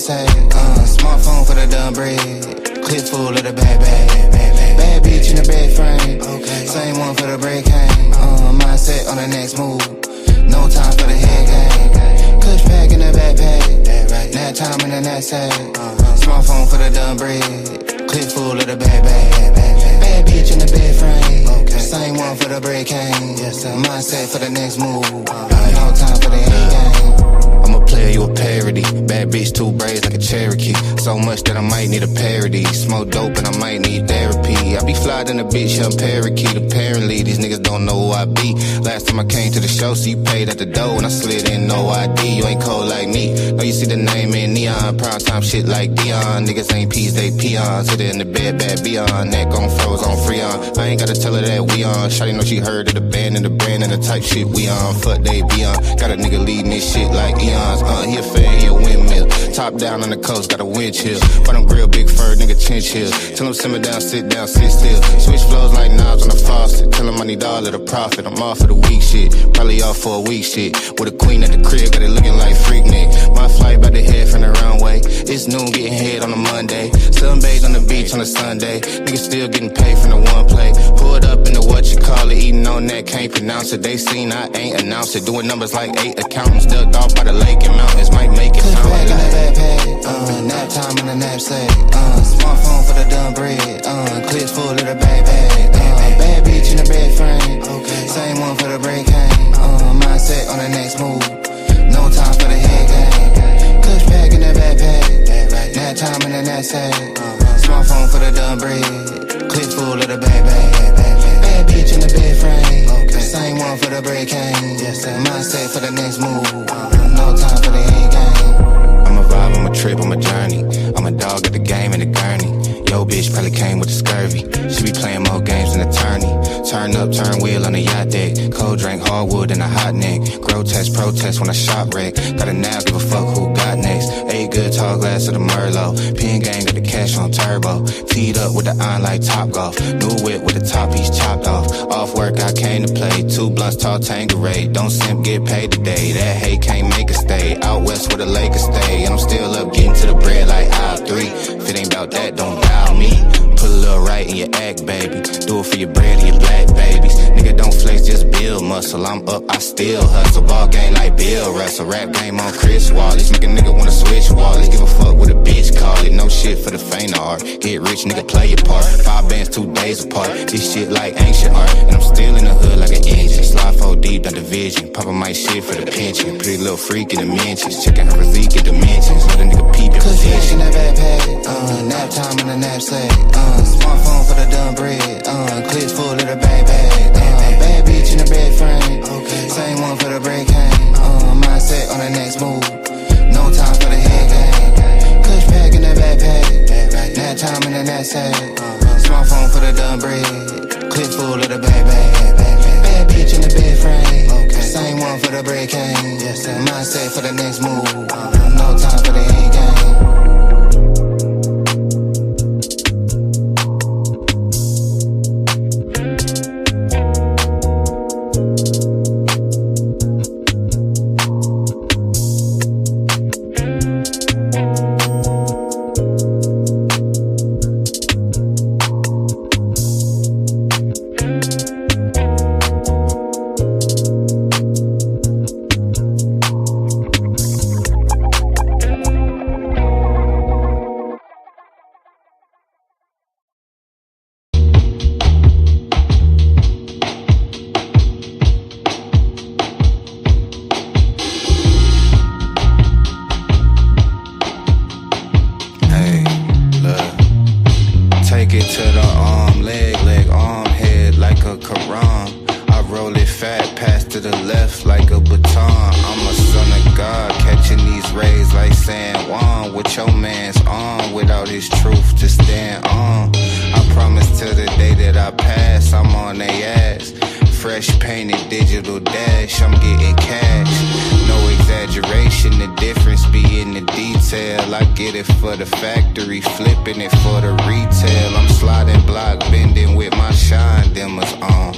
Smartphone for the dumb bread. Clip full of the bad bag. Bad bitch in the bed frame. Same one for the break hang. Mindset on the next move. No time for the head game. Kush pack in the backpack. Nap time in the knapsack. Smartphone for the dumb bread. Clip full of the bad bag. Bad bitch in the bed frame. Same one for the break hang. Mindset for the next move. No time for the head game. I'm a player, you a parody. Bad bitch, two braids like a Cherokee. So much that I might need a parody. Smoke dope and I might need therapy. I be fly than a bitch, young parakeet. Apparently, these niggas don't know who I be. Last time I came to the show, so you paid at the door and I slid in, no ID. You ain't cold like me. No, you see the name in neon. Prime time shit like Dion. Niggas ain't peas, they peons. Sit in the bed, bad beyond. Neck on froze, on Freon. I ain't gotta tell her that we on. Shawty know she heard of the band and the brand and the type shit we on. Fuck they be on. Got a nigga leading this shit like Eons. He a fan, he a windmill. Top down on the coast, got a wind chill. But I'm grill, big fur, nigga chinchill. Tell him simmer down, sit still. Switch flows like knobs on the faucet. Tell him I need all of the profit. I'm off for the week shit. Probably off for a week shit. With a queen at the crib, got it looking like Freaknik. My flight by the head from the runway. It's noon, getting head on a Monday. Sunbathe on the beach on a Sunday. Niggas still getting paid from the one play. Pulled up in the what you call it. Eating on that, can't pronounce it. They seen I ain't announced it. Doing numbers like 8 accountants. Ducked off by the lake and mountains. Might make it sound like in the backpack. Nap time in the knapsack. Smartphone for the dumb bread. Clips full of the bag. Bad bitch in the bed frame. Same one for the break hang. Mindset on the next move. No time for the head game. Kush pack in the backpack. Nap time in the knapsack. Smartphone for the dumb bread. Clip full of the bag. Bad bitch in the bed frame. Same one for the break hang. Mindset for the next move. No time for the head game. I'm a vibe, I'm a trip, I'm a journey. I'm a dog at the game in the gurney. Yo, bitch probably came with the scurvy. She be playing more games than attorney. Turn up, turn wheel on the yacht deck. Cold drink, hardwood and a hot neck. Grotesque protest when I shop wreck. Got a now, give a fuck who got next. 8 good tall glass of the Merlot. Pin gang got the cash on turbo. Teed up with the iron like Top Golf. New whip with the top piece chopped off. Off work, I came to play. 2 blunts, tall Tanqueray. Don't simp, get paid today. That hate can't make a stay. Out west where the Lakers stay. And I'm still up getting to the bread like aisle 3. If it ain't about that, don't dial me. Put a little right in your act, baby. Do it for your bread and your black babies. Nigga, don't flex, just build muscle. I'm up, I still hustle. Ball game like Bill Russell. Rap game on Chris Wallace. Make a nigga wanna switch wallets. Give a fuck what a bitch call it. No shit for the faint of heart. Get rich, nigga, play your part. 5 bands, 2 days apart. This shit like ancient art. And I'm still in the hood like an engine. Slide 4 deep, done division. Papa my shit for the pension. Pretty little freak in the mentions. Checking her physique and dimensions. Let a nigga peep your position. In the backpack. Nap time in the knapsack. Smartphone for the dumb bread. Clip full of the bag. Bad bitch in the bed frame. Same one for the break hang. Mindset on the next move. No time for the head game. Kush pack in the backpack. Nap time in the knapsack. Smartphone for the dumb bread. Clip full of the bag. Bad bitch in the bed frame. Same one for the break hang. Mindset for the next move. No time for the head game. Leg, arm, head like a Quran. I roll it fat past to the left like a baton. I'm a son of God, catching these rays like San Juan. With your man's on, without his truth to stand on. I promise till the day that I pass, I'm on they ass. Fresh painted digital dash, I'm getting cash. No exaggeration, the difference be in the detail. I get it for the factory, flipping it for the retail. I'm sliding block, bending with my shine dimmers on.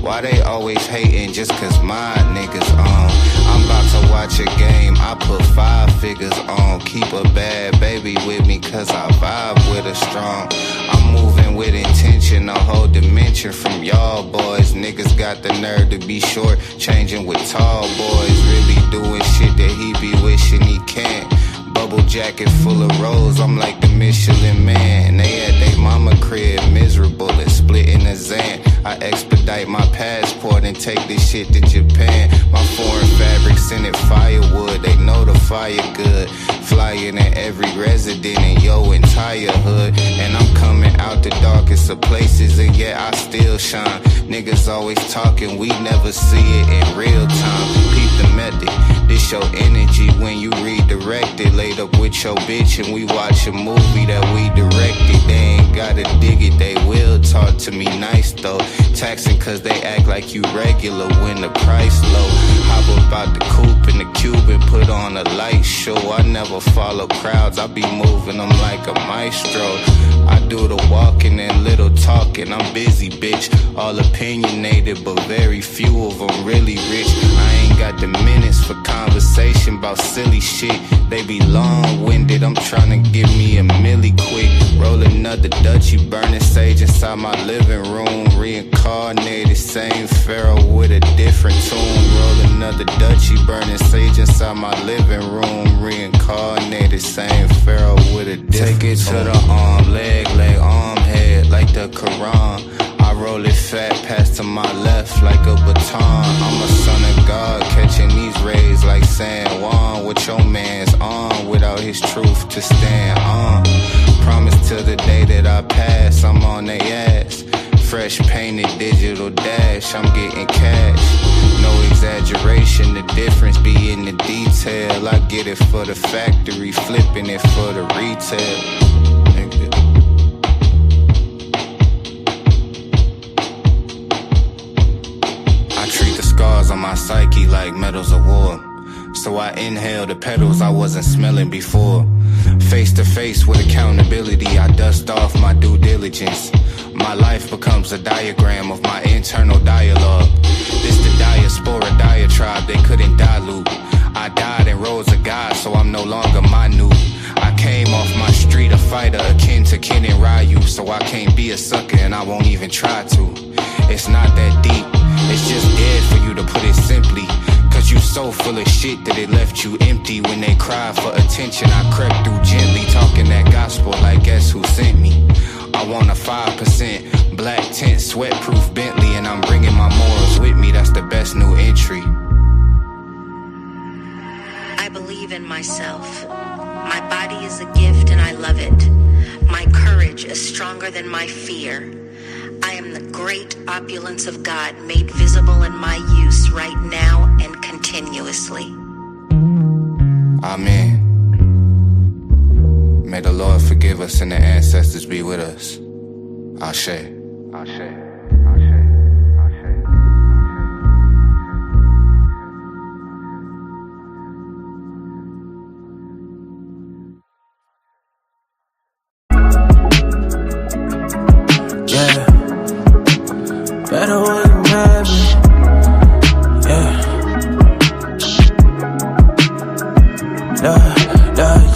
Why they always hating just cause my niggas on? I'm about to watch a game, I put 5 figures on. Keep a bad baby with me cause I vibe with her strong. I'm moving with intention, a whole dimension from y'all boys. Niggas got the nerve to be short, changing with tall boys. Really doing shit that he be wishing he can't. Bubble jacket full of rolls, I'm like the Michelin man. They at they mama crib, miserable and splitting a Zan. I expedite my passport and take this shit to Japan. My foreign fabric send it firewood, they know the fire good. Flying in every resident in your entire hood. And I'm coming out the darkest of places and yet I still shine. Niggas always talking, we never see it in real time. Peep the method, this your energy when you redirect it. Laid up with your bitch and we watch a movie that we directed. They ain't gotta dig it, they will talk to me nice though. Taxing cause they act like you regular when the price low. Hop about the coupe in the cube and put on a light show. I never follow crowds, I be moving them like a maestro. I do the walking and little talking, I'm busy bitch. All opinionated but very few of them really rich. I ain't got the minutes for conversation about silly shit. They be long-winded, I'm trying to give me a milli quick. Roll another Dutchie, burning sage inside my living room. Reincarnated, same pharaoh with a different tune. Roll another Dutchie, burning sage inside my living room. Reincarnated, same pharaoh with a different tune. Take it to the arm, leg, arm, head, like the Quran. I roll it fat, pass to my left like a baton. I'm a son of God, catching these rays like San Juan. With your man's on, without his truth to stand on. Promise till the day that I pass, I'm on they ass. Fresh painted digital dash, I'm getting cash. No exaggeration, the difference be in the detail. I get it for the factory, flipping it for the retail. I treat the scars on my psyche like medals of war. So I inhale the petals I wasn't smelling before. Face to face with accountability, I dust off my due diligence. My life becomes a diagram of my internal dialogue. This the diaspora diatribe they couldn't dilute. I died and rose a god, so I'm no longer minute. I came off my street a fighter akin to Ken and Ryu. So I can't be a sucker and I won't even try to. It's not that deep, it's just dead for you to put it simply. Cause you so full of shit that it left you empty. When they cried for attention, I crept through gently, talking that gospel like guess who sent me. I want a 5% black tint, sweatproof Bentley, and I'm bringing my morals with me. That's the best new entry. I believe in myself. My body is a gift and I love it. My courage is stronger than my fear. I am the great opulence of God made visible in my use right now and continuously. Amen. May the Lord forgive us and the ancestors be with us. Ashe. Ashe. Ashe. Yeah. Better when you mad me. Yeah.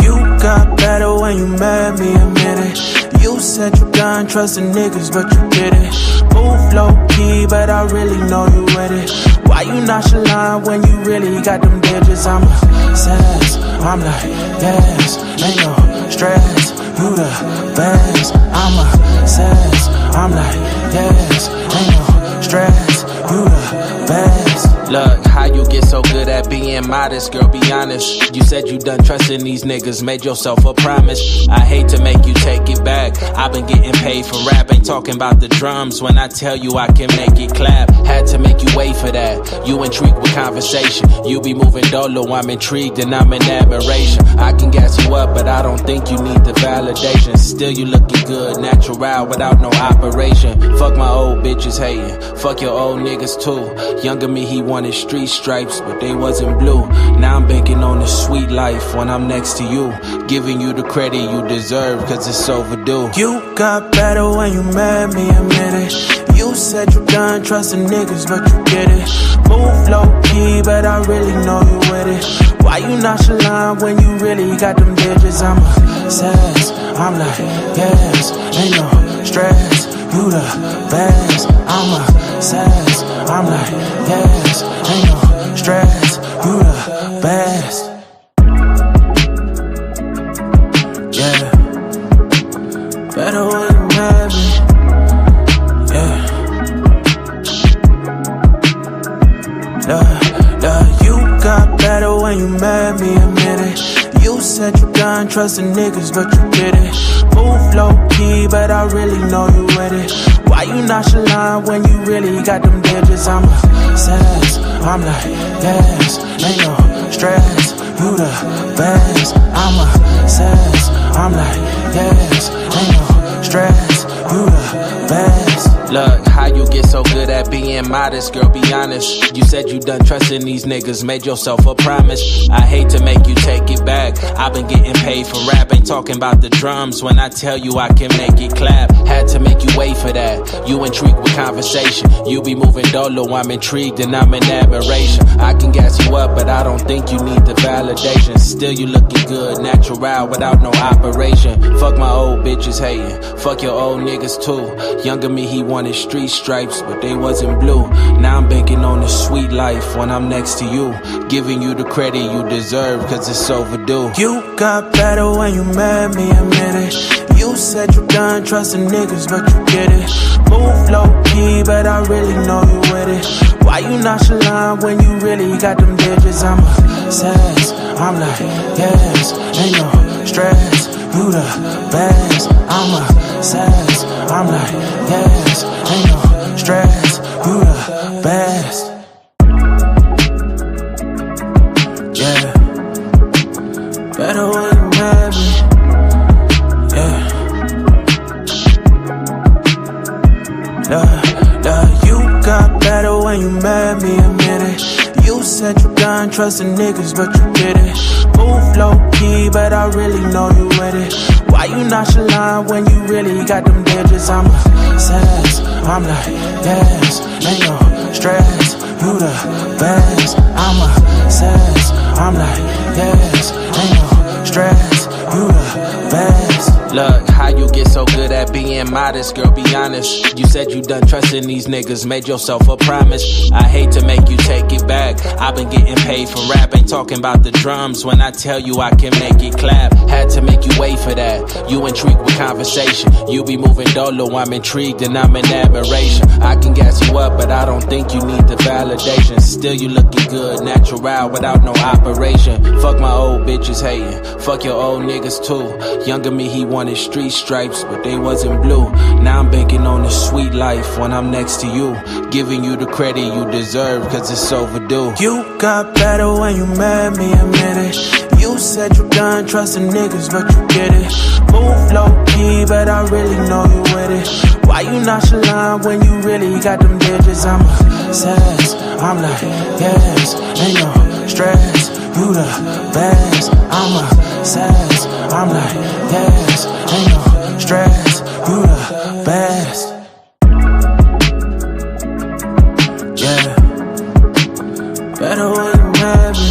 You got better when you mad me, admit it. You said you done trusting niggas, but you didn't. Move low key, but I really know you with it. Why you nonchalant when you really got them digits? I'm obsessed, I'm like, yes, ain't no stress. You the best, I'm obsessed, I'm like, yes, ain't no stress. You the best. Look, how you get so good at being modest, girl, be honest. You said you done trusting these niggas, made yourself a promise. I hate to make you take it back. I've been getting paid for rap, ain't talking about the drums when I tell you I can make it clap. Had to make you wait for that. You intrigued with conversation. You be moving dolo, I'm intrigued and I'm in admiration. I can gas you up, but I don't think you need the validation. Still you looking good, natural without no operation. Fuck my old bitches hating, fuck your old niggas too. Younger me, he wanted street stripes, but they wasn't blue. Now I'm banking on the sweet life when I'm next to you, giving you the credit you deserve, cause it's overdue. You got better when you met me, admit it. You said you done trusting niggas, but you did it. Move low-key, but I really know you with it. Why you nonchalant when you really got them digits? I'm obsessed, I'm like, yes, ain't no stress. You the best, I'm obsessed, I'm like, yes, ain't no stress. You the best. Yeah, better when you met me. You got better when you met me, admit it. You said you done trusting niggas, but you did it. Move low-key, but I really know you with it. Why you nonchalant when you really got them digits? I'm obsessed, I'm like, yes, ain't no stress. You the best, I'm obsessed, I'm like, yes, ain't no stress. You the best. Look, how you get so good at being modest, girl, be honest. You said you done trusting these niggas, made yourself a promise. I hate to make you take it back. I've been getting paid for rap, ain't talking about the drums. When I tell you I can make it clap, had to make you wait for that. You intrigued with conversation. You be moving dolo, I'm intrigued and I'm in admiration. I can gas you up, but I don't think you need the validation. Still you looking good, natural without no operation. Fuck my old bitches hating, fuck your old niggas too. Younger me, he wanted street stripes, but they wasn't blue. Now I'm banking on the sweet life when I'm next to you, giving you the credit you deserve, cause it's overdue. You got better when you met me, admit it. You said you done trusting niggas, but you did it. Move low-key, but I really know you with it. Why you nonchalant when you really got them digits? I'm obsessed, I'm like, yes, ain't no stress. You the best, I'm obsessed, I'm like, yes, ain't no stress. You the best. Yeah, better when you met me. You got better when you met me, admit it. You said you done trusting niggas, but you did it. Move low-key, but I really know you with it. Why you nonchalant when you really got them digits? I'm obsessed, I'm like, yes, ain't no stress. You the best, I'm obsessed, I'm like, yes, ain't no stress. You the best. Look, how you get so good at being modest, girl, be honest. You said you done trusting these niggas, made yourself a promise. I hate to make you take it back. I've been getting paid for rap, ain't talking about the drums. When I tell you I can make it clap, had to make you wait for that. You intrigued with conversation. You be moving dolo, I'm intrigued and I'm in admiration. I can gas you up, but I don't think you need the validation. Still you looking good, natural without no operation. Fuck my old bitches hating, fuck your old niggas too. Younger me, he wanted street stripes, but they wasn't blue. Now I'm banking on the sweet life when I'm next to you, giving you the credit you deserve, cause it's overdue. You got better when you met me, admit it. You said you done trusting niggas, but you did it. Move low-key, but I really know you with it. Why you nonchalant when you really got them digits? I'm obsessed, I'm like, yes, ain't no stress. You the best, I'm obsessed, I'm like, yes, ain't no stress. You the best. Yeah, better when you met me.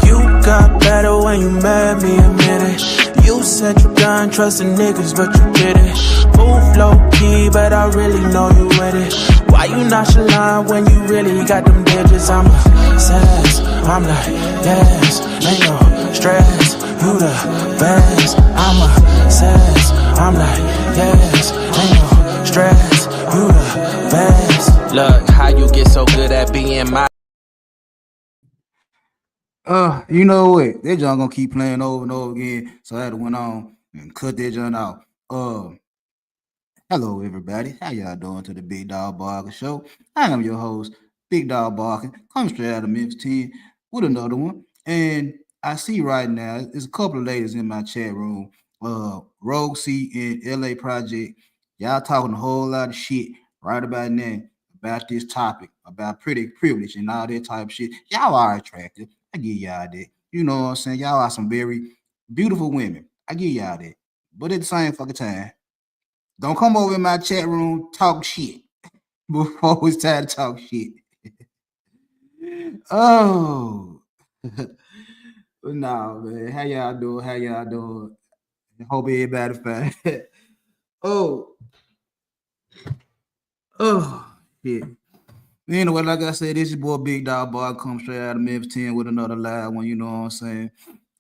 You got better when you met me, admit it. You said you done trusting niggas, but you did it. Move low-key, but I really know you with it. Why you nonchalant when you really got them digits? I'm obsessed, I'm like, yes, ain't no stress. You the best, I'm obsessed, I'm like, yes, ain't no stress. You the best. Look, how you get so good at being modest. You know what? That junk gonna keep playing over and over again. So I had to went on and cut that junk out. Hello, everybody. How y'all doing to the Big Dog Barker Show? I am your host, Big Dog Barker, coming straight out of Memphis 10 with another one. And I see right now, there's a couple of ladies in my chat room, Rogue C and LA Project. Y'all talking a whole lot of shit right about now about this topic, about pretty privilege and all that type of shit. Y'all are attractive. I give y'all that. You know what I'm saying? Y'all are some very beautiful women. I give y'all that. But at the same fucking time, don't come over in my chat room talk shit before it's time to talk shit. Oh, but nah, man. How y'all doing? How y'all doing? Hope everybody fine. oh, oh, yeah. Anyway, like I said, this is your boy Big Dog Boy. Come straight out of Memphis 10 with another live one. You know what I'm saying?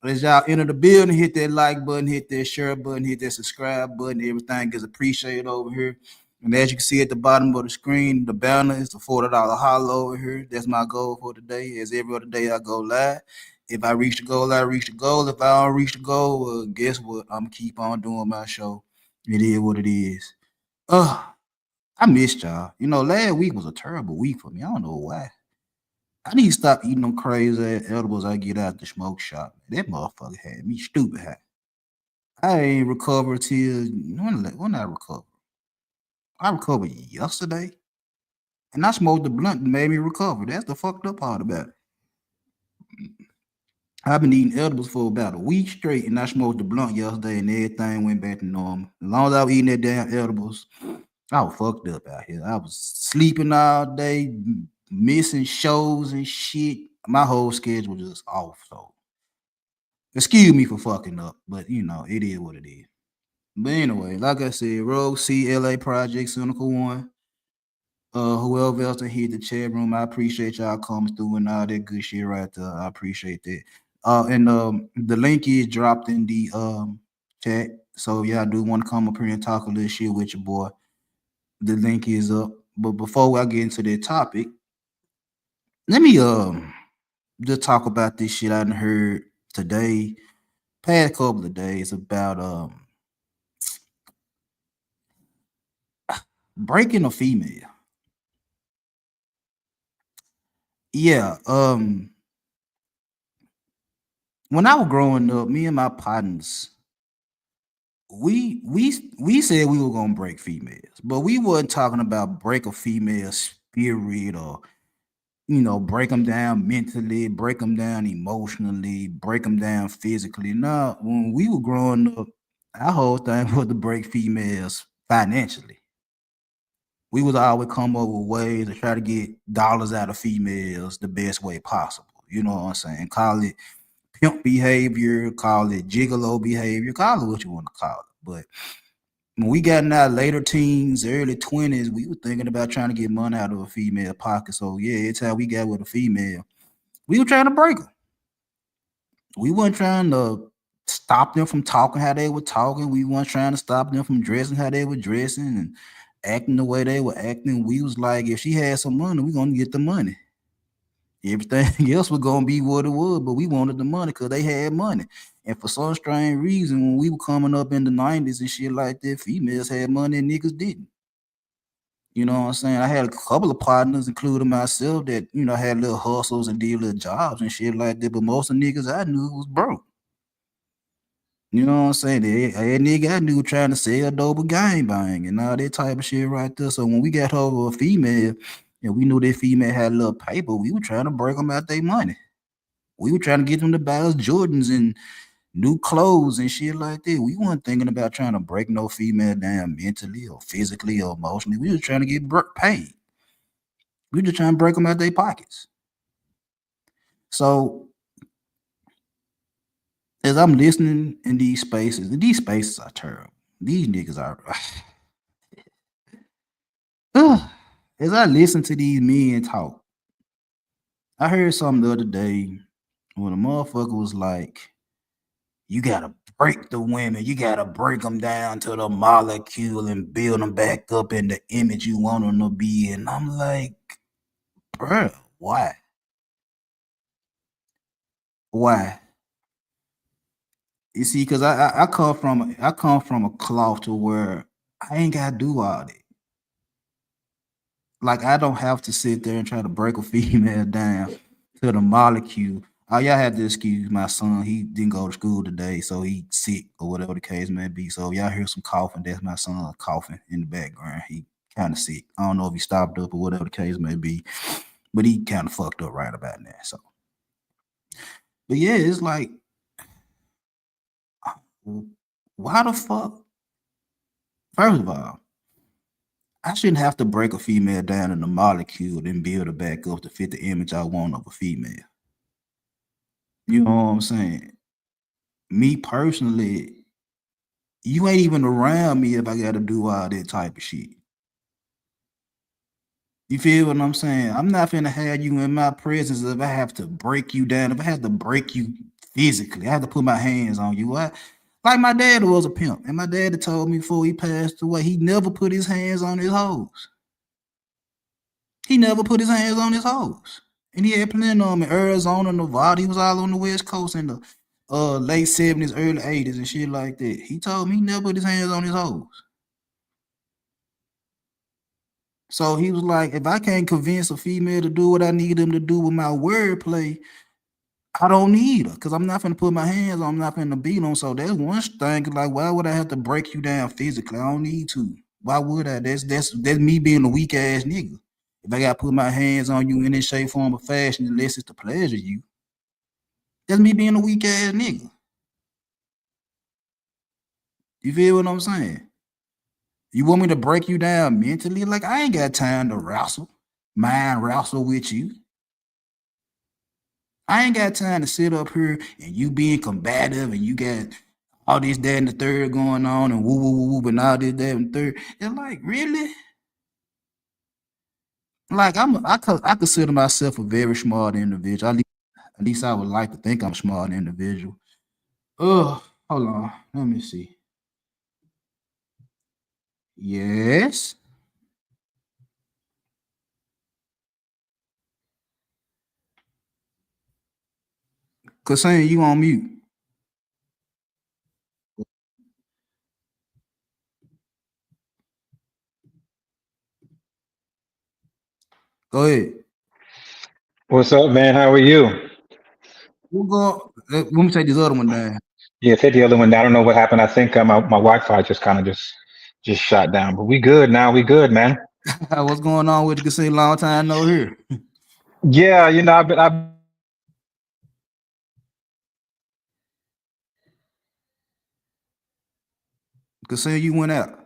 As y'all enter the building, hit that like button, hit that share button, hit that subscribe button. Everything is appreciated over here. And as you can see at the bottom of the screen, the banner is the $40 holla over here. That's my goal for today. As every other day I go live. If I reach the goal, I reach the goal. If I don't reach the goal, well, guess what? I'm gonna keep on doing my show. It is what it is. I missed y'all. You know, last week was a terrible week for me. I don't know why. I need to stop eating them crazy ass edibles I get out the smoke shop. That motherfucker had me stupid high. I ain't recovered till when I recovered. I recovered yesterday, and I smoked the blunt that made me recover. That's the fucked up part about it. I've been eating edibles for about a week straight, and I smoked the blunt yesterday, and everything went back to normal. As long as I was eating that damn edibles, I was fucked up out here. I was sleeping all day, missing shows and shit. My whole schedule was just off. So excuse me for fucking up, but you know, it is what it is. But anyway, like I said, Rogue C, LA Project, Cynical One, whoever else that hit the chat room, I appreciate y'all coming through and all that good shit right there. I appreciate that. And the link is dropped in the chat. So y'all do want to come up here and talk a little shit with your boy. The link is up. But before I get into that topic, let me just talk about this shit I done heard today, past couple of days about breaking a female. Yeah, when I was growing up, me and my partners, we said we were gonna break females, but we wasn't talking about break a female spirit or break them down mentally, break them down emotionally, break them down physically. No, when we were growing up, our whole thing was to break females financially. We was always come up with ways to try to get dollars out of females the best way possible. You know what I'm saying? Call it pimp behavior, call it gigolo behavior, call it what you want to call it. But when we got in our later teens, early 20s, we were thinking about trying to get money out of a female pocket. So yeah, it's how we got with a female. We were trying to break them. We weren't trying to stop them from talking how they were talking. We weren't trying to stop them from dressing how they were dressing and acting the way they were acting. We was like, if she had some money, we're gonna get the money. Everything else was gonna be what it was, but we wanted the money because they had money. And for some strange reason, when we were coming up in the 90s and shit like that, females had money and niggas didn't. You know what I'm saying? I had a couple of partners, including myself, that had little hustles and did little jobs and shit like that. But most of the niggas I knew was broke. You know what I'm saying? That nigga I knew trying to sell dope or gang bang and all that type of shit right there. So when we got over a female and we knew that female had a little paper, we were trying to break them out their money. We were trying to get them to buy us Jordans and new clothes and shit like that. We weren't thinking about trying to break no female down mentally or physically or emotionally. We were trying to get paid. We were just trying to break them out their pockets. So as I'm listening in these spaces are terrible. These niggas are. As I listen to these men talk, I heard something the other day when a motherfucker was like, you gotta break the women, you gotta break them down to the molecule and build them back up in the image you want them to be. And I'm like, bruh, why? Why? You see, because I come from a cloth to where I ain't gotta do all that. Like I don't have to sit there and try to break a female down to the molecule. All y'all have to excuse my son. He didn't go to school today, so he sick or whatever the case may be. So y'all hear some coughing. That's my son coughing in the background. He kind of sick. I don't know if he stopped up or whatever the case may be, but he kind of fucked up right about that. So, but yeah, it's like, why the fuck? First of all, I shouldn't have to break a female down in the molecule and build her back up to fit the image I want of a female. You know what I'm saying? Me personally, you ain't even around me if I gotta do all that type of shit. You feel what I'm saying? I'm not finna have you in my presence if I have to break you down, if I have to break you physically, I have to put my hands on you. Like my dad was a pimp, and my dad told me before he passed away, he never put his hands on his hoes. He never put his hands on his hoes. And he had plenty of them in Arizona, Nevada. He was all on the West Coast in the late 70s, early 80s and shit like that. He told me he never put his hands on his hoes. So he was like, if I can't convince a female to do what I need them to do with my wordplay, I don't need her because I'm not going to put my hands on, I'm not going to beat on. So that's one thing. Like, why would I have to break you down physically? I don't need to. Why would I? That's me being a weak ass nigga. If I got to put my hands on you in any shape, form, or fashion, unless it's to pleasure you, that's me being a weak ass nigga. You feel what I'm saying? You want me to break you down mentally? Like, I ain't got time to mind wrestle with you. I ain't got time to sit up here and you being combative and you got all this, that, and the third going on and woo, woo, woo, woo, and all this, that, and the third. And like, really? Like, I consider myself a very smart individual. At least I would like to think I'm a smart individual. Oh, hold on. Let me see. Yes. Cassandra, you on mute. Go ahead. What's up, man? How are you? We'll go. Let me take this other one down. Yeah, take the other one. I don't know what happened. I think my Wi-Fi just kind of just shut down. But we good now. We good, man. What's going on with the casino? Long time no here. Yeah, I've Casino, you went out.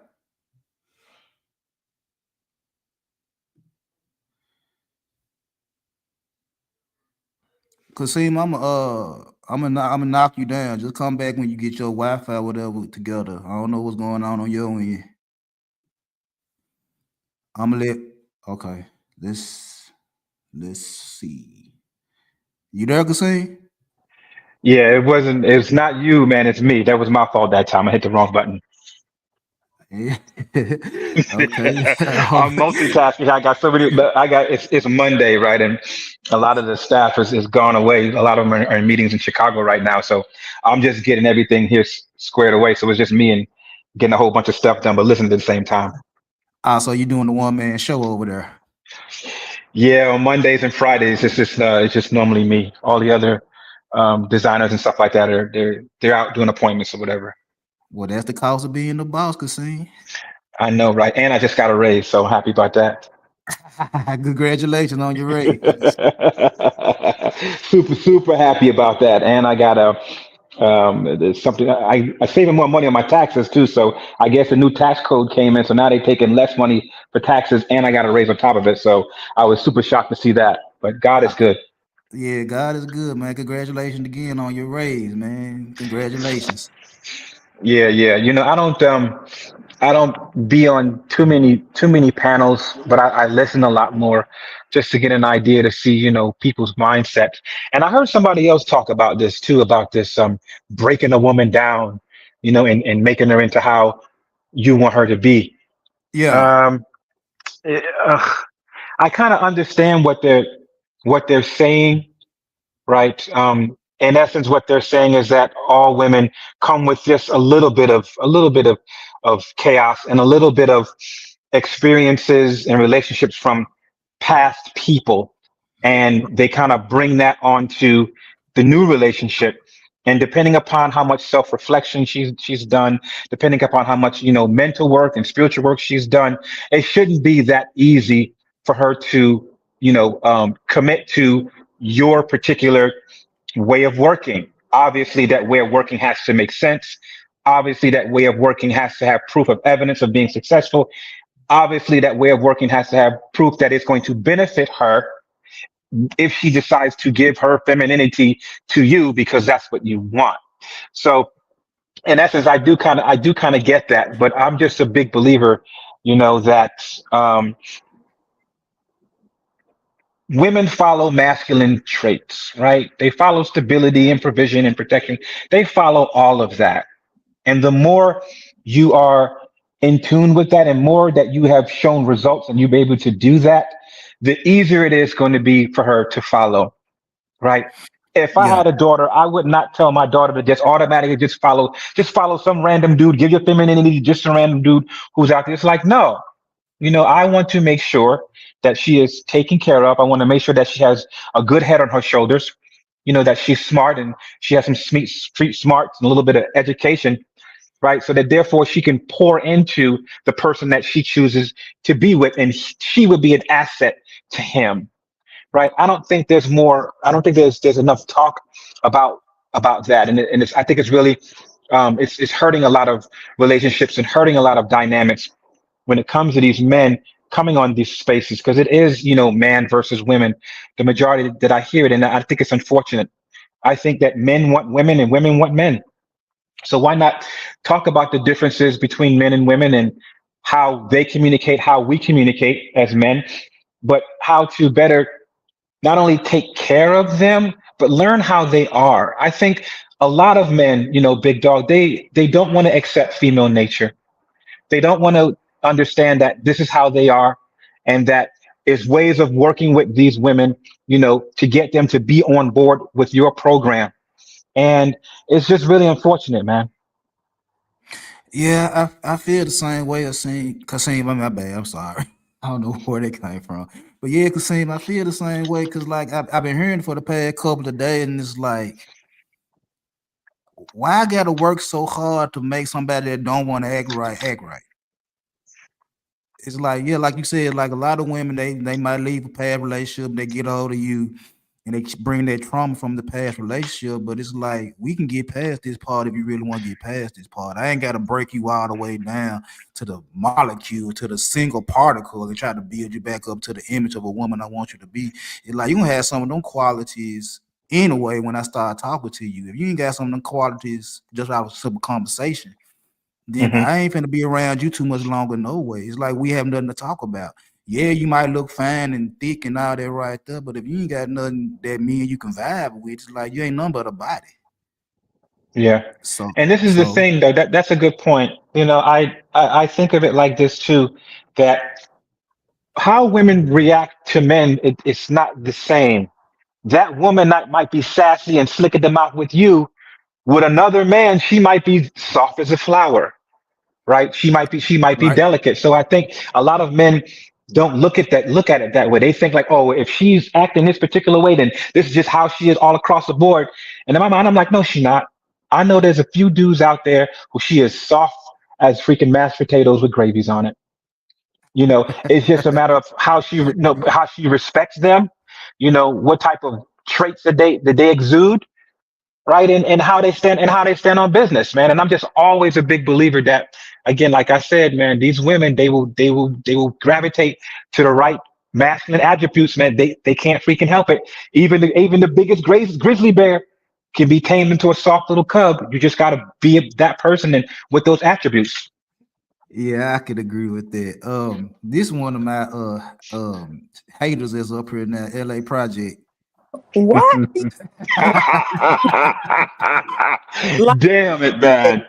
Kasim, I'm gonna knock you down. Just come back when you get your Wi-Fi, whatever, together. I don't know what's going on your end. I'm gonna let. Okay, let's see. You there, Kasim? yeah. It wasn't. It's not you, man. It's me. That was my fault that time. I hit the wrong button. Yeah. Okay. I'm multitasking. I got so many. But I got it's Monday, right? And a lot of the staff is gone away. A lot of them are in meetings in Chicago right now. So I'm just getting everything here squared away. So it's just me and getting a whole bunch of stuff done, but listening at the same time. So you doing the one man show over there? Yeah, on Mondays and Fridays, it's just normally me. All the other designers and stuff like that they're out doing appointments or whatever. Well, that's the cost of being the boss, Kasim. I know, right? And I just got a raise, so happy about that. Congratulations on your raise. Super happy about that. And I got a there's something I saving more money on my taxes too. So I guess the new tax code came in, so now they taking less money for taxes, and I got a raise on top of it. So I was super shocked to see that. But God is good. Yeah, God is good, man. Congratulations again on your raise, man. Congratulations. Yeah. I don't be on too many panels, but I listen a lot more just to get an idea to see, people's mindset. And I heard somebody else talk about this too, about this breaking a woman down, and making her into how you want her to be. Yeah. Um, eh, ugh, I kind of understand what they're saying, right? in essence, what they're saying is that all women come with just a little bit of chaos and a little bit of experiences and relationships from past people, and they kind of bring that onto the new relationship. And depending upon how much self-reflection she's done, depending upon how much mental work and spiritual work she's done, it shouldn't be that easy for her to commit to your particular way of working. Obviously, that way of working has to make sense. Obviously, that way of working has to have proof of evidence of being successful. Obviously, that way of working has to have proof that it's going to benefit her if she decides to give her femininity to you because that's what you want. So, in essence, I do kind of get that, but I'm just a big believer, that women follow masculine traits, right? They follow stability and provision and protection. They follow all of that. And the more you are in tune with that and more that you have shown results and you'll be able to do that, the easier it is going to be for her to follow, right? If I Yeah, had a daughter, I would not tell my daughter to just automatically just follow some random dude, give your femininity just a random dude who's out there. It's like, no, I want to make sure that she is taken care of. I want to make sure that she has a good head on her shoulders, that she's smart and she has some street smarts and a little bit of education, right? So that therefore she can pour into the person that she chooses to be with, and she would be an asset to him, right? I don't think there's enough talk about that, and I think it's really it's hurting a lot of relationships and hurting a lot of dynamics when it comes to these men coming on these spaces, because it is man versus women, the majority that I hear it, and I think it's unfortunate. I think that men want women and women want men. So why not talk about the differences between men and women and how they communicate, how we communicate as men, but how to better not only take care of them, but learn how they are. I think a lot of men, big dog, they don't want to accept female nature. They don't want to understand that this is how they are, and that is ways of working with these women, to get them to be on board with your program. And it's just really unfortunate, man. yeah, I feel the same way. Kasim, my bad. I'm sorry. I don't know where they came from, but yeah, Kasim, I feel the same way because like I've been hearing for the past couple of days, and it's like, why I gotta work so hard to make somebody that don't want to act right act right? It's like, yeah, like you said, like a lot of women, they might leave a past relationship, they get hold of you, and they bring that trauma from the past relationship. But it's like we can get past this part if you really want to get past this part. I ain't got to break you all the way down to the molecule, to the single particle, and try to build you back up to the image of a woman I want you to be. It's like you gonna have some of them qualities anyway when I start talking to you. If you ain't got some of them qualities just out of simple conversation, then Hmm. I ain't finna be around you too much longer, no way. It's like we have nothing to talk about. Yeah, you might look fine and thick and all that right there, but if you ain't got nothing that me and you can vibe with, it's like you ain't nothing but a body. Yeah. So, And this is the so thing, though. That's a good point. I think of it like this too, that how women react to men, it's not the same. That woman might be sassy and slick at the mouth with you. With another man, she might be soft as a flower, right? She might be right. delicate. So I think a lot of men don't look at it that way. They think like, oh, if she's acting this particular way, then this is just how she is all across the board. And in my mind, I'm like, no, she's not. I know there's a few dudes out there who she is soft as freaking mashed potatoes with gravies on it. It's just a matter of how she respects them. What type of traits that they exude, right? And how they stand on business, man. And I'm just always a big believer that, again, like I said, man, these women, they will gravitate to the right masculine attributes, man. They can't freaking help it. Even the biggest grizzly bear can be tamed into a soft little cub. You just got to be that person and with those attributes. Yeah, I could agree with that. This one of my haters is up here in that LA project. What? Like, Damn it, man.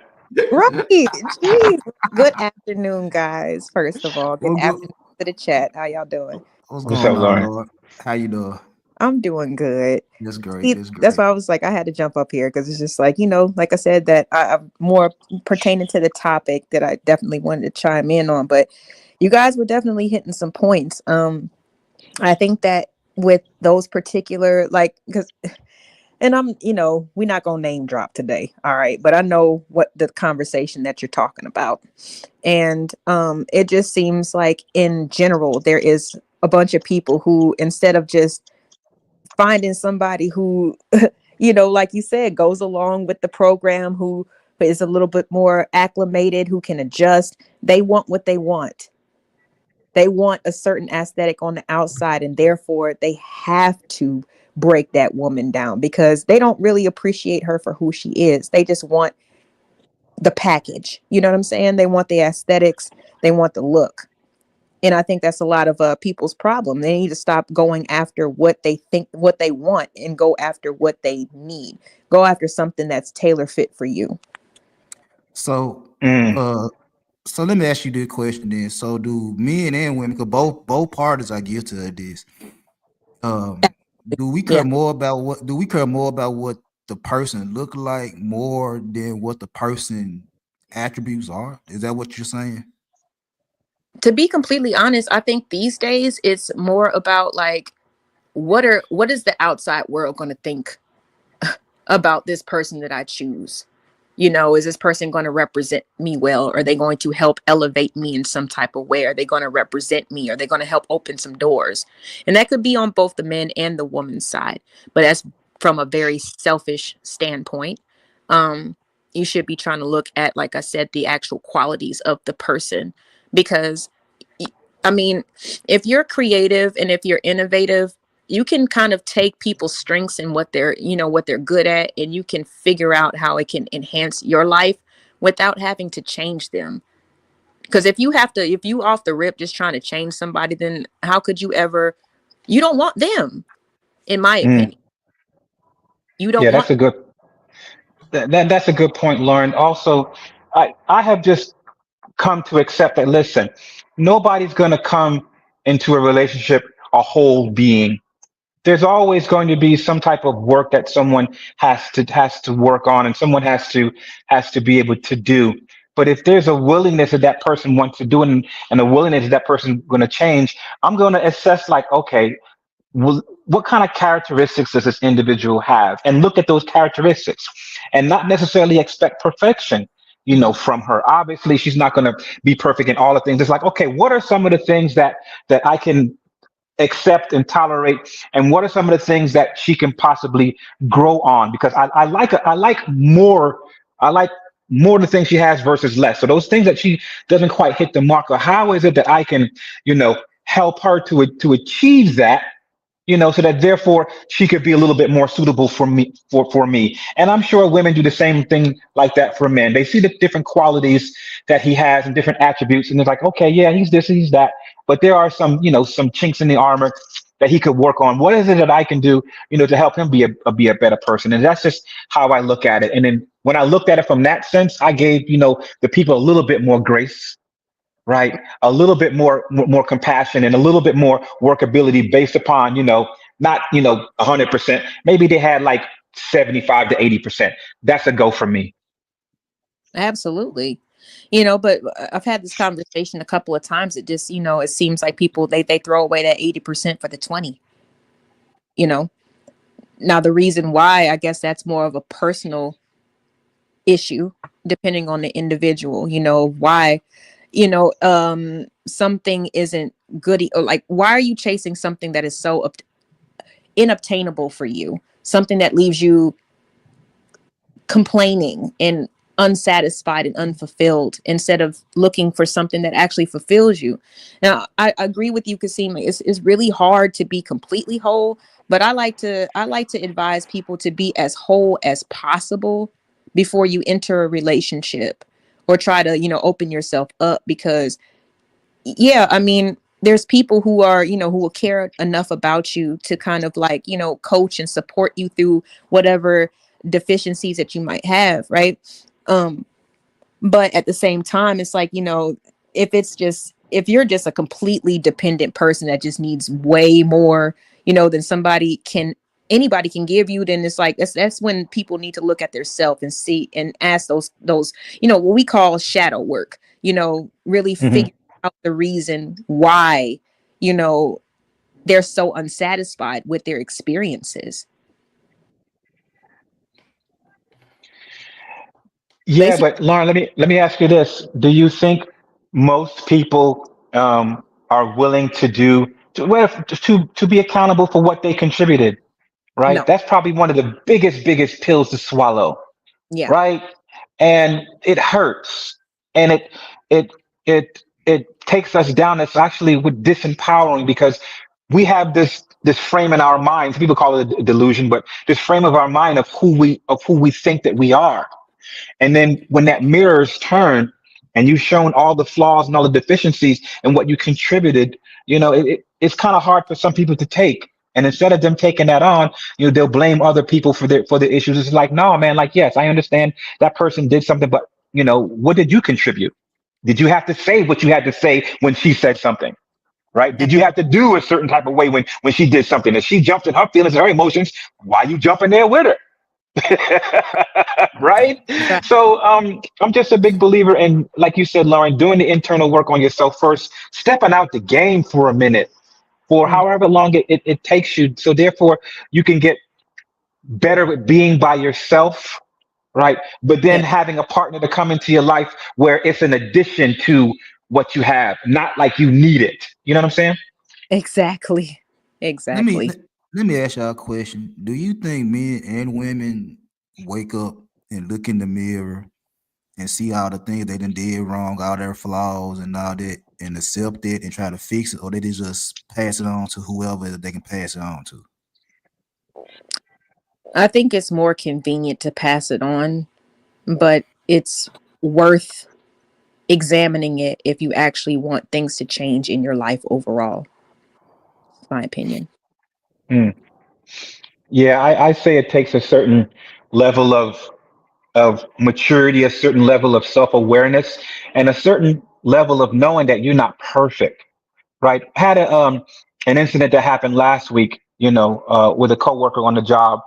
right. Jeez. Good afternoon, guys. First of all, good What go, afternoon to the chat. How y'all doing? what's What's going up, on, Lauren? Lord? How you doing? I'm doing good. That's great. See, That's that's great. why I was like, I had to jump up here because it's just like, like I said, that I'm more pertaining to the topic that I definitely wanted to chime in on. But you guys were definitely hitting some points. I think that with those particular, like, because, and we're not gonna name drop today, all right? But I know what the conversation that you're talking about, and it just seems like in general there is a bunch of people who, instead of just finding somebody who like you said, goes along with the program, who is a little bit more acclimated, who can adjust, they want what they want. They want a certain aesthetic on the outside, and therefore they have to break that woman down because they don't really appreciate her for who she is. They just want the package. You know what I'm saying? They want the aesthetics, they want the look. And I think that's a lot of people's problem. They need to stop going after what they think, what they want, and go after what they need. Go after something that's tailor fit for you. So, Mm. so let me ask you this question then. So, do men and women, because both parties are guilty of this, do we Yeah. care more about what the person look like more than what the person attributes are? Is that what you're saying? To be completely honest, I think these days it's more about like what is the outside world going to think about this person that I choose? Is this person going to represent me well? Are they going to help elevate me in some type of way? Are they going to represent me? Are they going to help open some doors? And that could be on both the men and the woman's side. But that's from a very selfish standpoint. You should be trying to look at, like I said, the actual qualities of the person. Because, I mean, if you're creative and if you're innovative, you can kind of take people's strengths and what they're good at, and you can figure out how it can enhance your life without having to change them. Because if you off the rip just trying to change somebody, then how could you don't want them, in my Mm. opinion. You don't Yeah, want. that's a good point, Lauren. Also, I have just come to accept that, listen, nobody's going to come into a relationship a whole being. There's always going to be some type of work that someone has to work on, and someone has to be able to do. But if there's a willingness that that person wants to do, and a willingness that that person going to change, I'm going to assess, like, okay, well, what kind of characteristics does this individual have, and look at those characteristics, and not necessarily expect perfection, from her. Obviously she's not going to be perfect in all the things. It's like, okay, what are some of the things that I can accept and tolerate, and what are some of the things that she can possibly grow on? Because I like more the things she has versus less. So those things that she doesn't quite hit the mark, or how is it that I can, help her to achieve that, so that therefore she could be a little bit more suitable for me. And I'm sure women do the same thing like that for men. They see the different qualities that he has and different attributes, and they're like, okay, yeah, he's this, he's that, but there are some chinks in the armor that he could work on. What is it that I can do, to help him be a better person? And that's just how I look at it. And then when I looked at it from that sense, I gave, the people a little bit more grace, right? A little bit more compassion, and a little bit more workability based upon, not, 100%. Maybe they had like 75 to 80%. That's a go for me. Absolutely. But I've had this conversation a couple of times. It just, it seems like people, they throw away that 80% for the 20. you know Now the reason why, I guess that's more of a personal issue, depending on the individual. Why, something isn't good, or like, why are you chasing something that is so inobtainable for you, something that leaves you complaining and unsatisfied and unfulfilled, instead of looking for something that actually fulfills you? Now, I agree with you, Kasima. It's really hard to be completely whole, but I like to advise people to be as whole as possible before you enter a relationship, or try to, open yourself up. Because, yeah, I mean, there's people who are, who will care enough about you to kind of like, coach and support you through whatever deficiencies that you might have, right? um but at the same time, it's like, if you're just a completely dependent person that just needs way more, than anybody can give you, then it's like that's when people need to look at their self and see and ask those what we call shadow work, really Hmm. figure out the reason why they're so unsatisfied with their experiences. Yeah, Basically, but Lauren, let me ask you this: do you think most people are willing to well, to be accountable for what they contributed? Right, no. that's probably one of the biggest pills to swallow. Yeah. Right, and it hurts, and it it takes us down. It's actually with disempowering because we have this frame in our minds. People call it a delusion, but this frame of our mind of who we think that we are. And then when that mirror's turned and you've shown all the flaws and all the deficiencies and what you contributed, it's kind of hard for some people to take. And instead of them taking that on, they'll blame other people for the issues. It's like, no, man, like, yes, I understand that person did something, but what did you contribute? Did you have to say what you had to say when she said something? Right? Did you have to do a certain type of way when she did something? If she jumped in her feelings and her emotions, why you jumping there with her? Right? Right. So I'm just a big believer in, like you said, Lauren, doing the internal work on yourself first, stepping out the game for a minute, for Mm, however long it takes you. So therefore you can get better with being by yourself, right? But then yeah. having a partner to come into your life where it's an addition to what you have, not like you need it. You know what I'm saying? Exactly. Let me Exactly. let, let me ask y'all a question. Do you think men and women wake up and look in the mirror and see all the things they done did wrong, all their flaws and all that, and accept it and try to fix it, or they just pass it on to whoever that they can pass it on to? I think it's more convenient to pass it on, but it's worth examining it if you actually want things to change in your life overall. My opinion. Mm. Yeah, I say it takes a certain level of maturity, a certain level of self-awareness, and a certain level of knowing that you're not perfect, right? Had an incident that happened last week, with a coworker on the job,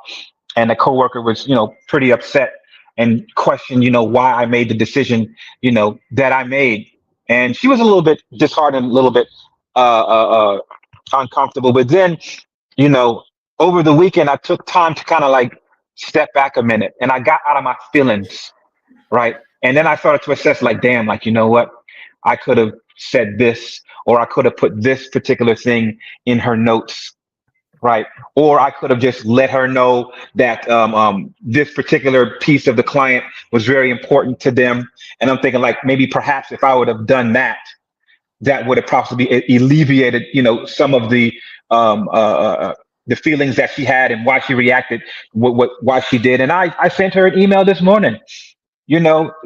and the coworker was, pretty upset and questioned, why I made the decision, that I made, and she was a little bit disheartened, a little bit uncomfortable. But then, you know, over the weekend, I took time to kind of like step back a minute, and I got out of my feelings, right? And then I started to assess, like, damn, like, you know what? I could have said this, or I could have put this particular thing in her notes, right? Or I could have just let her know that this particular piece of the client was very important to them. And I'm thinking, like, maybe perhaps if I would have done that, that would have possibly alleviated, some of the feelings that she had and why she reacted, why she did. And I sent her an email this morning,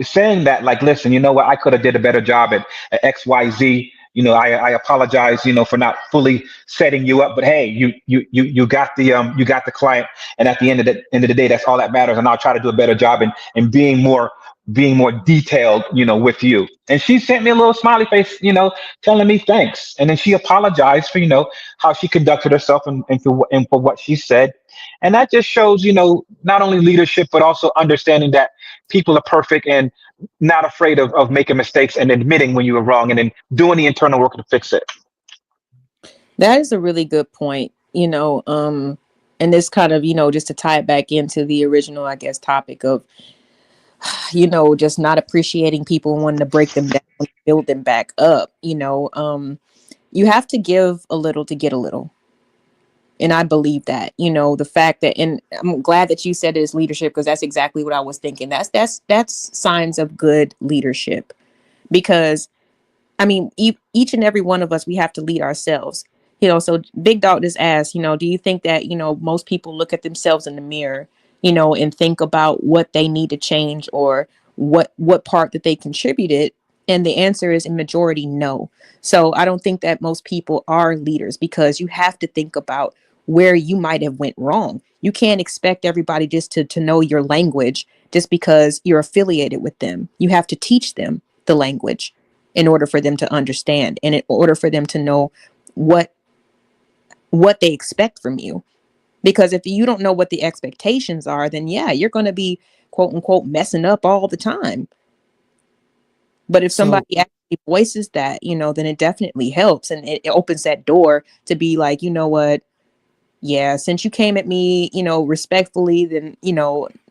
saying that, like, listen, you know what, I could have did a better job at XYZ. I apologize, for not fully setting you up, but hey, you got the client, and at the end of the day, that's all that matters. And I'll try to do a better job in being more detailed, with you. And she sent me a little smiley face, telling me thanks. And then she apologized for, how she conducted herself and for what she said. And that just shows, not only leadership, but also understanding that people are perfect and not afraid of making mistakes and admitting when you were wrong and then doing the internal work to fix it. That is a really good point. And this kind of, just to tie it back into the original, I guess, topic of, just not appreciating people and wanting to break them down, and build them back up. You have to give a little to get a little. And I believe that, the fact that, and I'm glad that you said it is leadership, because that's exactly what I was thinking. That's signs of good leadership, because I mean, each and every one of us, we have to lead ourselves. So Big Dog just asked, do you think that, most people look at themselves in the mirror, and think about what they need to change, or what part that they contributed? And the answer is, in majority, no. So I don't think that most people are leaders, because you have to think about where you might have went wrong. You can't expect everybody just to know your language just because you're affiliated with them. You have to teach them the language in order for them to understand, and in order for them to know what what they expect from you. Because if you don't know what the expectations are, then yeah, you're going to be quote unquote messing up all the time. But if So somebody actually voices that, then it definitely helps, and it opens that door to be like, you know what? Yeah, since you came at me, respectfully, then,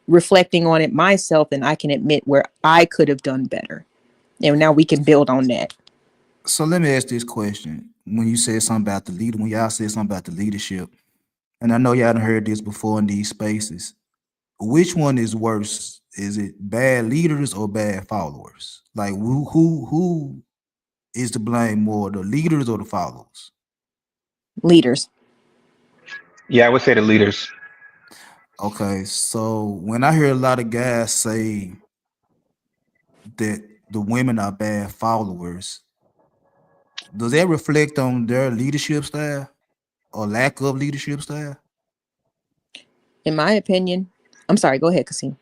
reflecting on it myself, then I can admit where I could have done better. And now we can build on that. so let me ask this question. When you said something about the leader, when y'all said something about the leadership, and I know y'all done heard this before in these spaces, which one is worse? Is it bad leaders or bad followers? Like who is to blame more, the leaders or the followers? Leaders. Yeah, I would say the leaders. Okay, so when I hear a lot of guys say that the women are bad followers, does that reflect on their leadership style or lack of leadership style? In my opinion, I'm sorry, go ahead, Kasim.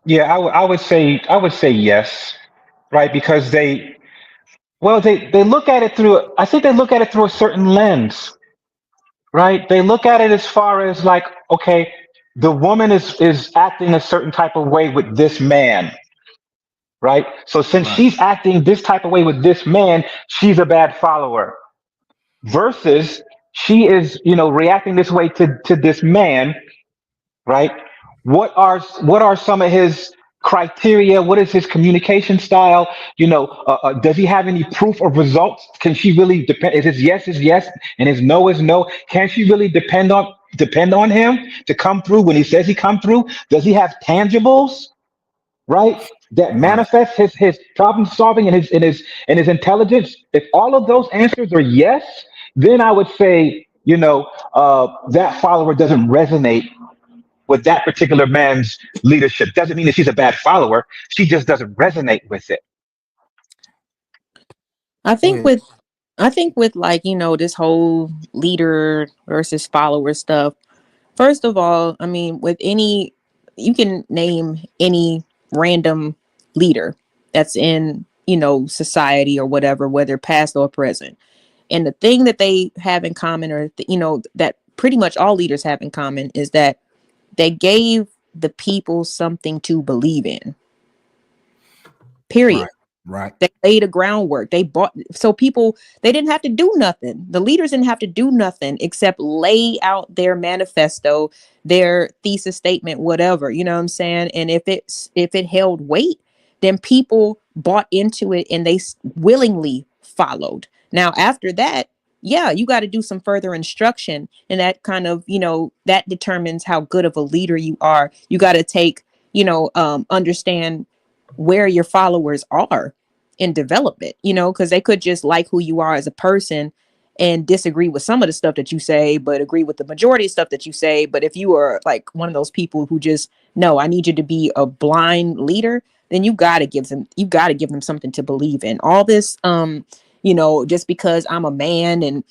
Yeah, I would say yes, right? Because they look at it through. I think they look at it through a certain lens, right? They look at it as far as like, okay, the woman is acting a certain type of way with this man, right? So since Right, she's acting this type of way with this man, she's a bad follower. Versus she is, reacting this way to this man, right? What are some of his criteria? What is his communication style? Does he have any proof of results? Can she really depend? Is his yes is yes and his no is no? Can she really depend on him to come through when he says he come through? Does he have tangibles, right? That right. manifest his problem solving and his intelligence. If all of those answers are yes, then I would say, that follower doesn't resonate with that particular man's leadership. Doesn't mean that she's a bad follower. She just doesn't resonate with it. I Go think ahead. with I think with like, this whole leader versus follower stuff. First of all, I mean, with any, you can name any random leader that's in, society or whatever, whether past or present. And the thing that they have in common, or, that pretty much all leaders have in common, is that they gave the people something to believe in, period. Right, right, They laid a groundwork. They bought, so people, they didn't have to do nothing. The leaders didn't have to do nothing except lay out their manifesto, their thesis statement, whatever, you know what I'm saying? And if it held weight, then people bought into it and they willingly followed. Now, after that, yeah, you got to do some further instruction, and that kind of, that determines how good of a leader you are. You got to take, understand where your followers are in development, because they could just like who you are as a person and disagree with some of the stuff that you say, but agree with the majority of stuff that you say. But if you are like one of those people who just, no, I need you to be a blind leader, then you got to give them something to believe in. All this, just because I'm a man and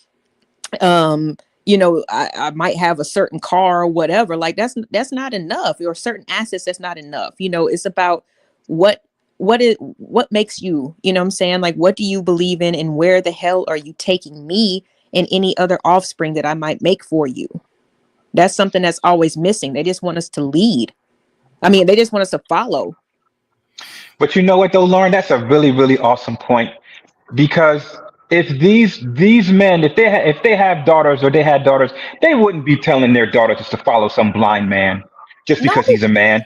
I might have a certain car or whatever, like that's not enough, or certain assets, that's not enough. It's about what what makes you, what I'm saying, like, what do you believe in, and where the hell are you taking me and any other offspring that I might make for you? That's something that's always missing. They just want us to lead. I mean, they just want us to follow. But you know what though, Lauren? That's a really, really awesome point. Because if these men, if they have daughters or they had daughters, they wouldn't be telling their daughters just to follow some blind man just No, because he's a man.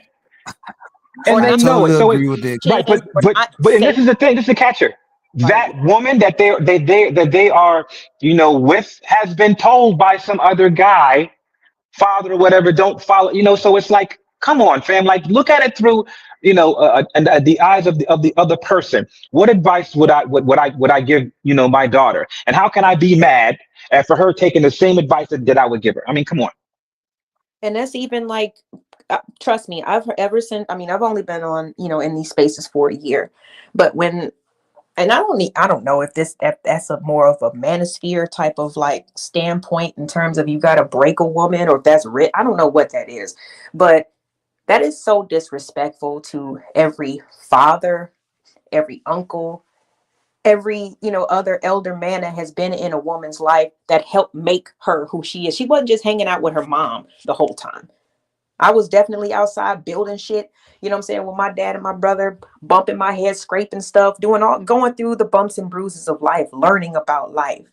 or And I they not know it. totally So it agree with that. right, chance, or not and say this is the thing, this is the catcher. right. That woman that they are, with has been told by some other guy, father or whatever, don't follow, so it's like, come on, fam, like look at it through, and the eyes of the other person. What advice would I give, my daughter? And how can I be mad at for her taking the same advice that I would give her? I mean, come on. And that's even like, trust me, I've ever since, I mean, I've only been on, in these spaces for a year, but when, and I don't know if that's a more of a manosphere type of like standpoint in terms of you got to break a woman, or if that's I don't know what that is, but that is so disrespectful to every father, every uncle, every, other elder man that has been in a woman's life that helped make her who she is. She wasn't just hanging out with her mom the whole time. I was definitely outside building shit, I'm saying, with my dad and my brother, bumping my head, scraping stuff, going through the bumps and bruises of life, learning about life.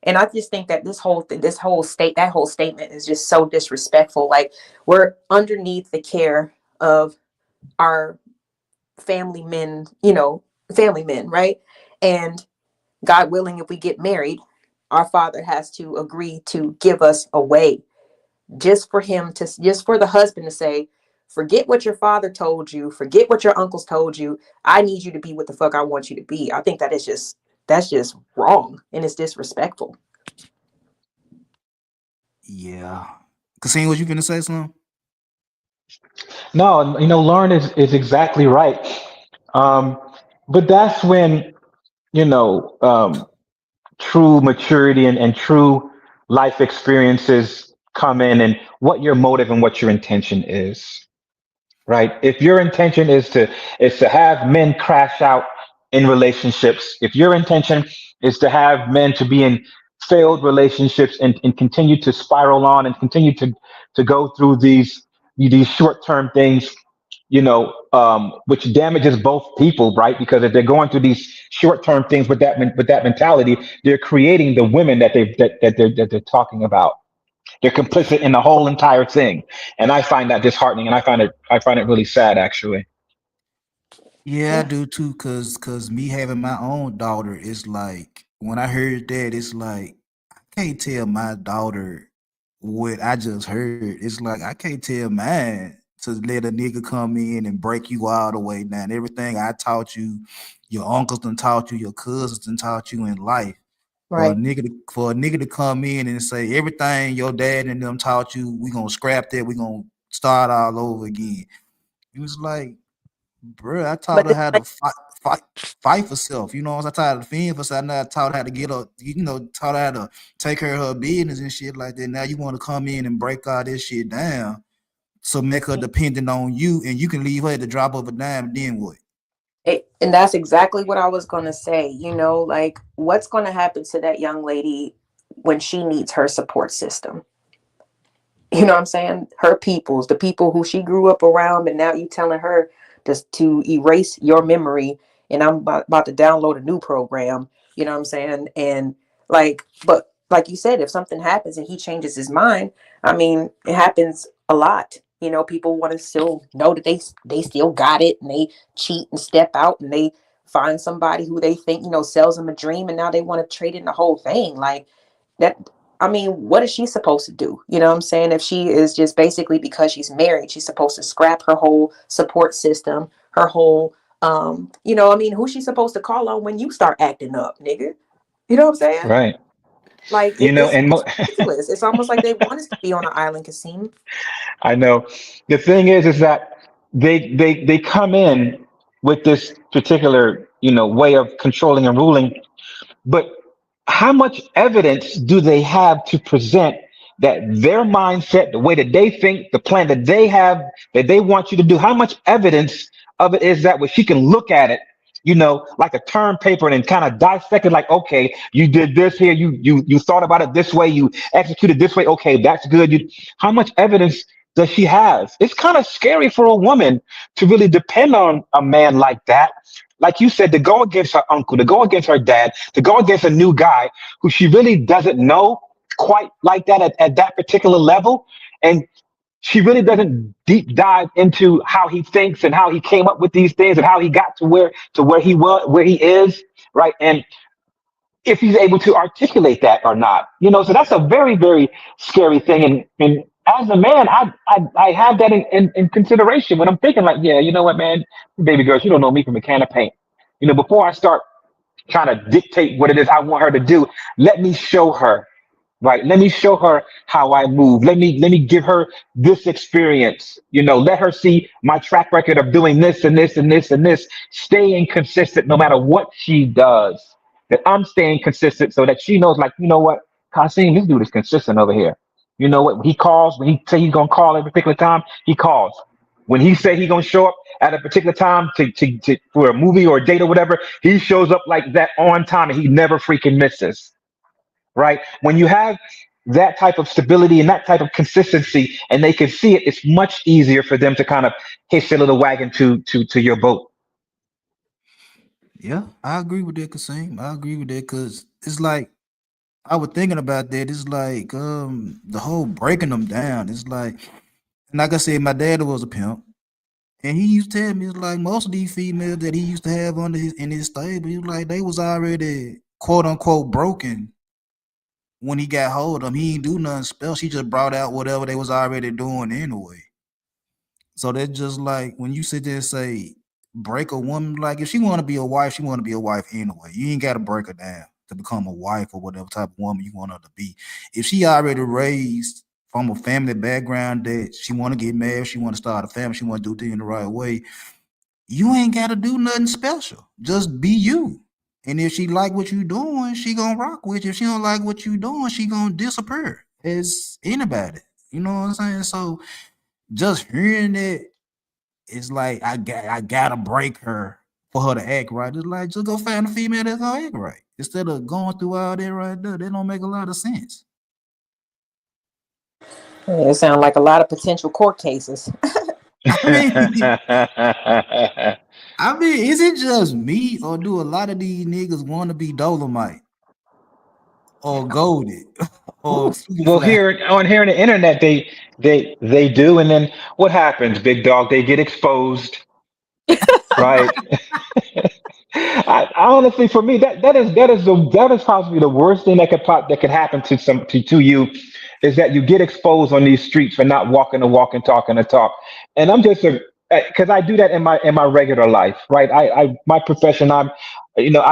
And I just think that that whole statement is just so disrespectful. Like, we're underneath the care of our family men, right? And God willing, if we get married, our father has to agree to give us away, just for the husband to say, forget what your father told you, forget what your uncles told you. I need you to be what the fuck I want you to be. I think that's just wrong, and it's disrespectful. Yeah. Cassine, was you gonna say something? No, Lauren is exactly right. Um, but that's when, you know, um, true maturity and true life experiences come in, and what your motive and what your intention is, right? If your intention is to have men crash out in relationships, if your intention is to have men to be in failed relationships and continue to spiral on and continue to go through these short-term things, which damages both people, right? Because if they're going through these short-term things with that mentality, they're creating the women that they're talking about. They're complicit in the whole entire thing, and I find that disheartening, and I find it really sad, actually. Yeah, I Yeah. do too, cause me having my own daughter, it's like when I heard that, it's like I can't tell my daughter what I just heard. It's like I can't tell mine to let a nigga come in and break you all the way down. Everything I taught you, your uncles done taught you, your cousins done taught you in life. For a Right. nigga to come in and say everything your dad and them taught you, we gonna scrap that, we gonna start all over again. It was like, bro, I taught But her this, how like, to fight for self. I taught her to fend for self. I taught her how to get up, taught her how to take care of her business and shit like that. Now you want to come in and break all this shit down, so make her dependent on you, and you can leave her at the drop of a dime. Then what? and that's exactly what I was going to say. Like, what's going to happen to that young lady when she needs her support system? You know what I'm saying? Her peoples, the people who she grew up around, and now you telling her just to erase your memory, and I'm about to download a new program. You know what I'm saying? And like, but like you said, if something happens and he changes his mind, I mean, it happens a lot. People want to still know that they still got it, and they cheat and step out, and they find somebody who they think sells them a dream, and now they want to trade in the whole thing. Like that. I mean, what is she supposed to do? You know what I'm saying? If she is just basically, because she's married, she's supposed to scrap her whole support system, her whole, I mean, who's she supposed to call on when you start acting up, nigga? You know what I'm saying? Right. Like, You know, and it's ridiculous. It's almost like they want us to be on an island casino. I know the thing is that they come in with this particular way of controlling and ruling. But how much evidence do they have to present that their mindset, the way that they think, the plan that they have, that they want you to do, how much evidence of it is that where she can look at it, like a term paper, and kind of dissect it, like, okay, you did this here, you thought about it this way, you executed this way, okay, that's good. How much evidence does she have? It's kind of scary for a woman to really depend on a man like that, like you said, to go against her uncle, to go against her dad, to go against a new guy who she really doesn't know quite like that at that particular level. And she really doesn't deep dive into how he thinks and how he came up with these things and how he got to where he was, where he is, right? And if he's able to articulate that or not. So that's a very, very scary thing. And as a man, I have that in consideration when I'm thinking, like, yeah, you know what, man, baby girl, you don't know me from a can of paint. Before I start trying to dictate what it is I want her to do, let me show her, right? Let me show her how I move. Let me give her this experience. Let her see my track record of doing this and this and this and this, staying consistent no matter what she does. That I'm staying consistent so that she knows, like, you know what, Kasim, this dude is consistent over here. You know what? He calls when he say he's gonna call every particular time. He calls. When he say he gonna show up at a particular time to for a movie or a date or whatever, he shows up like that on time and he never freaking misses. Right? When you have that type of stability and that type of consistency and they can see it, it's much easier for them to kind of hitch their little wagon to your boat. Yeah, I agree with that, Kasim. I agree with that because it's like I was thinking about that. It's like the whole breaking them down. It's like I said, my dad was a pimp. And he used to tell me, it's like most of these females that he used to have under his in his stable, he was like they was already quote unquote broken when he got hold of them. He ain't do nothing special. He just brought out whatever they was already doing anyway. So that's just like when you sit there and say break a woman, like if she want to be a wife, she want to be a wife anyway. You ain't got to break her down to become a wife or whatever type of woman you want her to be. If she already raised from a family background that she want to get married, she want to start a family, she want to do things the right way, you ain't got to do nothing special. Just be you. And if she like what you doing, she gonna rock with you. If she don't like what you doing, she gonna disappear as anybody. You know what I'm saying? So just hearing it, it's like I gotta break her for her to act right. It's like just go find a female that's gonna act right. Instead of going through all that right there, that don't make a lot of sense. It sounds like a lot of potential court cases. I mean, is it just me or do a lot of these niggas want to be Dolomite or Goldie or Well, Superfly? here on the internet, they do, and then what happens, big dog? They get exposed, right? I honestly, for me, that is possibly the worst thing that could happen to you, is that you get exposed on these streets for not walking the walk and talking the talk. And I'm just because I do that in my regular life, right? I my profession, I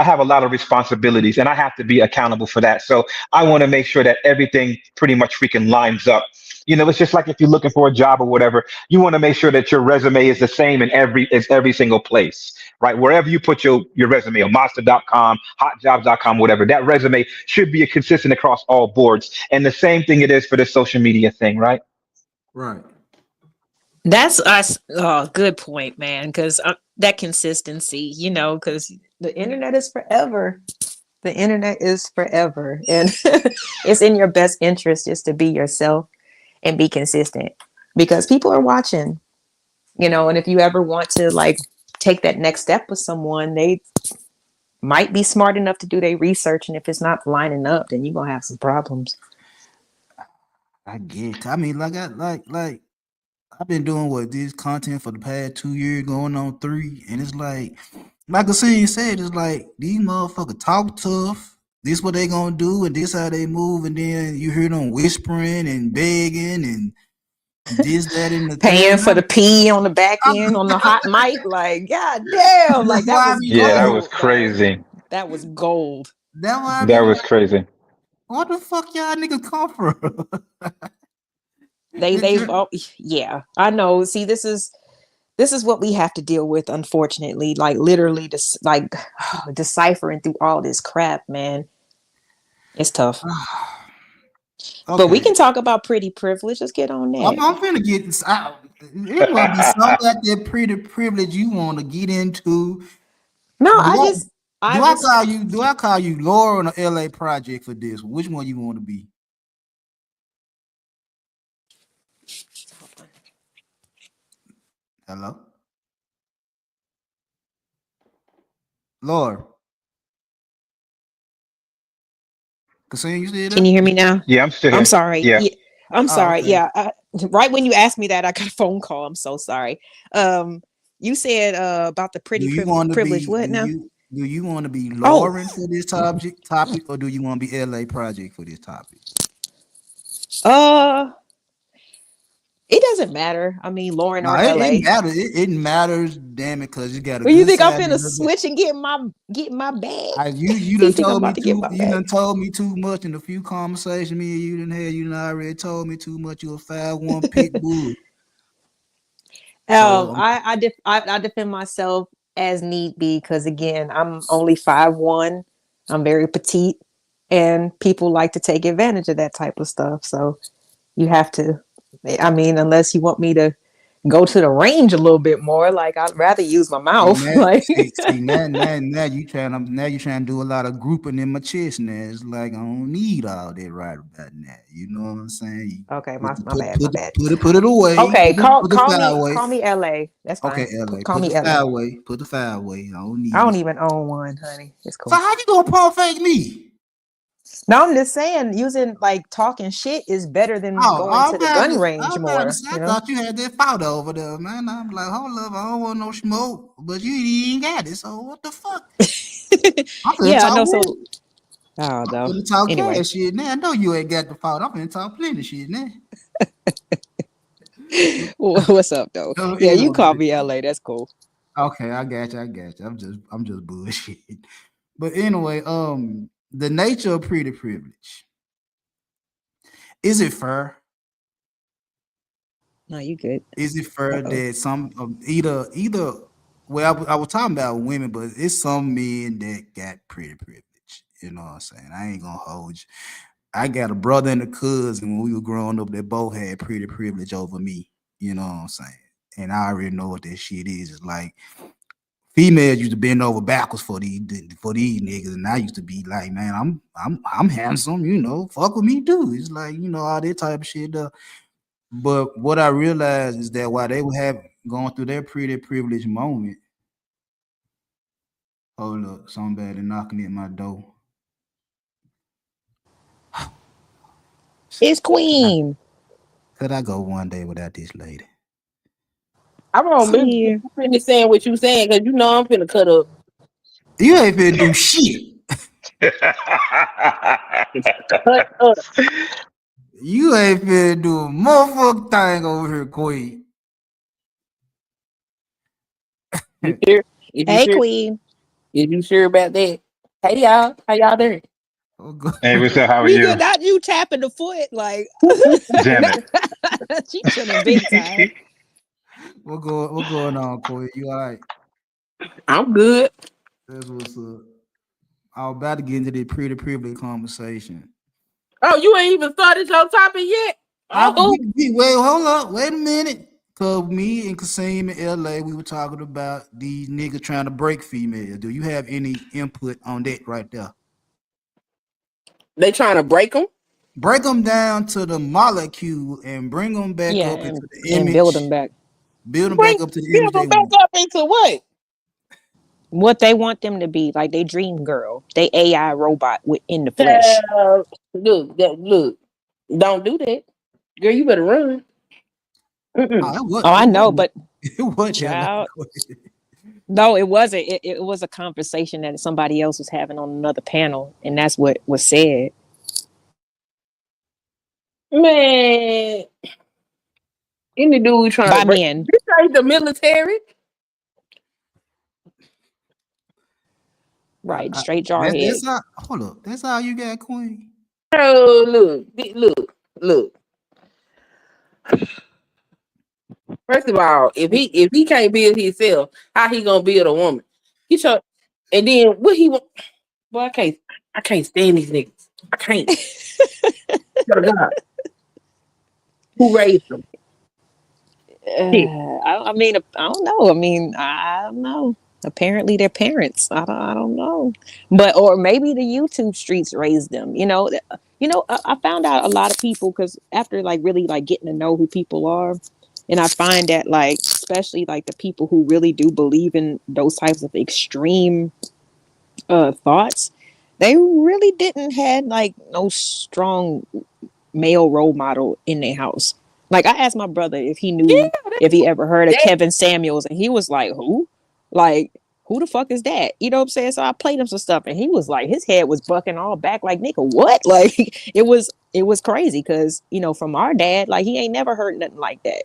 have a lot of responsibilities and I have to be accountable for that. So I want to make sure that everything pretty much freaking lines up. It's just like if you're looking for a job or whatever, you want to make sure that your resume is the same in every single place, right? Wherever you put your resume on Monster.com, HotJobs.com, whatever, that resume should be consistent across all boards. And the same thing it is for the social media thing, right? Right. That's us. Oh, good point, man. Because that consistency, because the internet is forever. The internet is forever. And it's in your best interest just to be yourself and be consistent because people are watching, and if you ever want to like take that next step with someone, they might be smart enough to do their research. And if it's not lining up, then you're going to have some problems. I get. I mean, like I've been doing this content for the past 2 years, going on 3, and it's like I said, it's like these motherfuckers talk tough. This what they gonna do, and this how they move, and then you hear them whispering and begging and this, that, and the Paying third. for the P on the back end on the hot mic, like god damn, like that was Yeah, that gold, was crazy. man. That was gold. That's why I That be was like, crazy. what the fuck y'all niggas come from? Yeah, I know. See, this is what we have to deal with, unfortunately. Like literally, deciphering through all this crap, man. It's tough. Okay. But we can talk about pretty privilege. Let's get on that. I'm finna get. It gonna be something like that pretty privilege you want to get into. No, Do I call you Laura on the LA Project for this? Which one you want to be? Hello, Laura. Cassandra, you still there? Can you hear me now? Yeah, I'm still here. I'm sorry. Yeah. I'm sorry. Okay. Yeah. Right when you asked me that, I got a phone call. I'm so sorry. You said about the pretty privilege. What now? Do you want to be Lauren for this topic, or do you want to be LA Project for this topic? It doesn't matter. I mean, Lauren or LA. It matters. It matters, damn it, because you got a. Well, you think I'm finna switch and get my bag? You done told me too. You done told me too much in a few conversations me and you done had. You done already told me too much. You a 5'1" pit bull. I defend myself as need be because again, I'm only 5'1". I'm very petite, and people like to take advantage of that type of stuff. So you have to. I mean, unless you want me to go to the range a little bit more. Like I'd rather use my See, mouth. now, Like now you trying to do a lot of grouping in my chest. Now it's like I don't need all that right about that. You know what I'm saying? okay, Put, my bad, my bad. put it away. Okay, Put the file away. call me LA. That's Okay, fine. LA. Call Put me the LA. file away. Put the file away. I don't I need don't it. even own one, honey. It's So cool. how you gonna pump fake me? No, I'm just saying using like talking shit is better than Oh, going to the gun I range was about to more. say, I thought you had that photo over there, man. I'm like, hold up, I don't want no smoke, but you ain't got it. So what the fuck? I'm finna Yeah, I talk know. So, real. oh I'm no. finna talk Anyway, cash shit now. I know you ain't got the photo. I'm finna talk plenty shit now. what's up though? So Yeah, you call anyway, me LA. That's cool. okay, I got you. I'm just bullshit. But anyway, the nature of pretty privilege. Is it fair? No, you good. Is it fair Uh-oh. that some either well, I was talking about women, but it's some men that got pretty privilege. You know what I'm saying? I ain't gonna hold you. I got a brother and a cousin when we were growing up that both had pretty privilege over me. You know what I'm saying? And I already know what that shit is. It's like females used to bend over backwards for these niggas, and I used to be like, man, I'm handsome, you know, fuck with me too. It's like, you know, all that type of shit. But what I realized is that while they were going through their pretty privileged moment, hold up, somebody knocking at my door. It's Queen. Could I go one day without this lady? I'm gonna finish saying what you saying because you know I'm finna cut up. You ain't finna do shit. Cut up. You ain't finna do a motherfucking thing over here, Queen. You sure? Hey, Queen. Is you sure about that? Hey y'all, how y'all doing? Hey, what's up? How are We you? good. Not you tapping the foot like Damn it. she chilling big time. What going on, Queen? You all right? I'm good. That's what's up. I was about to get into the pretty privilege conversation. Oh, you ain't even started your topic yet? Oh, Wait, hold up. Wait a minute. Cause me and Kasim in LA, we were talking about these niggas trying to break females. Do you have any input on that right there? they trying to break them? Break them down to the molecule and bring them back up into the image. And build them back. Build them back up to the image Build they them back want. up into what? What they want them to be, like they dream girl, they AI robot in the flesh. Look, don't do that, girl. You better run. I know, but it was child. No, it wasn't. It was a conversation that somebody else was having on another panel, and that's what was said. Man, any dude trying by to break men. this ain't the military. Right, straight jar head. Hold up, that's all you got, Queen. Oh, look. First of all, if he can't build himself, how he gonna build a woman? And then what he want? Boy, I can't stand these niggas. I can't. God. Who raised them? I mean, I don't know. I don't know. Apparently, they're parents. I don't know, or maybe the YouTube streets raised them. I found out a lot of people because after like really like getting to know who people are, and I find that like especially like the people who really do believe in those types of extreme thoughts, they really didn't had like no strong male role model in their house. Like I asked my brother if he knew if he ever heard of Kevin Samuels, and he was like, "Who? Like, who the fuck is that?" You know what I'm saying? So I played him some stuff, and he was like, his head was bucking all back, like, "Nigga, what?" Like it was crazy because from our dad, like he ain't never heard nothing like that.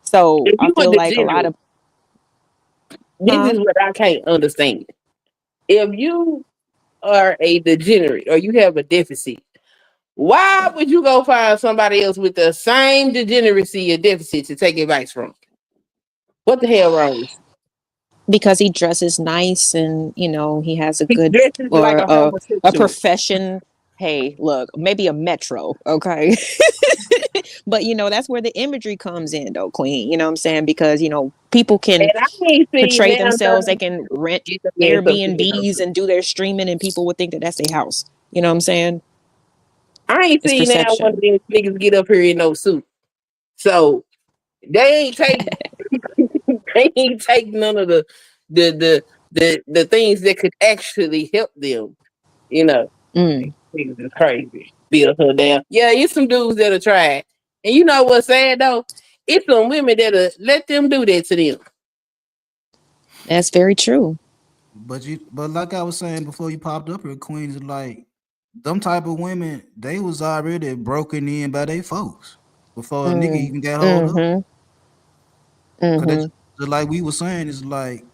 So I feel like a lot of this is what I can't understand. If you are a degenerate or you have a deficit, why would you go find somebody else with the same degeneracy or deficit to take advice from? What the hell wrong? Because he dresses nice and he has a good like a profession, hey, look, maybe a metro, okay? But that's where the imagery comes in though, Queen. You know what I'm saying? Because people can And I ain't seen portray now themselves, they can rent get the man some Airbnbs and do their streaming, and people would think that that's their house. You know what I'm saying? I ain't It's seen now one of perception. them niggas get up here in no suit. So they ain't take they ain't take none of the the the things that could actually help them. You know, Mm, niggas is crazy. Build her down. Yeah, it's some dudes that'll try it. And you know what's sad though? It's some women that'll let them do that to them. that's very true. But like I was saying before you popped up here, Queens, is like them type of women, they was already broken in by their folks before a nigga Mm, even got hold of them. mm-hmm. Cause that's Mm-hmm. just like we were saying, it's like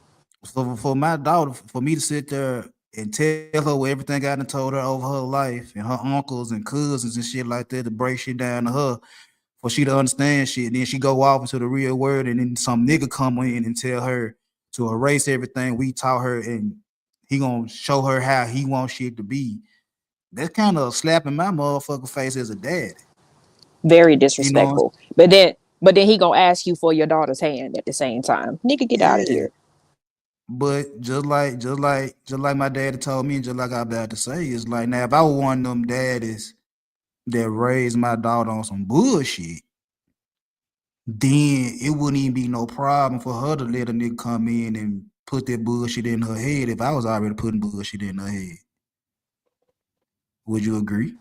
for my daughter, for me to sit there and tell her what everything I done told her over her life and her uncles and cousins and shit like that to break shit down to her for she to understand shit. And then she go off into the real world and then some nigga come in and tell her to erase everything we taught her and he gonna show her how he wants shit to be. That's kind of slapping my motherfucking face as a dad. Very You know? disrespectful. But then he gonna ask you for your daughter's hand at the same time. Nigga, get out of Yeah. here. But just like my daddy told me, and just like I about to say, it's like now if I was one of them daddies that raised my daughter on some bullshit, then it wouldn't even be no problem for her to let a nigga come in and put that bullshit in her head if I was already putting bullshit in her head. Would you agree?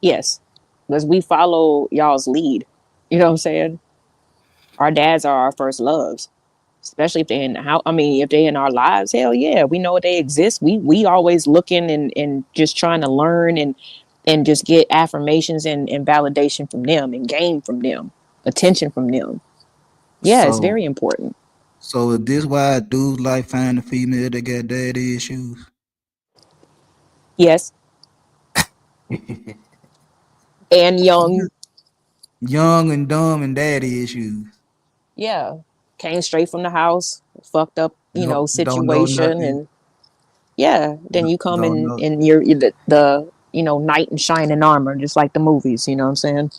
Yes. Because we follow y'all's lead. You know what I'm saying? Our dads are our first loves. Especially if they're in the house. I mean, if they're in our lives, hell yeah, we know they exist. We always looking and just trying to learn and just get affirmations and validation from them and gain from them, attention from them. Yeah, it's So very important. so is this why dudes like find a female that got daddy issues? Yes, and young. Young and dumb and daddy issues. Yeah, came straight from the house, fucked up, Don't know situation, nothing. and yeah, then you come Don't in know. and you're the knight in shining armor, just like the movies. You know what I'm saying?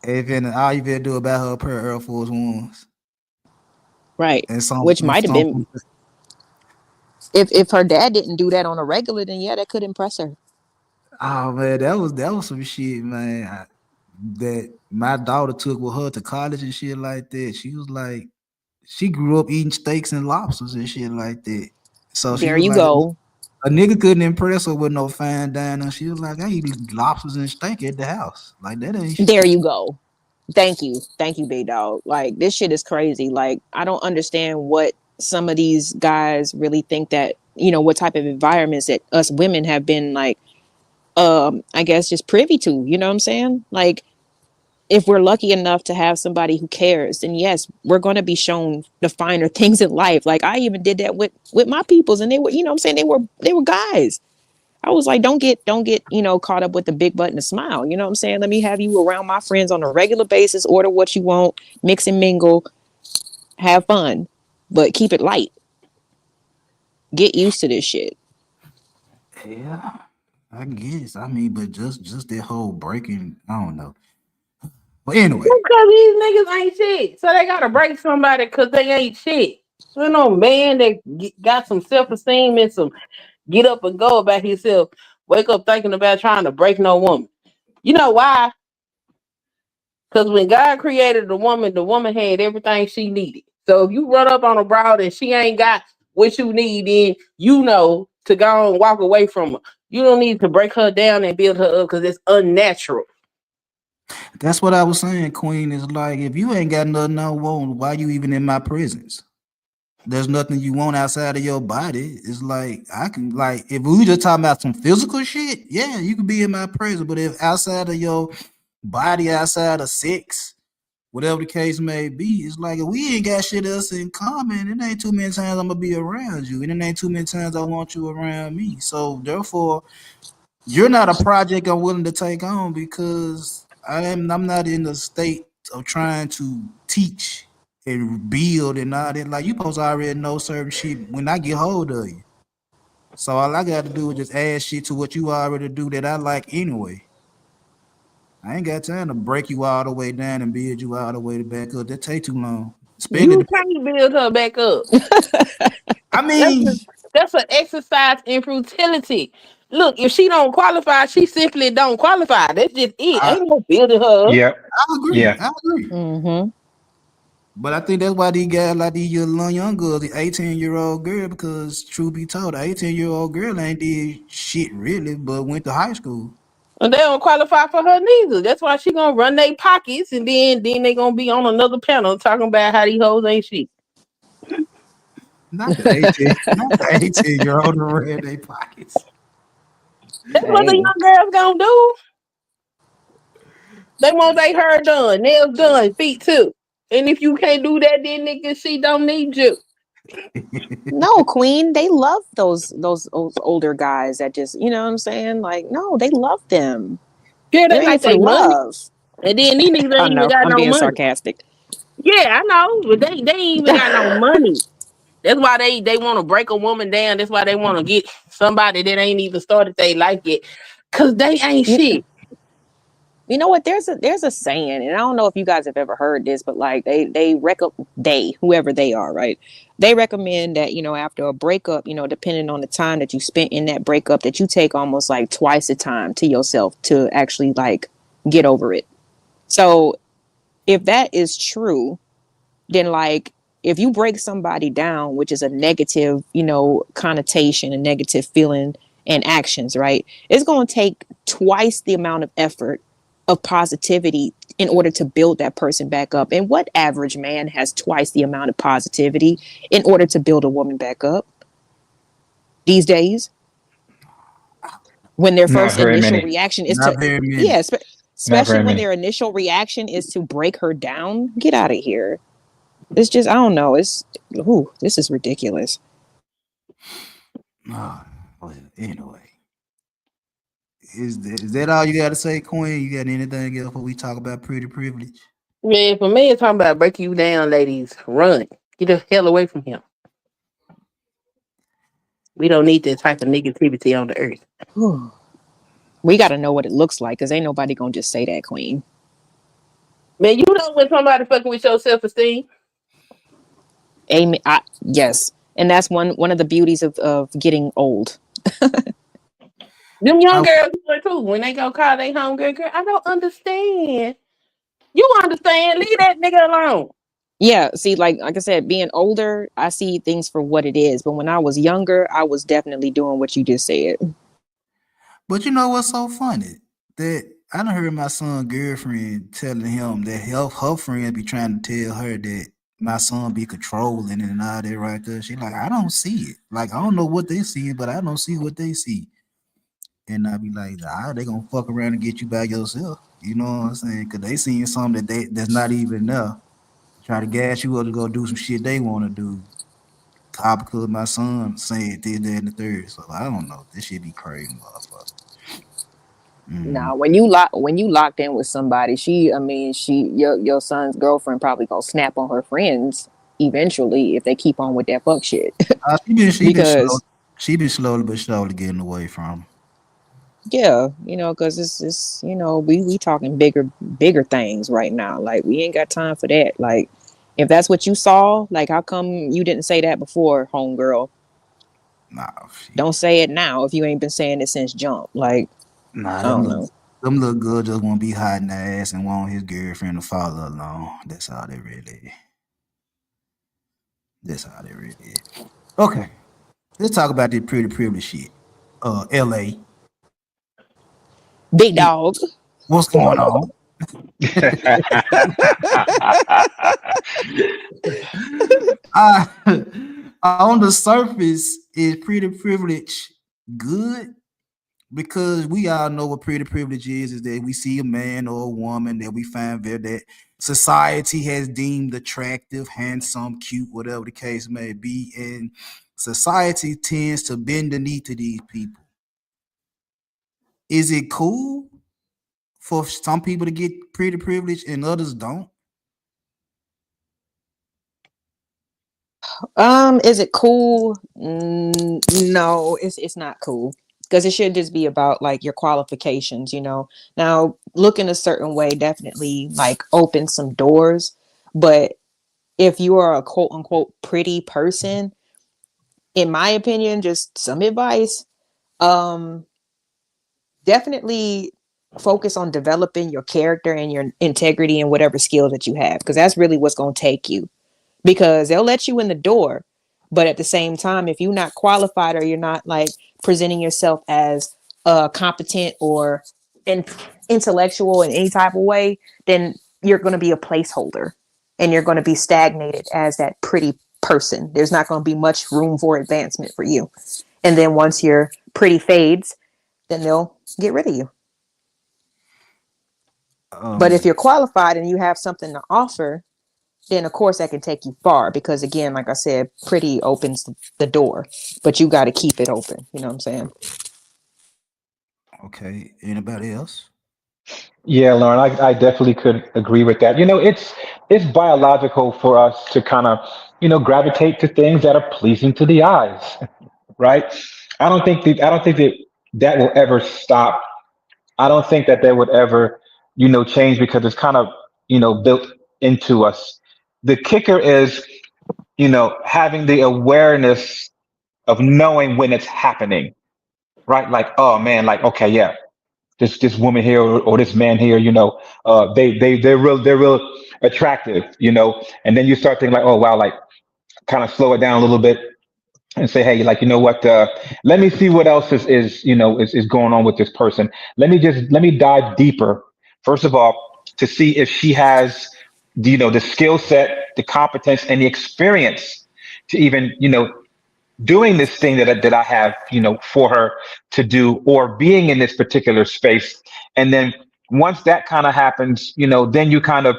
Even all you better do about her pair of Air Force Ones Right. and Which and might have some. been, if her dad didn't do that on a regular, then yeah, that could impress her. Oh man, that was some shit, man. That my daughter took with her to college and shit like that. She was like, she grew up eating steaks and lobsters and shit like that. So she There was you like, go. a nigga couldn't impress her with no fine dining. She was like, I eat lobsters and steak at the house. Like that ain't There shit. you go. Thank you, big dog. Like this shit is crazy. Like I don't understand what some of these guys really think that what type of environments that us women have been like. I guess just privy to. You know what I'm saying? Like if we're lucky enough to have somebody who cares, then yes, we're going to be shown the finer things in life. Like I even did that with my peoples, and they were, what I'm saying, they were guys. I was like, don't get caught up with the big button and smile. You know what I'm saying? Let me have you around my friends on a regular basis. Order what you want, mix and mingle, have fun, but keep it light. Get used to this shit. Yeah, I guess. I mean, but just that whole breaking, I don't know. But anyway, Because these niggas ain't shit. So they gotta break somebody because they ain't shit. You know, man that got some self esteem and some get up and go about himself. Wake up thinking about trying to break no woman. You know why? Because when God created the woman had everything she needed. So if you run up on a broad and she ain't got what you need, then you know to go and walk away from her. You don't need to break her down and build her up because it's unnatural. that's what I was saying, Queen. Is like if you ain't got nothing I want, why you even in my presence? There's nothing you want outside of your body. It's like I can like if we just talking about some physical shit, yeah, you could be in my presence. But if outside of your body, outside of sex, whatever the case may be, it's like if we ain't got shit else in common, it ain't too many times I'm gonna be around you, and it ain't too many times I want you around me. So therefore, you're not a project I'm willing to take on because I'm not in the state of trying to teach and build and all that. Like you supposed to already know certain shit when I get hold of you. So all I got to do is just add shit to what you already do that I like anyway. I ain't got time to break you all the way down and build you all the way back up. That take too long. Especially, You can't build her back up. I That's mean, that's an exercise in futility. Look, if she don't qualify, she simply don't qualify. That's just it. I, Ain't no building her up. Yeah, I agree. yeah, I agree. Mm-hmm. But I think that's why these guys like these young girls, the 18-year-old girl, because truth be told, the 18-year-old girl ain't did shit really, but went to high school. And they don't qualify for her neither. That's why she gonna run their pockets, and then they gonna be on another panel talking about how these hoes ain't shit. Not the 18, not the 18-year-old to ran their pockets. That's what the Hey, young girls gonna do. They want their hair done, nails done, feet too. And if you can't do that, then nigga, she don't need you. no, Queen. They love those older guys that just, you know what I'm saying? Like, no, they love them. Yeah, They're they in it like for they the money. love. And then these niggas Oh ain't even no, got I'm no being money. sarcastic. Yeah, I know, but they ain't even got no money. That's why they want to break a woman down. That's why they want to get somebody that ain't even started their life yet. Cause they ain't You, shit. you know what? There's a saying, and I don't know if you guys have ever heard this, but like they whoever they are, right? They recommend that, after a breakup, depending on the time that you spent in that breakup, that you take almost like twice the time to yourself to actually like get over it. So if that is true, then like if you break somebody down, which is a negative, connotation, a negative feeling and actions, right? It's going to take twice the amount of effort of positivity in order to build that person back up. And what average man has twice the amount of positivity in order to build a woman back up these days? When their not first very initial many, reaction is Not to, very many. yeah, not especially very when many. their initial reaction is to break her down, get out of here. It's just, I don't know. This is ridiculous. Ah, well, anyway, is that all you got to say, Queen? You got anything else before we talk about pretty privilege? Man, for me, it's talking about breaking you down, ladies. Run. Get the hell away from him. We don't need that type of negativity on the earth. We got to know what it looks like because ain't nobody going to just say that, Queen. Man, you know when somebody fucking with your self esteem. Amen. Yes. And that's one of the beauties of getting old. Them young I, girls do it too. When they go call they homegirl, girl, I don't understand. You understand? Leave that nigga alone. Yeah. See, like I said, being older, I see things for what it is. But when I was younger, I was definitely doing what you just said. but you know what's so funny? That I done heard my son girlfriend telling him that her friends be trying to tell her that my son be controlling and all that right there. She like, I don't see it. Like, I don't know what they see, but I don't see what they see. And I be like, they gonna fuck around and get you by yourself. You know what I'm saying? Cause they seeing something that's not even there. Try to gas you up to go do some shit they want to do. Top because my son said this, that, and the third. So I don't know. This shit be crazy, motherfucker. Mm-hmm. Now, when you locked in with somebody, your son's girlfriend probably gonna snap on her friends eventually if they keep on with that fuck shit. She been slow. Because She been slowly but surely getting away from him. yeah, because it's we talking bigger things right now. Like we ain't got time for that. Like if that's what you saw, like how come you didn't say that before, homegirl? Nah, shit. Don't say it now if you ain't been saying it since jump. Like Nah, I don't know. them little girls just want to be hot in the ass and want his girlfriend to follow along. That's all they really. That's all they really is. Okay, let's talk about this pretty privilege shit. L.A. Big dog. What's going on? uh, on the surface, is pretty privilege good? Because we all know what pretty privilege is that we see a man or a woman that we find there that society has deemed attractive, handsome, cute, whatever the case may be. And society tends to bend the knee to these people. Is it cool for some people to get pretty privilege and others don't? Is it cool? No, it's not cool because it should just be about like your qualifications, you know. Now, looking a certain way definitely like opens some doors, but if you are a quote unquote pretty person, in my opinion, just some advice, um, definitely focus on developing your character and your integrity and whatever skills that you have because that's really what's going to take you because they'll let you in the door. But at the same time, if you're not qualified or you're not like presenting yourself as competent or in- intellectual in any type of way, then you're going to be a placeholder and you're going to be stagnated as that pretty person. There's not going to be much room for advancement for you. And then once your pretty fades, then they'll get rid of you. But if you're qualified and you have something to offer, then of course that can take you far because again, like I said, pretty opens the door, but you got to keep it open. You know what I'm saying? Okay. Anybody else? Yeah, Lauren, I definitely could agree with that. It's biological for us to kind of, gravitate to things that are pleasing to the eyes, right? I don't think that that will ever stop. I don't think that would ever, change because it's kind of, built into us. The kicker is, having the awareness of knowing when it's happening, right? Like, oh man, like, okay, yeah, this woman here or this man here, they're real attractive, and then you start thinking like, oh wow, like kind of slow it down a little bit and say, hey, like, you know what, let me see what else is going on with this person. Let me dive deeper, first of all, to see if she has the skill set, the competence, and the experience to even, doing this thing that I have, for her to do, or being in this particular space. And then once that kind of happens, then you kind of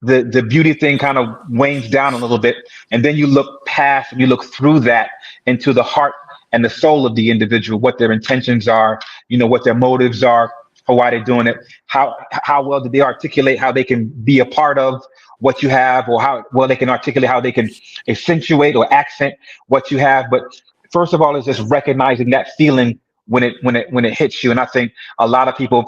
the beauty thing kind of wanes down a little bit, and then you look past and you look through that into the heart and the soul of the individual, what their intentions are, what their motives are, or why they're doing it, how well did they articulate how they can be a part of what you have, or how well they can articulate how they can accentuate or accent what you have. But first of all, it's just recognizing that feeling when it hits you. And I think a lot of people,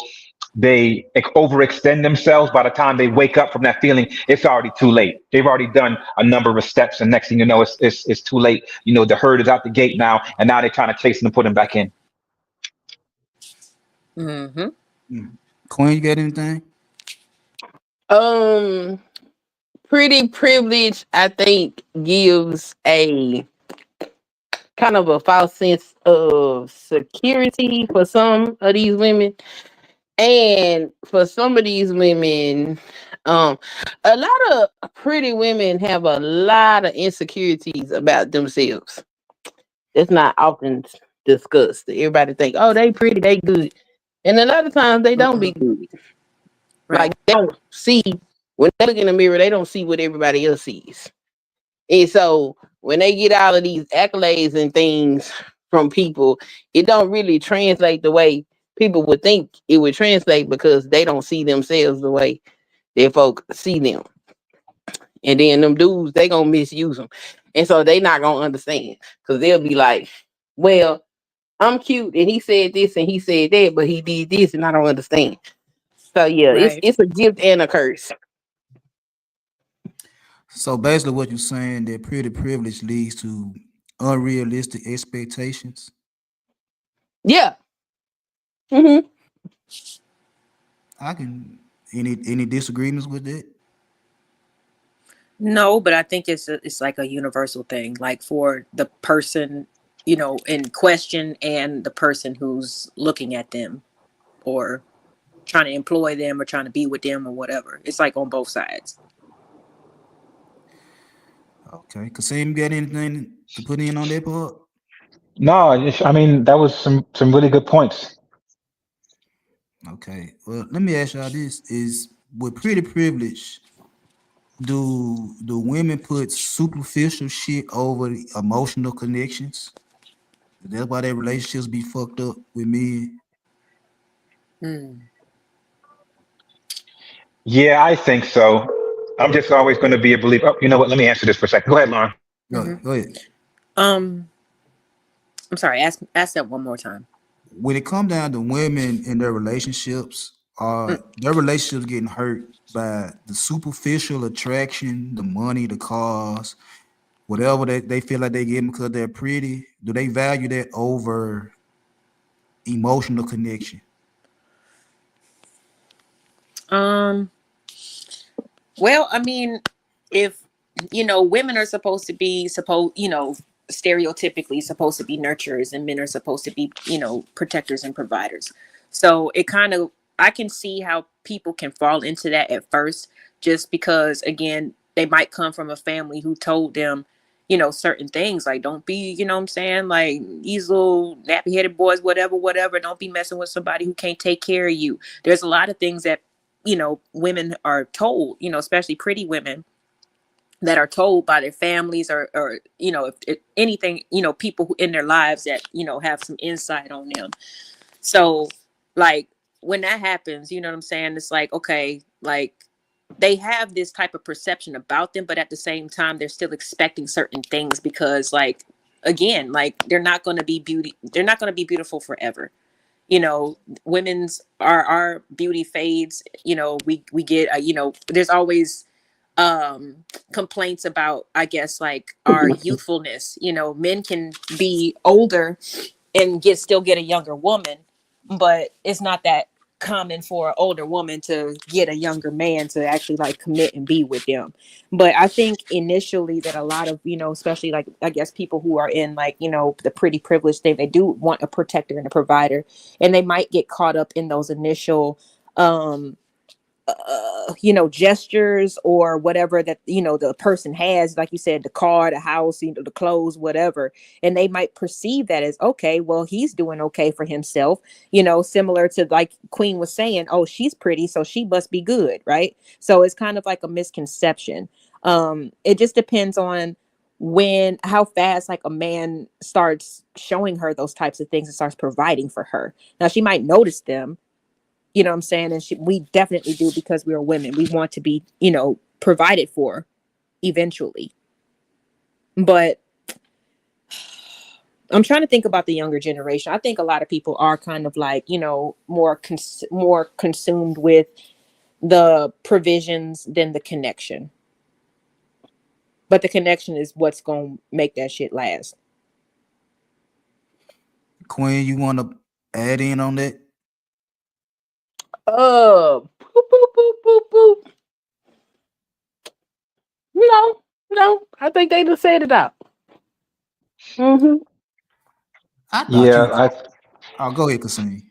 they overextend themselves. By the time they wake up from that feeling, it's already too late. They've already done a number of steps, and next thing you know, it's too late. The herd is out the gate now, and now they're trying to chase them and put them back in. Queen, you got anything? Pretty privilege, I think, gives a kind of a false sense of security for some of these women. And for some of these women, a lot of pretty women have a lot of insecurities about themselves. It's not often discussed. Everybody think, oh, they pretty, they good. And a lot of times they don't be good. Right. Like they don't see, when they look in the mirror, they don't see what everybody else sees. And so when they get all of these accolades and things from people, it don't really translate the way people would think it would translate, because they don't see themselves the way their folk see them. And then them dudes, they gonna misuse them. And so they not gonna understand, because they'll be like, well, I'm cute and he said this and he said that, but he did this and I don't understand. So yeah, Right. it's a gift and a curse. So basically, what you're saying, that pretty privilege leads to unrealistic expectations. Yeah. Mm-hmm. I can. Any disagreements with that? No, but I think it's like a universal thing, like for the person, in question and the person who's looking at them or trying to employ them or trying to be with them or whatever. It's like on both sides. Okay. Kasim, got anything to put in on that part? No, I mean, that was some really good points. Okay. Well, let me ask y'all this: is with pretty privilege, do women put superficial shit over the emotional connections? That's why their relationships be fucked up with men. Yeah, I think so. I'm just always going to be a believer. Oh, you know what? Let me answer this for a second. Go ahead, Lauren. Go ahead. Go ahead. I'm sorry. Ask that one more time. When it comes down to women in their relationships, their relationships getting hurt by the superficial attraction, the money, the cars, whatever they feel like they get because they're pretty. Do they value that over emotional connection? Well, I mean, if women are supposed to be stereotypically supposed to be nurturers, and men are supposed to be protectors and providers. So it kind of, I can see how people can fall into that at first, just because again they might come from a family who told them certain things, like don't be what I'm saying, like these little nappy headed boys, whatever, don't be messing with somebody who can't take care of you. There's a lot of things that women are told, especially pretty women, that are told by their families, or if anything, people who in their lives that have some insight on them. So like when that happens, you know what I'm saying, it's like, okay, like they have this type of perception about them, but at the same time they're still expecting certain things, because like again, like they're not going to be beautiful forever. Women's our beauty fades. We get there's always complaints about, I guess, like our youthfulness. Men can be older and still get a younger woman, but it's not that common for an older woman to get a younger man to actually like commit and be with them. But I think initially that a lot of especially like, I guess, people who are in like the pretty privileged thing, they do want a protector and a provider, and they might get caught up in those initial gestures or whatever that the person has, like you said, the car, the house, the clothes, whatever, and they might perceive that as, okay, well, he's doing okay for himself, similar to like Queen was saying, oh, she's pretty, so she must be good, right? So it's kind of like a misconception. It just depends on how fast like a man starts showing her those types of things and starts providing for her. Now she might notice them, you know what I'm saying? And we definitely do, because we are women. We want to be, provided for eventually. But I'm trying to think about the younger generation. I think a lot of people are kind of like, more consumed with the provisions than the connection. But the connection is what's going to make that shit last. Quinn, you want to add in on that? Boop, boop, boop, boop. No, I think they just said it out. I thought Yeah, I'll go ahead, Kasim.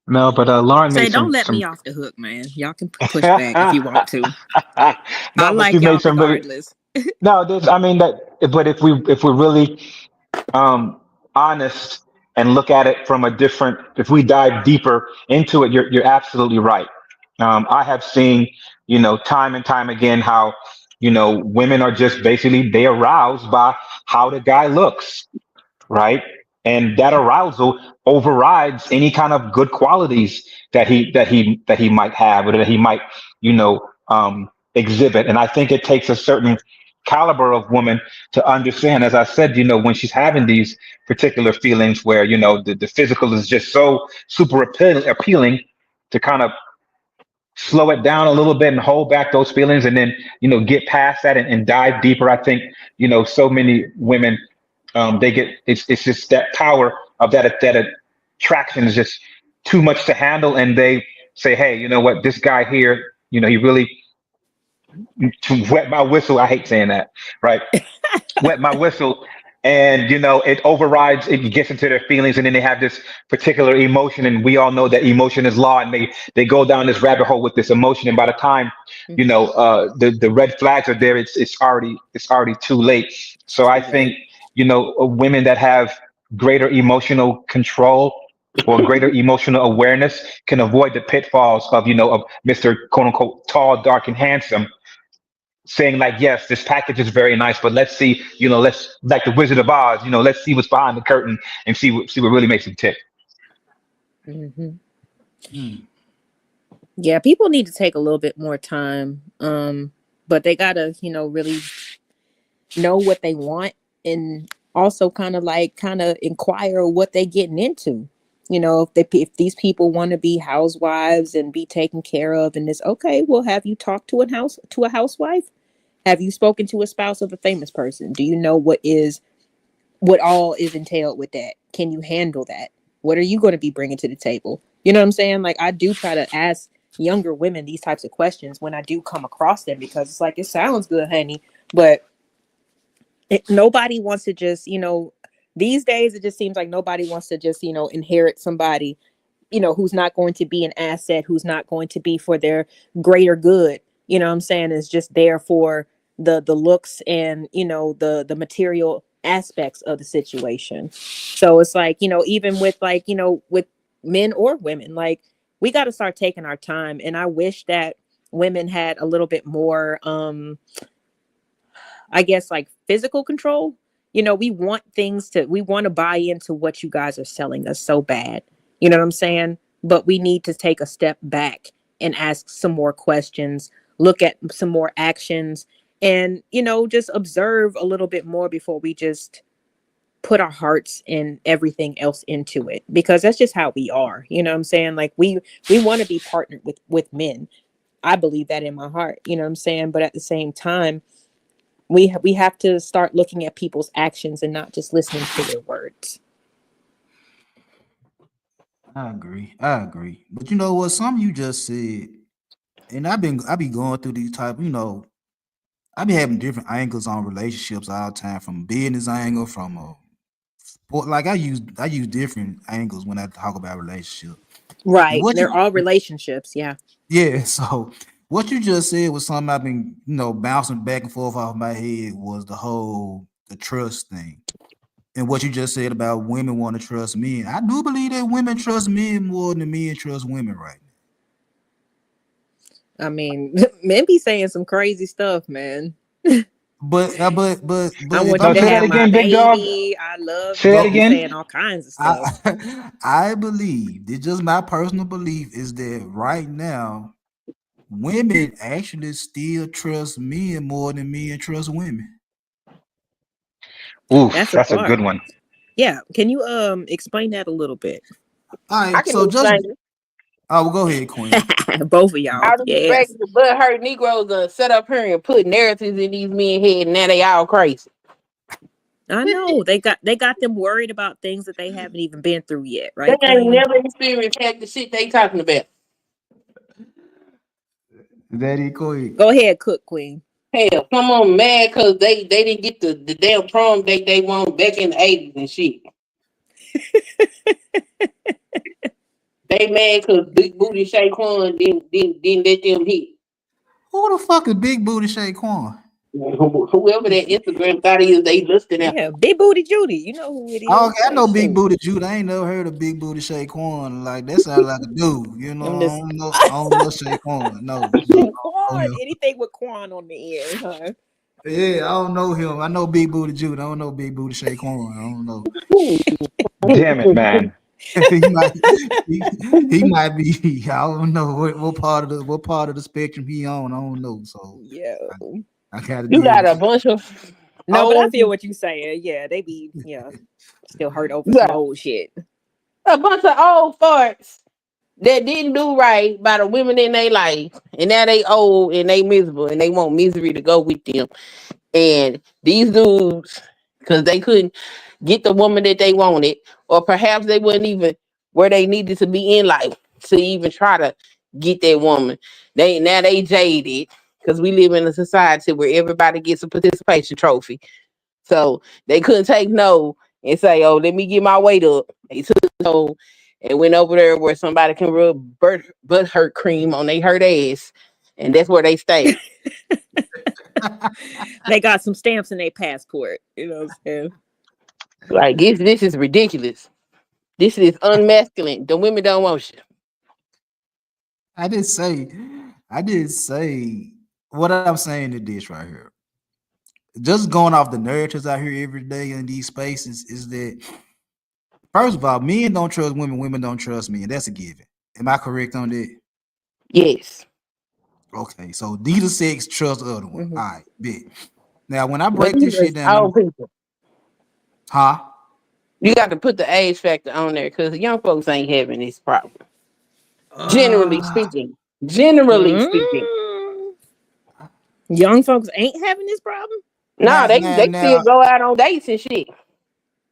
no, but Lauren Say, made don't let me off the hook, man. Y'all can push back if you want to. No, I but like you y'all made some really regardless. no. I mean that, but if we're really honest and look at it from a different, if we dive deeper into it, you're absolutely right. I have seen, time and time again how, women are just basically, they aroused by how the guy looks, right? And that arousal overrides any kind of good qualities that he might have, or that he might, exhibit. And I think it takes a certain caliber of woman to understand, as I said, when she's having these particular feelings where, the physical is just so super appealing, to kind of slow it down a little bit and hold back those feelings, and then get past that, and dive deeper. I think so many women, they get, it's just that power of that attraction is just too much to handle, and they say, hey, you know what, this guy here, he really, to wet my whistle. I hate saying that, right? Wet my whistle. And it overrides, it gets into their feelings, and then they have this particular emotion, and we all know that emotion is law, and they go down this rabbit hole with this emotion, and by the time the red flags are there, it's already too late. So I think women that have greater emotional control or greater emotional awareness can avoid the pitfalls of Mr. quote unquote tall, dark, and handsome, saying like, yes, this package is very nice, but let's see, let's, like the Wizard of Oz, let's see what's behind the curtain, and see what really makes him tick. Yeah, people need to take a little bit more time, but they gotta really know what they want, and also kind of inquire what they getting into. You know, if these people want to be housewives and be taken care of, and it's okay, well, have you talked to a housewife? Have you spoken to a spouse of a famous person? Do you know what all is entailed with that? Can you handle that? What are you going to be bringing to the table? You know what I'm saying? Like, I do try to ask younger women these types of questions when I do come across them, because it's like, it sounds good, honey, but nobody wants to just, these days it just seems like nobody wants to just, inherit somebody, who's not going to be an asset, who's not going to be for their greater good. You know what I'm saying? Is just there for the looks and, the material aspects of the situation. So it's like, even with with men or women, like, we got to start taking our time. And I wish that women had a little bit more, I guess, like, physical control. We want to buy into what you guys are selling us so bad. You know what I'm saying? But we need to take a step back and ask some more questions, look at some more actions, and, just observe a little bit more before we just put our hearts and everything else into it, because that's just how we are. You know what I'm saying? Like, we want to be partnered with men. I believe that in my heart, you know what I'm saying? But at the same time, we have to start looking at people's actions and not just listening to their words. I agree. But you know what? Some you just said, and I be going through these type, I be having different angles on relationships all the time, from business angle, from sport. Like, I use different angles when I talk about relationships. And Right. They're all relationships. Yeah. yeah. So what you just said was something I've been, bouncing back and forth off my head, was the trust thing. And what you just said about women want to trust men. I do believe that women trust men more than men trust women right now. I mean, men be saying some crazy stuff, man. But I want you No, to say that have my again, big dog. baby. I love Say you. that They be again. saying all kinds of stuff. I believe, it's just my personal belief, is that right now women actually still trust men more than men trust women. Oof, That's a that's a part. good one. Yeah. Can you explain that a little bit? All I right, can so just explain it. well, go ahead, Queen. Both of y'all. All these Yes. regular blood hurt Negroes set up here and put narratives in these men's head, and now they all crazy. I know. They got them worried about things that they haven't even been through yet, They right, ain't Queen? never experienced half the shit they talking about. That is Queen. Go ahead, cook, Queen. Hell, come on, mad because they didn't get the damn prom date they want back in the 80s and shit. They mad because Big Booty Shaquan didn't let them hit. Who the fuck is Big Booty Shaquan? Whoever that Instagram thought is, they listed out. Yeah, Big Booty Judy. You know who it Oh, is. okay, I Like, know Big shoot. Booty Jude. I ain't never heard of Big Booty Shaquan. Like, that sounds like a dude. I'm I just don't know. I don't know Shaquan. No, I don't know Quan. him. Anything with Quan on the end, huh? Yeah, I don't know him. I know Big Booty Jude. I don't know Big Booty Shaquan. I don't know. Damn it, man. he might he might be. I don't know what part of the spectrum he on. I don't know. So Yeah. I gotta You deal got with a bunch of No, but I old, feel what you saying. Yeah, they be still hurt over you some got old shit. a bunch of old farts that didn't do right by the women in their life, and now they old and they miserable, and they want misery to go with them. And these dudes, because they couldn't get the woman that they wanted, or perhaps they wasn't even where they needed to be in life to even try to get that woman. They jaded because we live in a society where everybody gets a participation trophy. So they couldn't take no and say, "Oh, let me get my weight up." They took no and went over there where somebody can rub butt hurt cream on they hurt ass, and that's where they stay. They got some stamps in their passport. You know what I'm saying? Like this is ridiculous. This is unmasculine. The women don't want you. I did say what I'm saying to this right here. Just going off the narratives I hear every day in these spaces is that, first of all, men don't trust women, women don't trust men. That's a given. Am I correct on that? Yes. Okay, so neither sex trust the other one. Mhm. All right, big. Now, when I But break these this shit down, are old people. huh? You got to put the age factor on there because young folks ain't having this problem. Generally Uh, speaking. Generally speaking. Mm. Young folks ain't having this problem, No, now, they now, still now, go out on dates and shit.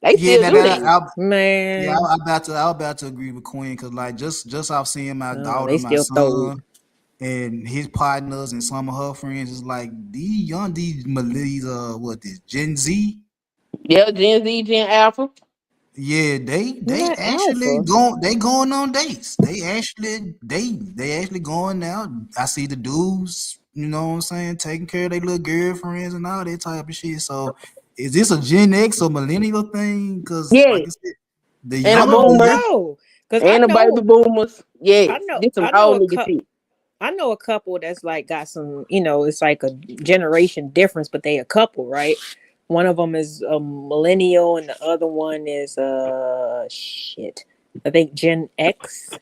They yeah, still now do that that. yeah, man. I about to agree with Queen because like just off seeing my Oh, daughter, they my still throw. son, and his partners and some of her friends is like these millennials, what this Gen Z. Yeah, Gen Z, Gen Alpha. Yeah, they Not actually alpha. going on dates. They actually going out. I see the dudes, you know what I'm saying, taking care of their little girlfriends and all that type of shit. So is this a Gen X or millennial thing? Because Yeah. like I said, And I the don't boomers. know, cause And the baby boomers. Yes. This some I know old a nigga couple. shit. I know a couple that's like got some, it's like a generation difference, but they a couple, right? One of them is a millennial, and the other one is shit. I think Gen X.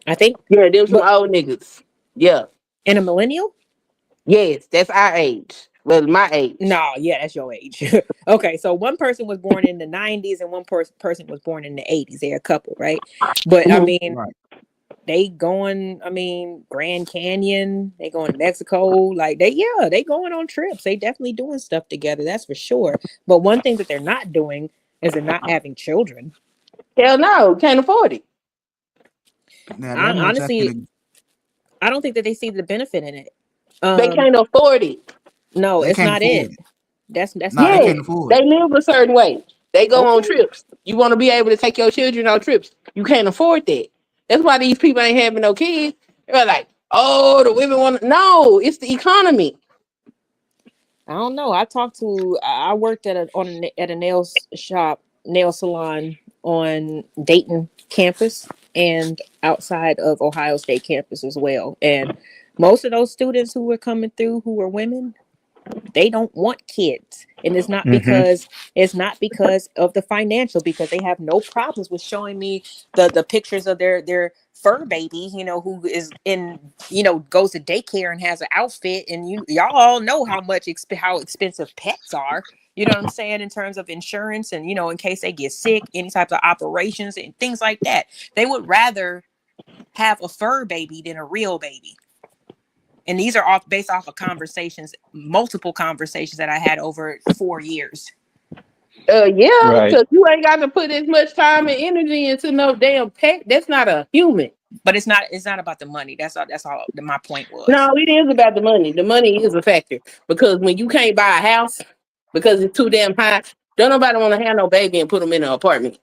I think, Yeah, them some but old niggas. Yeah. and a millennial. Yes, that's our age. Well, my age. No, yeah, that's your age. Okay, so one person was born in the 90s and one person was born in the 80s. They're a couple, right? But I Mhm. mean, right. they going, Grand Canyon, they going to Mexico, like they going on trips. They definitely doing stuff together, that's for sure. But one thing that they're not doing is they're not having children. Hell no, can't afford it. Now that much I Honestly, can. I don't think that they see the benefit in it. They can't afford it. No, They it's can't not afford it. it. That's Nah, not they Yeah, it. can't afford they it. live a certain way. They go on Okay. trips. You want to be able to take your children on trips. You can't afford that. That's why these people ain't having no kids. They're like, oh, the women want. No, it's the economy. I don't know. I worked at a nail salon on Dayton campus and outside of Ohio State campus as well. And most of those students who were coming through who were women, they don't want kids. And Hmm. it's not because of the financial, because they have no problems with showing me the pictures of their fur baby, who is in, goes to daycare and has an outfit. And y'all all know how expensive pets are. You know what I'm saying? In terms of insurance and, in case they get sick, any types of operations and things like that. They would rather have a fur baby than a real baby. And these are based off of multiple conversations that I had over 4 years. Yeah, Right. because you ain't got to put as much time and energy into no damn pet. That's not a human. But it's not about the money. That's all my point was. No, it is about the money. The money is a factor because when you can't buy a house because it's too damn high, don't nobody want to have no baby and put them in an apartment.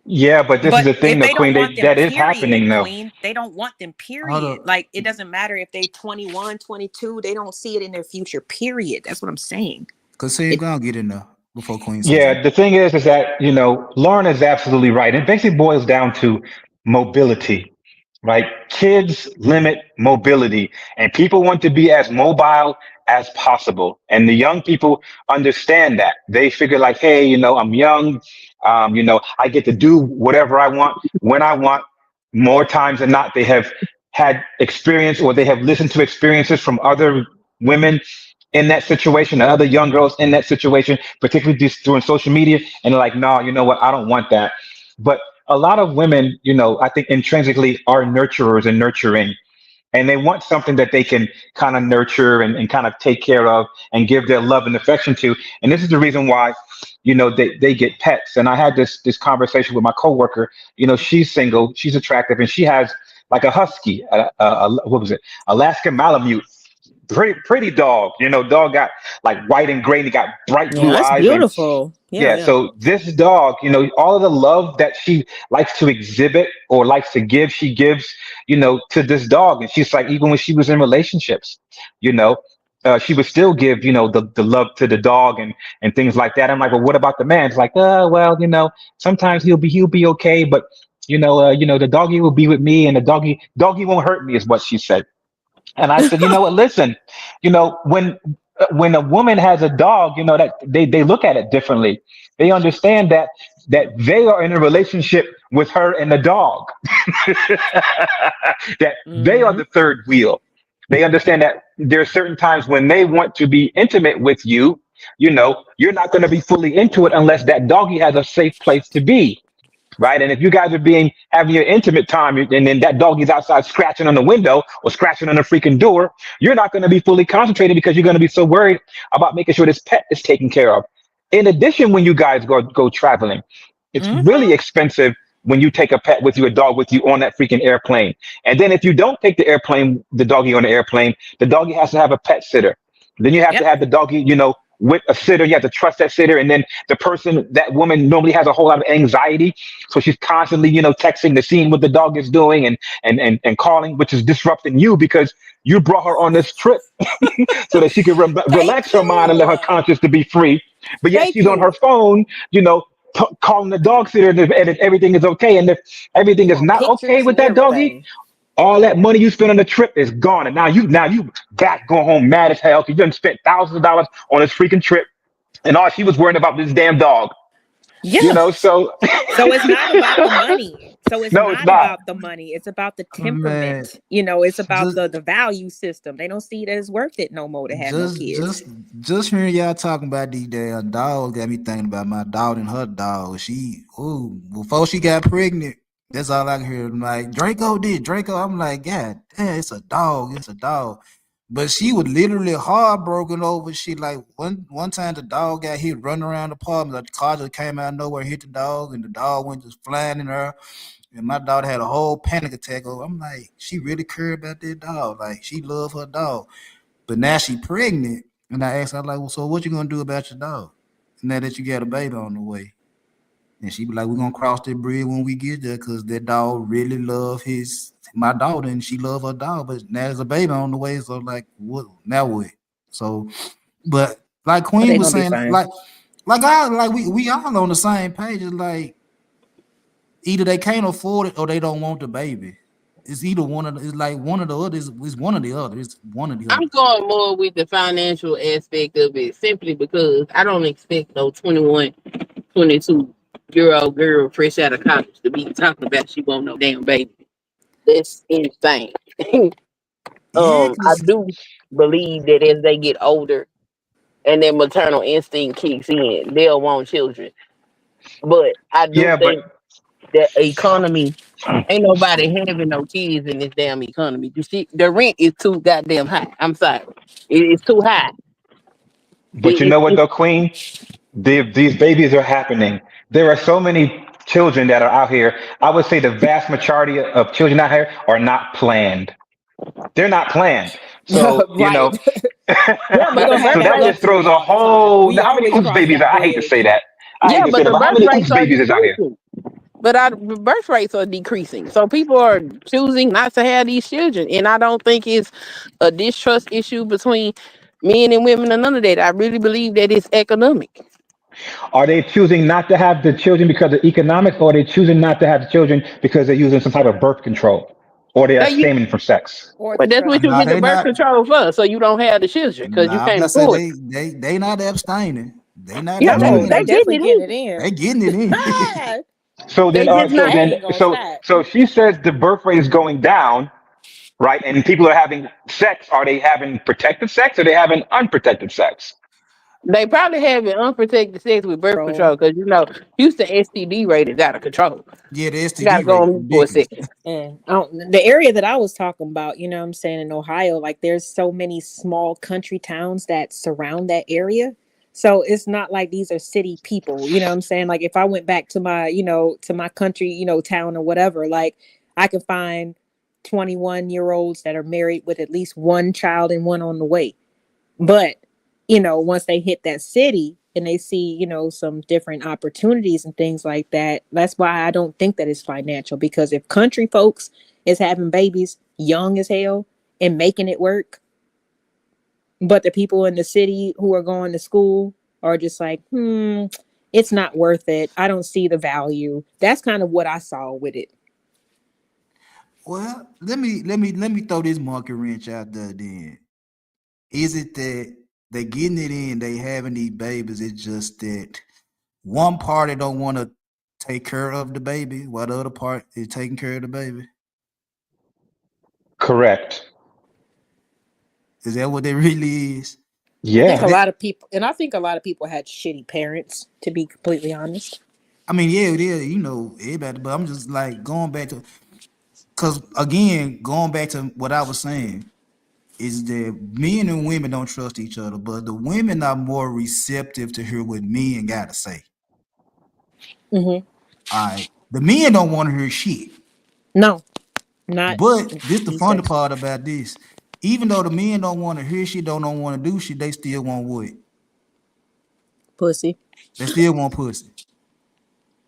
Yeah, but this is But the thing, if though, they don't Queen. want them, That is period, happening, though. Queen, they don't want them, Hold period. up. Like, it doesn't matter if they 21, 22, they don't see it in their future, period. That's what I'm saying. Cause see, It, gonna get in there before Queen says Yeah, something. the thing is that, Lauren is absolutely right. It basically boils down to mobility, right? Kids limit mobility, and people want to be as mobile as possible. And the young people understand that. They figure like, hey, I'm young. I get to do whatever I want when I want. More times than not, they have had experience or they have listened to experiences from other women in that situation, and other young girls in that situation, particularly during social media, and they're like, no, you know what? I don't want that. But a lot of women, I think intrinsically are nurturers and nurturing, and they want something that they can kind of nurture and kind of take care of and give their love and affection to. And this is the reason why, they get pets. And I had this conversation with my coworker. She's single, she's attractive, and she has like a husky, what was it, Alaskan Malamute, pretty dog. Dog got like white and gray, and he got bright yeah, blue that's eyes. And beautiful. Yeah, yeah, yeah. so this dog, all of the love that she likes to exhibit or likes to give, she gives, to this dog. And she's like, even when she was in relationships, you know, she would still give, the love to the dog and things like that. I'm like, well, what about the man? It's like, well, sometimes he'll be okay, but the doggy will be with me, and the doggy won't hurt me, is what she said. And I said, you know what? Listen, when a woman has a dog, that they look at it differently. They understand that they are in a relationship with her and the dog, that they are Hmm. the third wheel. They understand that there are certain times when they want to be intimate with you. You're not going to be fully into it unless that doggy has a safe place to be. Right. And if you guys are having your intimate time and then that doggy's outside scratching on the window or scratching on the freaking door, you're not going to be fully concentrated because you're going to be so worried about making sure this pet is taken care of. In addition, when you guys go traveling, it's really expensive when you take a pet with you, a dog with you on that freaking airplane. And then if you don't take the doggy on the airplane, the doggy has to have a pet sitter. Then you have to have the doggy, with a sitter. You have to trust that sitter. And then that woman normally has a whole lot of anxiety. So she's constantly, texting to seeing what the dog is doing and calling, which is disrupting you because you brought her on this trip so that she can relax her mind and let her conscience to be free. But yet she's on her phone, calling the dog sitter and if everything is okay. And if everything is not okay with that doggy, all that money you spent on the trip is gone. And now you back going home mad as hell because you done spent thousands of dollars on this freaking trip. And all she was worrying about this damn dog. Yeah. So it's not about the money. So it's not about the money. It's about the temperament. It's about the value system. They don't see that it's worth it no more to have no kids. Just hearing y'all talking about these damn dogs got me thinking about my dog and her dog. Before she got pregnant, that's all I can hear. I'm like, Draco. I'm like, God damn, it's a dog. But she was literally heartbroken over shit. Like one time the dog got hit running around the apartment. Like the car just came out of nowhere, hit the dog, and the dog went just flying in her. And my daughter had a whole panic attack. I'm like, she really cared about that dog. Like she loved her dog. But now she pregnant. And I asked her, like, well, so what you gonna do about your dog? Now that you got a baby on the way. And she be like, we're gonna cross that bridge when we get there because that dog really love my daughter and she love her dog, but now there's a baby on the way, so like what now what? So but like Queen was saying, we all on the same page. It's like either they can't afford it or they don't want the baby. It's either one of the other. It's one or the other. I'm going more with the financial aspect of it simply because I don't expect no 21, 22-year-old girl fresh out of college to be talking about she want no damn baby. That's insane. I do believe that as they get older and their maternal instinct kicks in, they'll want children. But I do think that economy, ain't nobody having no kids in this damn economy. You see, the rent is too goddamn high. I'm sorry. It's too high. But you know what though, Queen? These babies are happening. There are so many children that are out here. I would say the vast majority of children out here are not planned. They're not planned. So, so that just throws a whole, how many oops babies I hate to say that. How many oops babies is out here? But our birth rates are decreasing. So people are choosing not to have these children. And I don't think it's a distrust issue between men and women or none of that. I really believe that it's economic. Are they choosing not to have the children because of economics, or are they choosing not to have the children because they're using some type of birth control, or they're abstaining from sex? But that's what you get the birth control for, so you don't have the children because you can't afford it. They not abstaining. They not. Yeah, they definitely getting it in. They getting it in. So she says the birth rate is going down, right? And people are having sex. Are they having protected sex, or are they having unprotected sex? They probably having unprotected sex with birth control because Houston STD rate is out of control. Yeah, the STD you gotta go on for a second. And the area that I was talking about, what I'm saying, in Ohio, like there's so many small country towns that surround that area. So it's not like these are city people, what I'm saying? Like if I went back to my, to my country, town or whatever, like I could find 21-year-olds that are married with at least one child and one on the way. But once they hit that city and they see, some different opportunities and things like that, that's why I don't think that it's financial. Because if country folks is having babies young as hell and making it work, but the people in the city who are going to school are just like, it's not worth it. I don't see the value. That's kind of what I saw with it. Well, let me throw this monkey wrench out there then. Is it that they getting it in, they having these babies, it's just that one party don't want to take care of the baby while the other part is taking care of the baby? Correct. Is that what it really is? I think Yeah. a lot of people, and I think a lot of people had shitty parents, to be completely honest. I mean, yeah, it is, everybody, but I'm just like going back to, because again, going back to what I was saying, is that men and women don't trust each other, but the women are more receptive to hear what men got to say. Mm-hmm. All right. The men don't want to hear shit. No, not But this the these funny days. part about this. Even though the men don't want to hear shit, don't want to do shit, they still want what? Pussy. They still want pussy.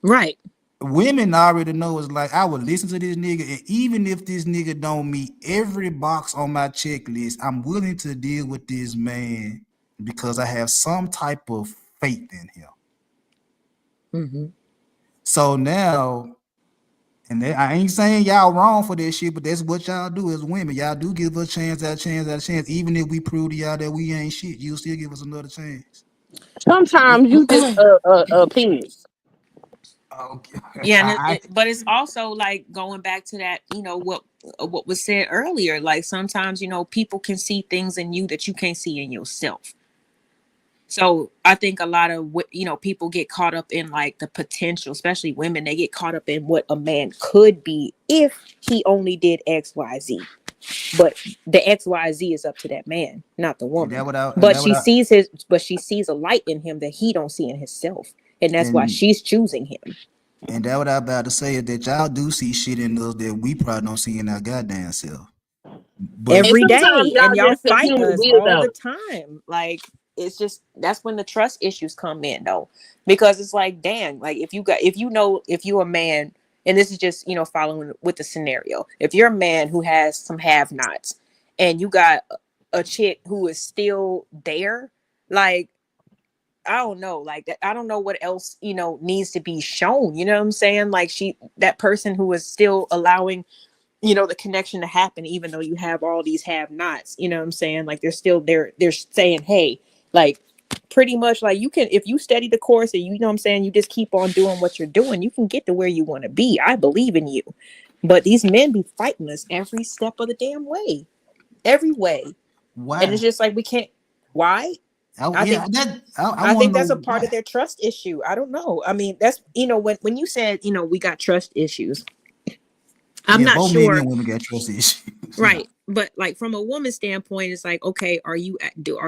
Right. Women already know it's like, I would listen to this nigga, and even if this nigga don't meet every box on my checklist, I'm willing to deal with this man because I have some type of faith in him. Mm-hmm. So now, I ain't saying y'all wrong for that shit, but that's what y'all do as women. Y'all do give us a chance. Even if we prove to y'all that we ain't shit, you'll still give us another chance. Sometimes you just opinions. Okay. Yeah, and but it's also like going back to that, what was said earlier. Like sometimes, people can see things in you that you can't see in yourself. So I think a lot of people get caught up in like the potential, especially women. They get caught up in what a man could be if he only did X, Y, Z. But the X, Y, Z is up to that man, not the woman. But she sees a light in him that he don't see in himself, and that's why she's choosing him. And that what I'm about to say is that y'all do see shit in us that we probably don't see in our goddamn self. But every day, and y'all fight us all the time. Like it's just that's when the trust issues come in, though, because it's like, damn, like if you're a man, and this is just following with the scenario. If you're a man who has some have-nots, and you got a chick who is still there, like. I don't know, like that. I don't know what else, needs to be shown. You know what I'm saying? Like that person who is still allowing, the connection to happen, even though you have all these have-nots, you know what I'm saying? Like they're still there. They're saying, hey, like pretty much like you can, if you study the course and you know what I'm saying, you just keep on doing what you're doing, you can get to where you want to be. I believe in you. But these men be fighting us every step of the damn way, every way. Why? And it's just like, we can't, why? I think that's a part of their trust issue. I don't know. I mean, that's when you said we got trust issues. I'm not sure. Men and women got trust issues, right? But like from a woman's standpoint, it's like, okay, do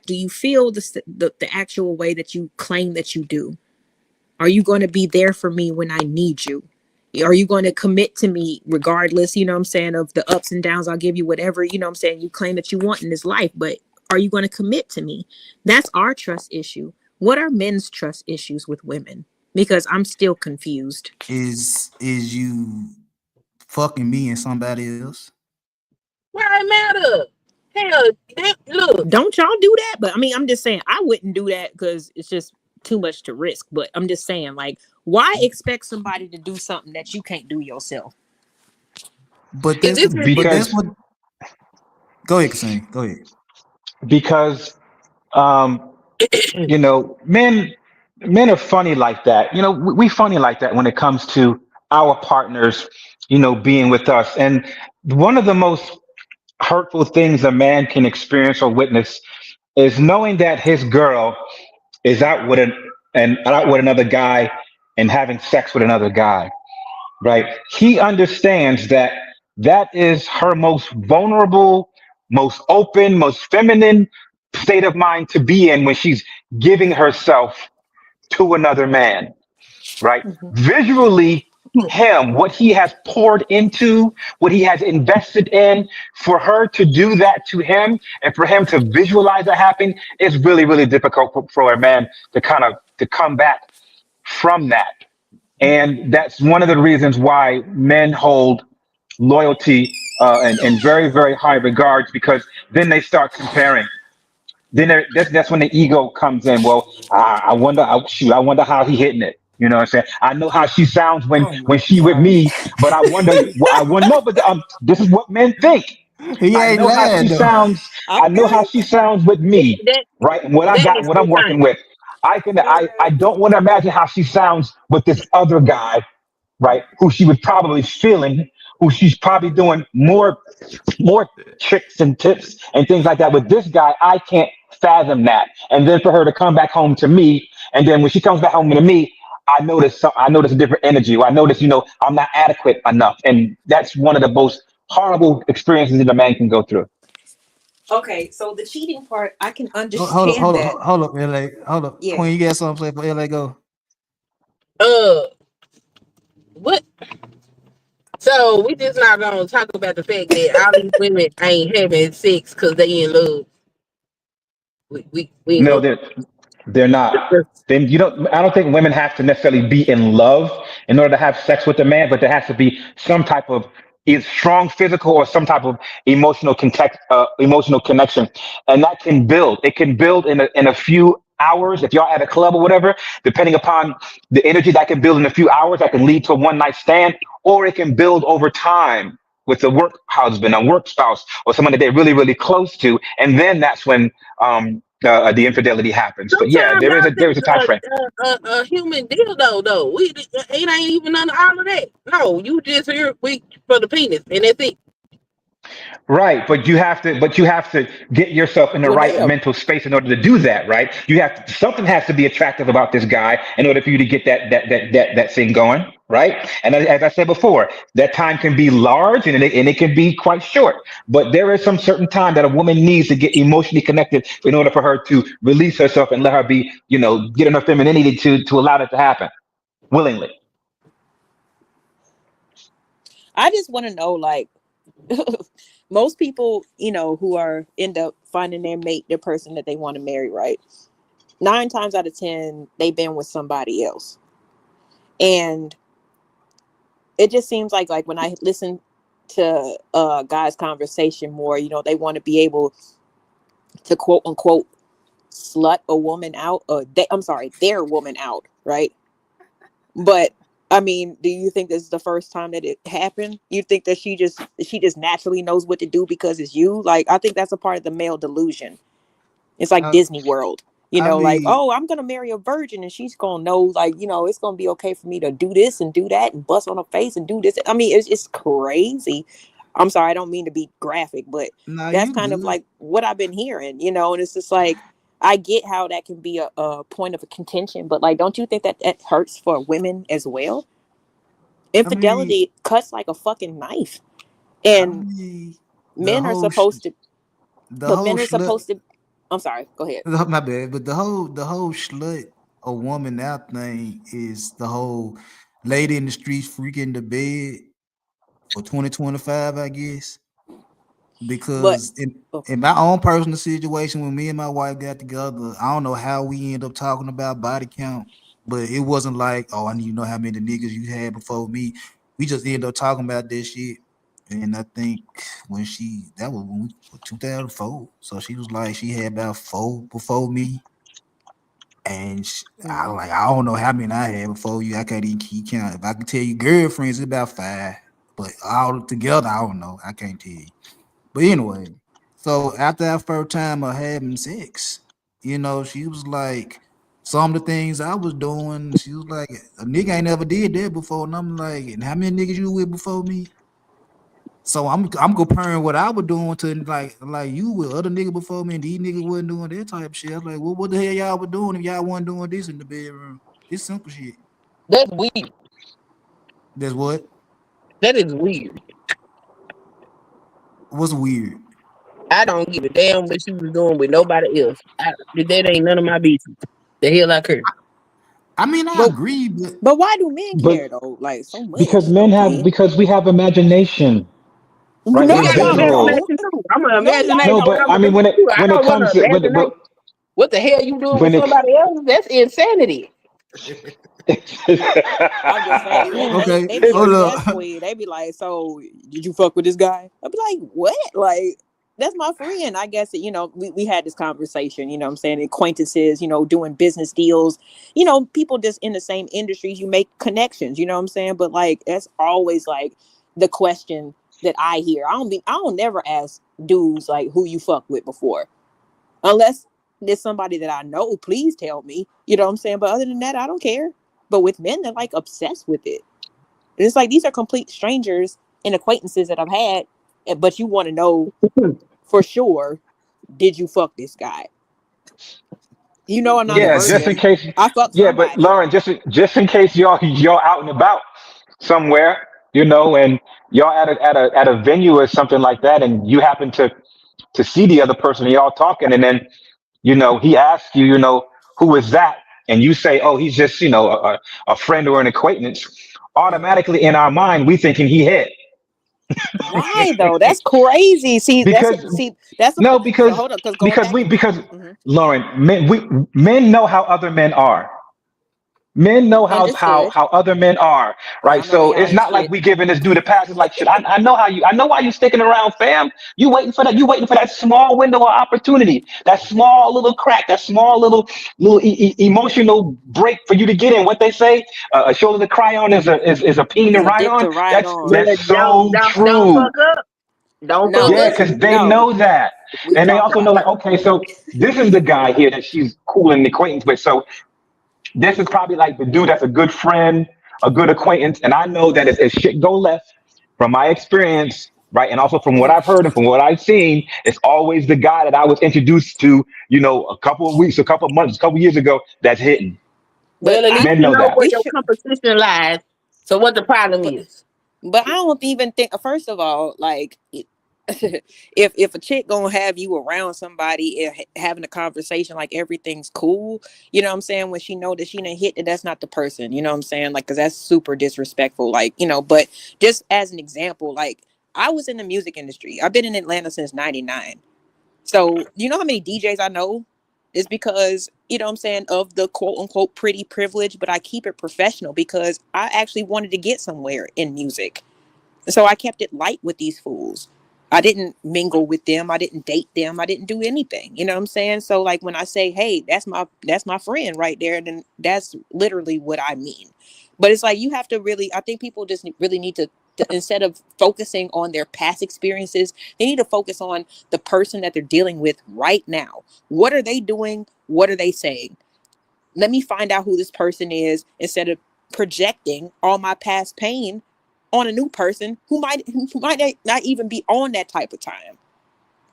you feel the actual way that you claim that you do? Are you going to be there for me when I need you? Are you going to commit to me regardless? You know what I'm saying, of the ups and downs? I'll give you whatever what I'm saying you claim that you want in this life, but. Are you going to commit to me? That's our trust issue. What are men's trust issues with women? Because I'm still confused. Is you fucking me and somebody else? Why matter? Hell, look. Don't y'all do that? But I mean, I'm just saying I wouldn't do that because it's just too much to risk. But I'm just saying, like, why expect somebody to do something that you can't do yourself? But that's what. Go ahead, Kasane. Go ahead. Because men are funny like that. We funny like that when it comes to our partners, being with us. And one of the most hurtful things a man can experience or witness is knowing that his girl is out with another guy and having sex with another guy, right? He understands that is her most vulnerable, most open, most feminine state of mind to be in when she's giving herself to another man, right? Mm-hmm. Visually, what he has poured into, what he has invested in, for her to do that to him and for him to visualize that happen is really, really difficult for a man to come back from that. And that's one of the reasons why men hold loyalty and very, very high regards, because then they start comparing. Then that's when the ego comes in. Well, I wonder how he hitting it. You know what I'm saying? I know how she sounds when she with me, but I wonder. No, but this is what men think. I know how she sounds. I know how she sounds with me, right? And what I'm working with. I don't want to imagine how she sounds with this other guy, right? Who she was probably feeling who she's probably doing more tricks and tips and things like that. With this guy, I can't fathom that. And then for her to come back home to me, and then when she comes back home to me, I notice a different energy, or I notice, I'm not adequate enough. And that's one of the most horrible experiences that a man can go through. Okay, so the cheating part, I can understand Hold that. up, LA. Hold up. Yeah. Queen, you got something to say for LA go? What? So we just not gonna talk about the fact that all these women ain't having sex because they in love. We ain't No, gonna. they're not. Then I don't think women have to necessarily be in love in order to have sex with a man, but there has to be some type of either strong physical or some type of emotional connection, and that can build. It can build in a few hours if y'all at a club or whatever. Depending upon the energy that can build in a few hours, that can lead to a one night stand, or it can build over time with a work husband, a work spouse, or someone that they're really, really close to, and then that's when the infidelity happens. But yeah, there is a time frame. A human dildo though. It ain't even none of all of that. No, you just here for the penis, and that's it. Right, but you have to get yourself in the right mental space in order to do that, right? Something has to be attractive about this guy in order for you to get that thing going, right? And as I said before, that time can be large and it can be quite short, but there is some certain time that a woman needs to get emotionally connected in order for her to release herself and let her be, get enough femininity to allow that to happen willingly. I just want to know, like, most people, who end up finding their mate, their person that they want to marry, right? 9 times out of 10, they've been with somebody else. And it just seems like when I listen to guys' conversation more, they want to be able to quote unquote slut a woman out, or their woman out, right? But I mean, do you think this is the first time that it happened? You think that she just naturally knows what to do because it's you? Like, I think that's a part of the male delusion. It's like Disney World, like, oh, I'm gonna marry a virgin and she's gonna know, like, it's gonna be okay for me to do this and do that and bust on her face and do this. I mean, it's crazy. I'm sorry, I don't mean to be graphic, but that's kind of like what I've been hearing, and it's just like, I get how that can be a point of a contention, but like, don't you think that hurts for women as well? Infidelity cuts like a fucking knife, and men are supposed to. I'm sorry. Go ahead. My bad, but the whole slut a woman out thing is the whole lady in the streets freaking the bed for 2025, I guess. Because in my own personal situation, when me and my wife got together, I don't know how we end up talking about body count, but it wasn't like, oh, I need to know how many niggas you had before me. We just ended up talking about this shit. And I think that was when 2004. So she was like, she had about 4 before me. And I don't know how many I had before you. I can't even keep count. If I can tell you girlfriends, it's about 5. But all together, I don't know. I can't tell you. But anyway, so after our first time of having sex, she was like, some of the things I was doing, she was like, a nigga ain't never did that before. And I'm like, and how many niggas you with before me? So I'm comparing what I was doing to like you with other niggas before me, and these niggas wasn't doing that type of shit. I was like, well, what the hell y'all was doing if y'all wasn't doing this in the bedroom? It's simple shit. That's weird. That's what? That is weird. What's weird? I don't give a damn what she was doing with nobody else. That ain't none of my business. The hell I care. I mean, I agree, but why do men care though? Like so much? Because we have imagination. Right? I'm gonna imagine. No, but I mean, when it comes to what the hell you doing with somebody else? That's insanity. I'm just saying. Okay, they be like, so did you fuck with this guy? I'd be like, what? Like, that's my friend. I guess we had this conversation, what I'm saying, acquaintances, doing business deals, people just in the same industries, you make connections, what I'm saying? But like, that's always like the question that I hear. I don't never ask dudes like who you fuck with before, unless there's somebody that I know. Please tell me, what I'm saying? But other than that, I don't care. But with men, they're like obsessed with it. It's like these are complete strangers and acquaintances that I've had, but you want to know for sure, did you fuck this guy? You know, I'm not a Yeah, just in virgin. case. I fucked Yeah, but somebody. Lauren, just in case y'all out and about somewhere, and y'all at a venue or something like that, and you happen to see the other person, and y'all talking, and then he asks you, who is that, and you say, oh, he's just a friend or an acquaintance. Automatically in our mind, we thinking he hit. Why though? That's crazy. Because That's a no, so because hold up, because going because back. we because Mhm. Lauren, men know how other men are. Men know Understood. how other men are, right? Y'all know So they all it's ain't not like shit. we giving this dude a pass. It's like shit. I know I know why you sticking around, fam. You waiting for that. You waiting for that small window of opportunity, that small little crack, that small little emotional break for you to get in. What they say, a shoulder to cry on is a peen to It's a ride dick on. to ride That's on. But that's don't so don't don't true. fuck up. Don't fuck No, Yeah, up. because they no. know that, We and they talked also know about like, it. okay, so this is the guy here that she's cool and acquaintance with. So this is probably like the dude that's a good friend, a good acquaintance. And I know that if shit go left, from my experience, right, and also from what I've heard and from what I've seen, it's always the guy that I was introduced to, a couple of weeks, a couple of months, a couple of years ago, that's hitting. But Well, at least Men you know know that. where we your should. competition lies. So what the problem But is? I don't even think. First of all, like, if a chick gonna have you around somebody and having a conversation like everything's cool, you know what I'm saying? When she know that she didn't hit that's not the person. You know what I'm saying? Like, because that's super disrespectful. Like, but just as an example, like, I was in the music industry. I've been in Atlanta since '99. So, you know how many DJs I know? Is because, you know what I'm saying, of the quote unquote pretty privilege, but I keep it professional because I actually wanted to get somewhere in music. So I kept it light with these fools. I didn't mingle with them. I didn't date them. I didn't do anything. You know what I'm saying? So like when I say, hey, that's my friend right there, then that's literally what I mean. But it's like you have to really, I think people just really need to instead of focusing on their past experiences, they need to focus on the person that they're dealing with right now. What are they doing? What are they saying? Let me find out who this person is instead of projecting all my past pain on a new person who might not even be on that type of time.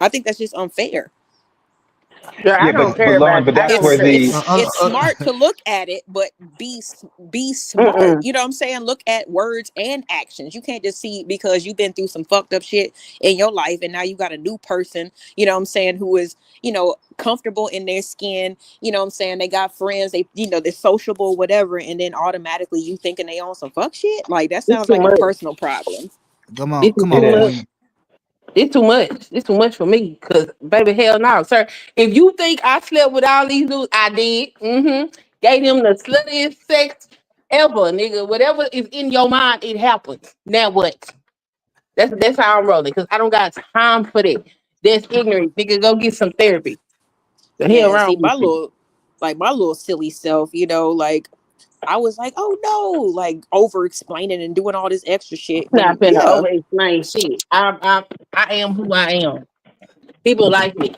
I think that's just unfair. Girl, I Yeah, don't but care about Lauren, but I that's don't where it's care. the it's it's smart to look at it, but be smart. Mm-mm. You know what I'm saying? Look at words and actions. You can't just see because you've been through some fucked up shit in your life and now you got a new person, you know what I'm saying, who is, comfortable in their skin, you know what I'm saying? They got friends, they're sociable, whatever, and then automatically you thinking they on some fuck shit? Like that It's sounds too like a much. personal problem. This is Come it too on, much. is. Queen. It's too much. It's too much for me. Cause baby, hell no, sir. If you think I slept with all these dudes, I did. Mm-hmm. Gave them the sluttiest sex ever, nigga. Whatever is in your mind, it happens. Now what? That's how I'm rolling. Cause I don't got time for that. That's ignorant. Nigga, go get some therapy. The hell Yeah, wrong see, with you? my little silly self, like I was like, oh no, like over explaining and doing all this extra shit Not when, finna yeah. over explain shit. I am who I am. People like me.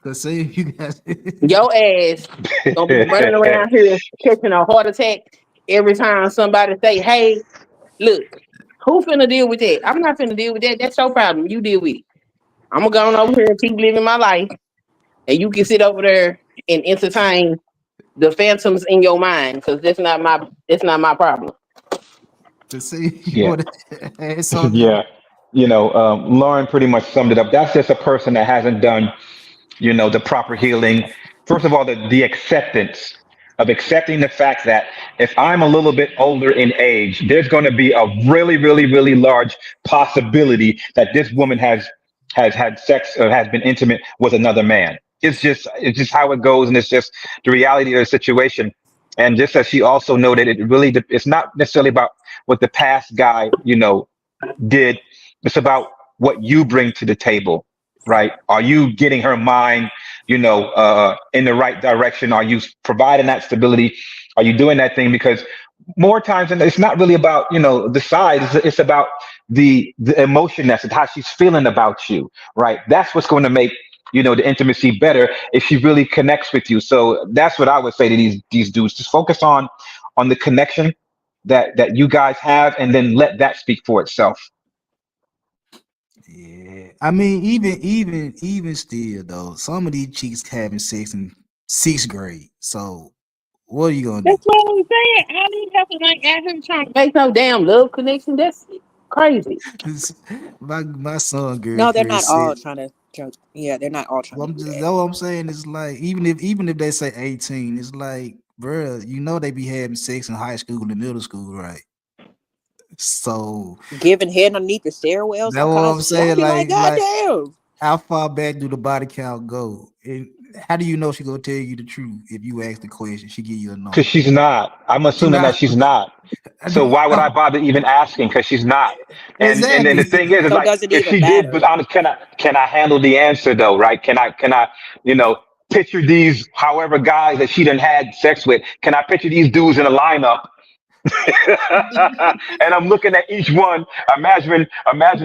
Cause see, you guys. Your ass gonna be running around here catching a heart attack every time somebody say, "Hey, look, who finna deal with that?" I'm not finna deal with that. That's your problem. You deal with it. I'm gonna go on over here and keep living my life, and you can sit over there and entertain the phantoms in your mind because that's not my problem. Cause see, you Yeah. want to add something? Yeah. Lauren pretty much summed it up. That's just a person that hasn't done, the proper healing. First of all, the acceptance of accepting the fact that if I'm a little bit older in age, there's going to be a really, really, really large possibility that this woman has had sex or has been intimate with another man. It's just how it goes, and it's just the reality of the situation. And just as she also noted, it's not necessarily about what the past guy, did. It's about what you bring to the table, right? Are you getting her mind, in the right direction? Are you providing that stability? Are you doing that thing? Because more times, and it's not really about, the size. It's about the emotion that's how she's feeling about you, right? That's what's going to make the intimacy better if she really connects with you. So that's what I would say to these dudes: just focus on the connection that you guys have, and then let that speak for itself. Yeah, I mean, even still though, some of these chicks having sex in 6th grade. So what are you gonna do? That's what I'm saying. I didn't have to like ask him trying to make no damn love connection. That's crazy. My son No, they're girlfriend not said, all trying to joke. Yeah, they're not all trying well, to do that. that's what I'm saying. It's like even if they say 18, it's like, bruh, you know they be having sex in high school and middle school, right? So Giving head underneath the stairwells, that's all what kinds I'm of shit. I saying. be like, Like goddamn. how far back do the body count go? And how do you know she gonna tell you the truth if you ask the question? She give you a Because number. she's not. I'm She assuming that not. she's not. So why would I bother even asking? Because she's not. And then the Exactly. thing is So like, does it if even she did, but matter? honest, can I handle the answer though? Right? Can I you know picture these however guys that she done had sex with? Can I picture these dudes in a lineup? And I'm looking at each one, imagining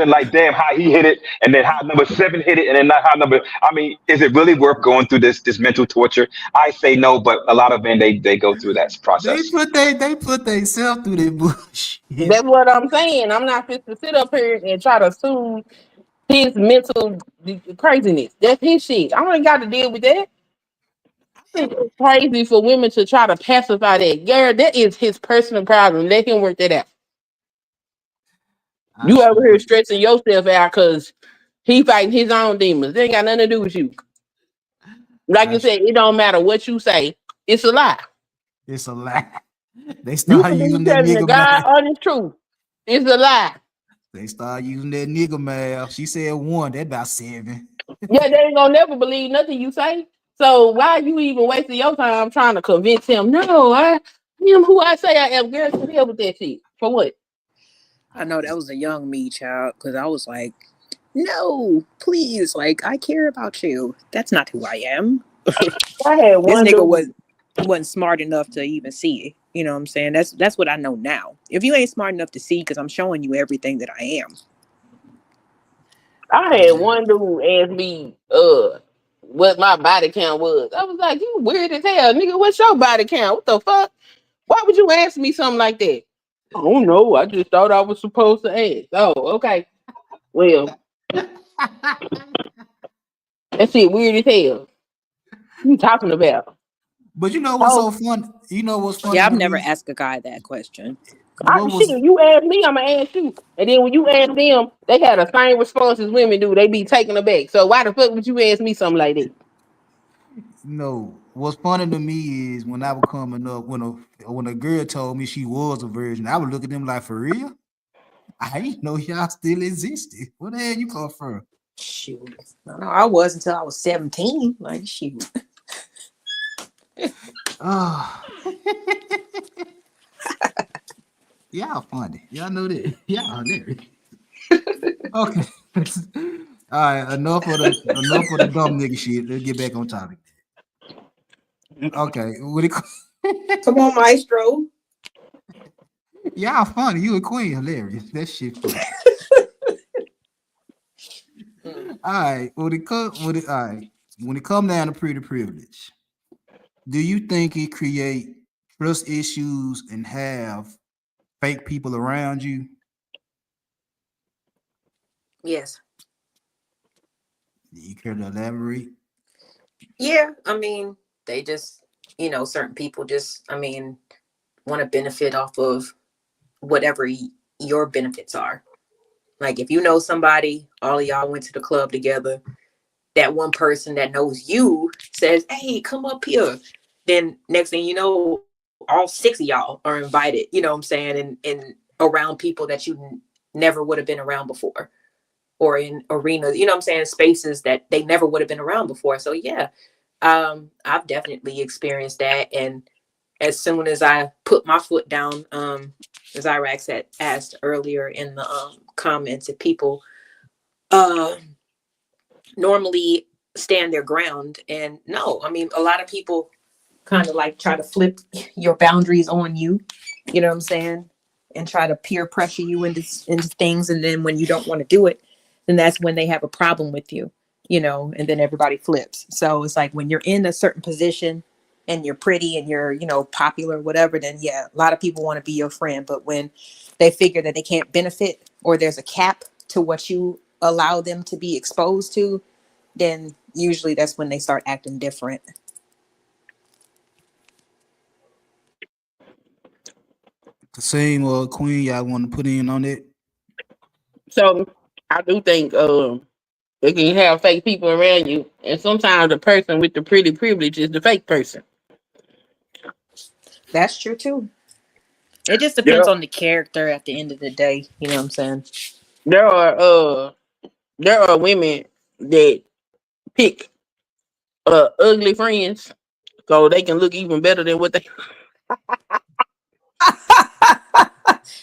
like, damn, how he hit it, and then how number seven hit it, and then not how number. I mean, is it really worth going through this mental torture? I say no, but a lot of men they go through that process. They put themselves through that bullshit. That's what I'm saying. I'm not fit to sit up here and try to soothe his mental craziness. That's his shit. I ain't got to deal with that. I think it's crazy for women to try to pacify that. Yeah, that is his personal problem. Let him work that out. I You over swear. here stressing yourself out because he fighting his own demons. They ain't got nothing to do with you. Like I you s- said, it don't matter what you say. It's a lie. it's a lie. They You start can be using that telling the nigga God math. honest truth. It's a lie. They start using that nigga math. She said one. That about 7. Yeah, they ain't gonna never believe nothing you say. So why you even wasting your time trying to convince him? No, I am who I say I am. Girl, to hell with that shit. For what? I know that was a young me, child, because I was like, no, please, like I care about you. That's not who I am. I had This one nigga dude. wasn't smart enough to even see it. You know what I'm saying? That's what I know now. If you ain't smart enough to see, because I'm showing you everything that I am. I had one dude ask me, what my body count was. I was like, you weird as hell, nigga. What's your body count? What the fuck? Why would you ask me something like that? I don't know. I just thought I was supposed to ask. Oh, okay. Well, that shit weird as hell. What you talking about? But you know what's Oh, so fun? You know what's funny Yeah, I've to never me? asked a guy that question. What shit, was you ask me, I'ma ask you. And then when you ask them, they had the same response as women do. They be taken aback. So why the fuck would you ask me something like that? what's funny to me is when I was coming up, when a girl told me she was a virgin, I would look at them like, for real? I didn't know y'all still existed. Where the hell you come from? Shoot. No, I was until I was 17. Like, shoot. Oh, y'all funny. Y'all know that. Y'all hilarious. Okay. All right, enough of the dumb nigga shit. Let's get back on topic. Okay, Come on, maestro. y'all funny. You a queen, hilarious. That shit funny. All right, when it come down to pretty privilege, do you think it create trust issues and have fake people around you? Yes. Do you care to elaborate? Yeah, I mean, they just, certain people just, want to benefit off of whatever your benefits are. Like, if you know somebody, all of y'all went to the club together, that one person that knows you says, hey, come up here. Then next thing you know, all 6 of y'all are invited, you know what I'm saying? And around people that you never would have been around before, or in arenas, you know what I'm saying? Spaces that they never would have been around before. So yeah, I've definitely experienced that. And as soon as I put my foot down, as Iraq had asked earlier in the comments, if people uh, normally stand their ground, and no, I mean, a lot of people kind of like try to flip your boundaries on you, you know what I'm saying? And try to peer pressure you into things. And then when you don't want to do it, then that's when they have a problem with you, and then everybody flips. So it's like when you're in a certain position and you're pretty and you're, popular, whatever, then yeah, a lot of people want to be your friend. But when they figure that they can't benefit or there's a cap to what you allow them to be exposed to, then usually that's when they start acting different. The same Queen, y'all want to put in on it? So I do think you can have fake people around you, and sometimes the person with the pretty privilege is the fake person. That's true too. It just There, depends on the character at the end of the day. You know what I'm saying? there are women that pick ugly friends so they can look even better than what they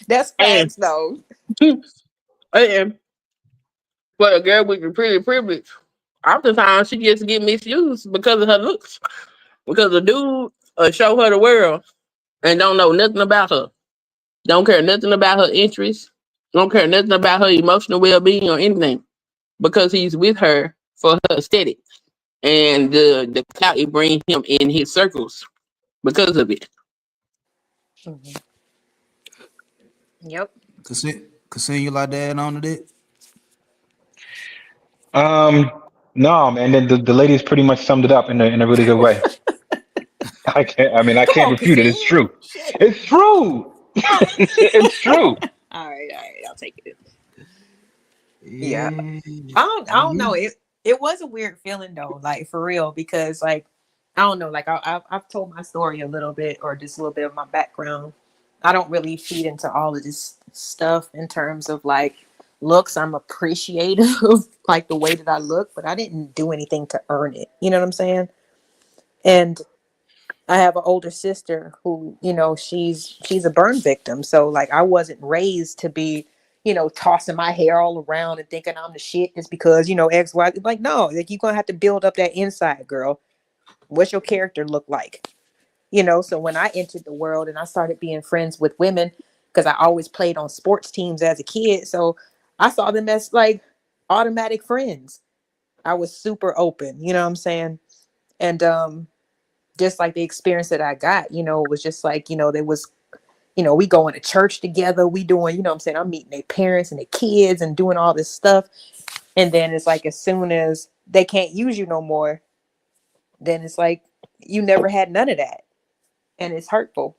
That's and facts though. and for a girl with the pretty privilege, oftentimes she gets to get misused because of her looks. Because the dude show her the world and don't know nothing about her. Don't care nothing about her interests. Don't care nothing about her emotional well being or anything. Because he's with her for her aesthetic. And the clout it brings him in his circles because of it. Mhm. Yep. Casino, you like that on it? No, man. Then the ladies pretty much summed it up in a really good way. I can't. I mean, I Come can't on, refute it. Casino. It's true. Shit. It's true. It's true. All right, I'll take it. Yeah. Yeah. I don't know. It was a weird feeling though, like for real, because like I don't know, like I've told my story a little bit, or just a little bit of my background. I don't really feed into all of this stuff in terms of like looks. I'm appreciative of like the way that I look, but I didn't do anything to earn it. You know what I'm saying? And I have an older sister who, she's a burn victim. So like I wasn't raised to be, tossing my hair all around and thinking I'm the shit just because, X, Y. Like, no, like you're gonna have to build up that inside, girl. What's your character look like? So when I entered the world and I started being friends with women, because I always played on sports teams as a kid. So I saw them as like automatic friends. I was super open, you know what I'm saying? And just like the experience that I got, was just like, there was, we going to church together. We doing, what I'm saying? I'm meeting their parents and their kids and doing all this stuff. And then it's like, as soon as they can't use you no more, then it's like, you never had none of that. And it's hurtful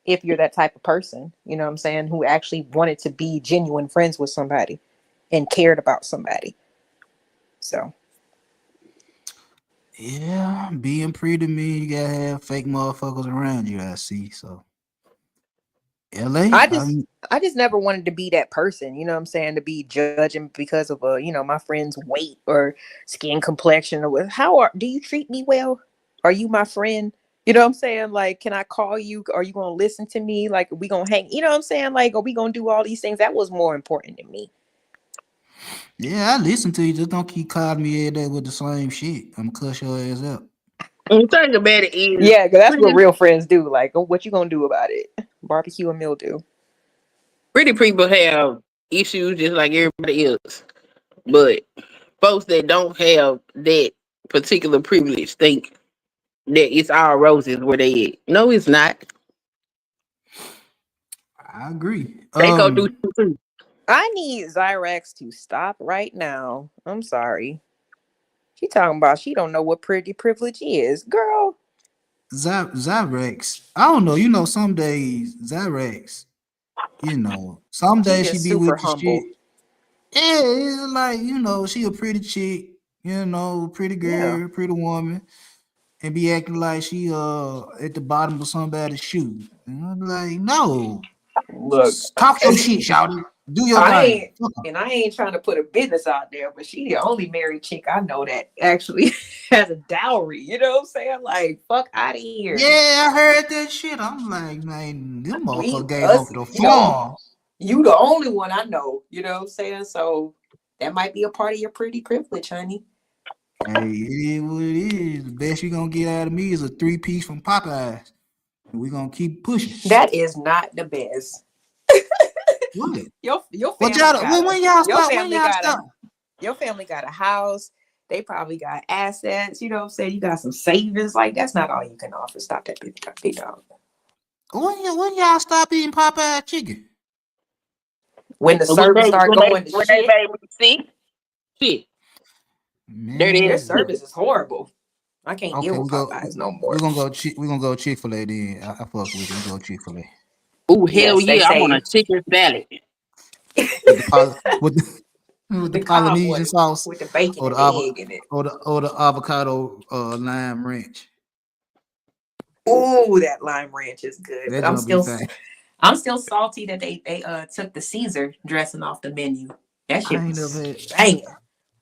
if you're that type of person, you know what I'm saying? Who actually wanted to be genuine friends with somebody and cared about somebody. So. Yeah, being pretty mean you gotta have fake motherfuckers around you, I see. So LA, I just never wanted to be that person, you know what I'm saying, to be judging because of my friend's weight or skin complexion, or do you treat me well? Are you my friend? You know what I'm saying? Like, can I call you? Are you gonna listen to me? Like, are we gonna hang? You know what I'm saying? Like, are we gonna do all these things? That was more important to me. yeah, I listen to you. Just don't keep calling me every day with the same shit. I'm gonna cuss your ass out. The thing about it is, Yeah, because that's what real friends do. Like, what you gonna do about it? Barbecue and mildew. pretty people have issues just like everybody else. But folks that don't have that particular privilege think that it's all roses where they at. No, it's not. I agree. They go through too. I need Zyrax to stop right now. I'm sorry. She talking about she don't know what pretty privilege is. Girl. Zyrex. I don't know. Some days Zyrex, some days she be super with the humble. shit. Yeah, it's like, she a pretty chick, pretty girl, pretty woman, and be acting like she at the bottom of somebody's shoe. And I'm like, no. Look, Talk your shit, shouty. Do your thing. I ain't trying to put a business out there, but she the only married chick I know that actually has a dowry. You know what I'm saying? Like, fuck out of here. Yeah, I heard that shit. I'm like, man, them motherfuckers gave up the farm. You the only one I know. You know what I'm saying? So that might be a part of your pretty privilege, honey. Hey, it is what it is. The best you're gonna get out of me is a 3-piece from Popeyes. And we're gonna keep pushing. That is not the best. What? Your family when y'all stop? Your family got a house. They probably got assets. You know what I'm saying? You got some savings. Like, that's not all you can offer. Stop that big dog. When y'all stop eating Popeye chicken? When the When they service start going to when they shit, made me sick, shit. There it their is. Man, service is horrible. I can't deal okay, with Popeyes no more. we're gonna go Chick-fil-A then. I fuck with it. We go Chick-fil-A Oh hell Yes, they yeah! I want a say chicken salad. with the with the the calm Polynesian one sauce with the bacon or and the the egg in it. avocado lime ranch. Ooh, that lime ranch is good. That But gonna be fine. I'm still salty that they took the Caesar dressing off the menu. That shit I ain't was never had banging.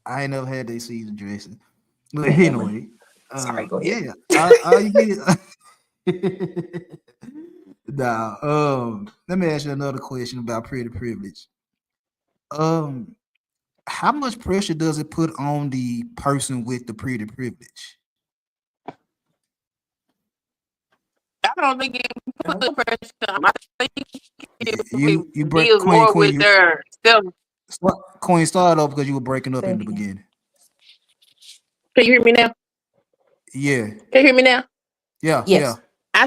I ain't never had their season dressing. But Man, anyway, sorry, go ahead. yeah, all you get is nah. Let me ask you another question about pretty privilege. Um, how much pressure does it put on the person with the pretty privilege? I don't think it put pressure on 'em. I think You it break deals Queen more Queen with their self. Queen started off because you were breaking up Say in it the again. beginning. Can you hear me now? Yeah, Can you hear me now? yeah. Yes. I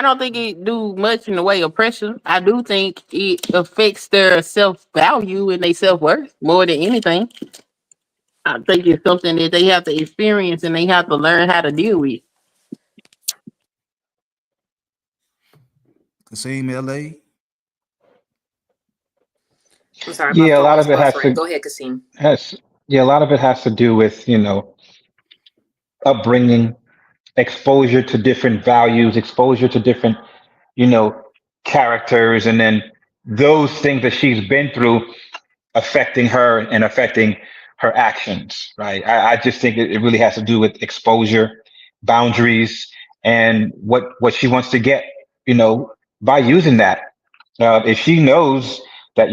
don't think it do much in the way of pressure. I do think it affects their self value and their self worth more than anything. I think it's something that they have to experience and they have to learn how to deal with. Kasim LA. I'm sorry, my Yeah, a phone lot was of it buffering. Go ahead, Kasim. has yeah, a lot of it has to do with, upbringing, exposure to different values, exposure to different, you know, characters, and then those things that she's been through affecting her and affecting her actions, right? I just think it really has to do with exposure, boundaries, and what she wants to get, by using that. If she knows that,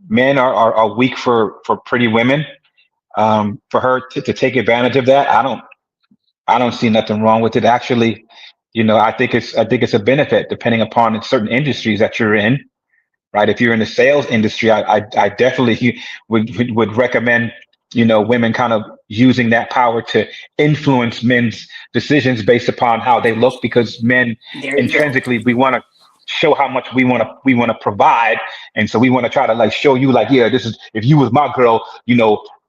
men are weak for pretty women, for her to take advantage of that, I don't see nothing wrong with it. Actually, I think it's a benefit depending upon certain industries that you're in, right? If you're in the sales industry, I definitely would recommend, women kind of using that power to influence men's decisions based upon how they look, because men There you go. intrinsically, we want to show how much we want to provide, and so we want to try to like show you like, yeah, this is, if you was my girl,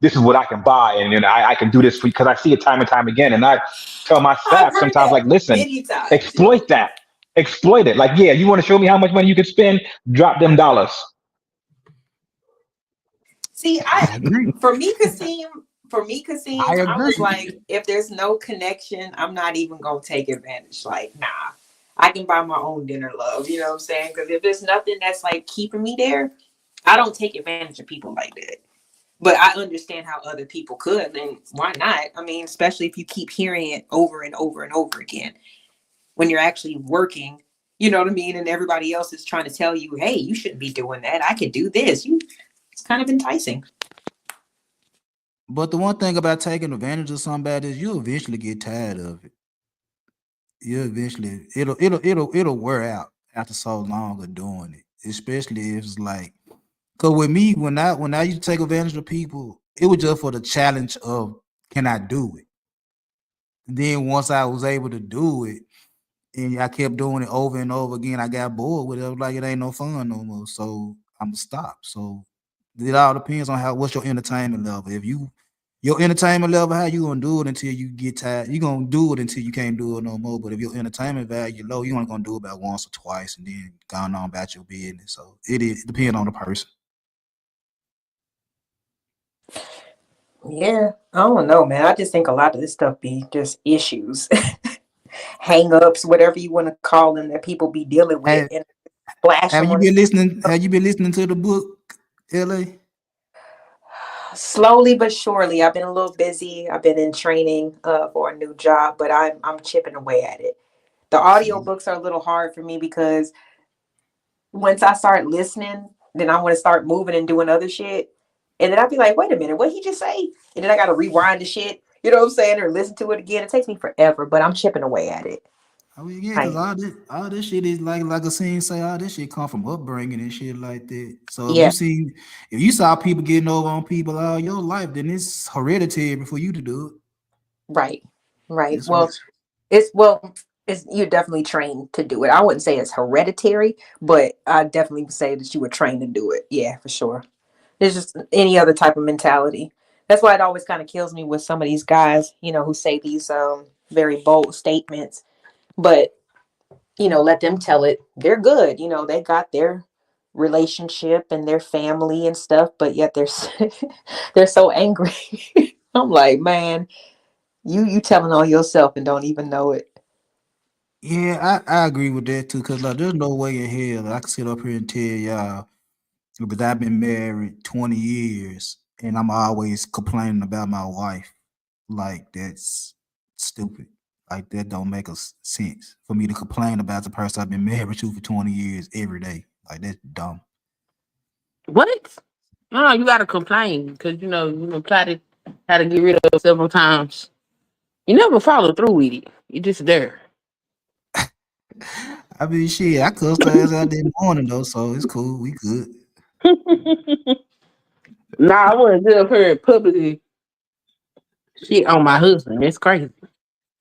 this is what I can buy, and I can do this for you, because I see it time and time again, and I tell my I've staff heard sometimes, that like, listen, many times. Yo. exploit that. Exploit it. Like, yeah, you want to show me how much money you can spend? Drop them dollars. See, I agree. for me, Kasim, I I was agree. like, if there's no connection, I'm not even gonna take advantage. Like, nah, I can buy my own dinner, love. You know what I'm saying? Because if there's nothing that's like keeping me there, I don't take advantage of people like that. But I understand how other people could, and why not? I mean, especially if you keep hearing it over and over and over again when you're actually working, you know what I mean? And everybody else is trying to tell you, hey, you shouldn't be doing that. I could do this. It's kind of enticing. But the one thing about taking advantage of somebody is you eventually get tired of it. You eventually it'll wear out after so long of doing it. Especially if it's like, cause with me, when I used to take advantage of people, it was just for the challenge of, can I do it? Then once I was able to do it, and I kept doing it over and over again, I got bored with it. I was like, it ain't no fun no more. So I'm gonna stop. So it all depends on what's your entertainment level. If your entertainment level, how you gonna do it until you get tired? You gonna do it until you can't do it no more. But if your entertainment value low, you only gonna do it about once or twice and then going on about your business. So it depends on the person. Yeah, I don't know, man. I just think a lot of this stuff be just issues, hang-ups, whatever you want to call them, that people be dealing with Have, and splash have them you on the been listening? Have you been listening to the book, LA? slowly but surely. I've been a little busy. I've been in training for a new job, but I'm chipping away at it. The audio See, books are a little hard for me because once I start listening, then I want to start moving and doing other shit. And then I'd be like, wait a minute, what he just say? And then I got to rewind the shit, you know what I'm saying? Or listen to it again. It takes me forever, but I'm chipping away at it. I mean, yeah, because I, all this shit is like a scene say, all this shit come from upbringing and shit like that. So yeah, if you saw people getting over on people all your life, then it's hereditary for you to do right. it. Right. It's Well, it's, well, you're definitely trained to do it. I wouldn't say it's hereditary, but I definitely would say that you were trained to do it. Yeah, for sure. There's just any other type of mentality. That's why it always kind of kills me with some of these guys, who say these very bold statements. But let them tell it. They're good. They got their relationship and their family and stuff, but yet they're so angry. I'm like, man, you telling on yourself and don't even know it. Yeah, I agree with that too, because like there's no way in hell that I can sit up here and tell y'all because I've been married 20 years and I'm always complaining about my wife. Like that's stupid. Like that don't make sense for me to complain about the person I've been married to for 20 years every day. Like that's dumb. What? No, you gotta complain because you plotted how to get rid of it several times. You never follow through with it. You just there. I mean, shit, I cussed her ass out that morning though, so it's cool. We good. Nah, I wouldn't sit up here publicly shit on my husband. That's crazy.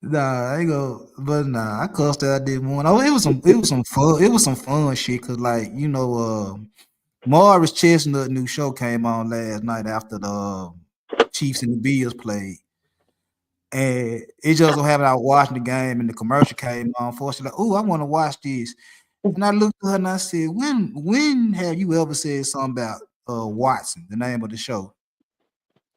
Nah, I ain't go, but nah, I cussed her out that morning. Oh, it was some fun shit, cause like Morris Chestnut new show came on last night after the Chiefs and the Bills played. And it just so happened I was watching the game and the commercial came on for she like, oh, I want to watch this. And I looked at her and I said, when have you ever said something about Watson, the name of the show?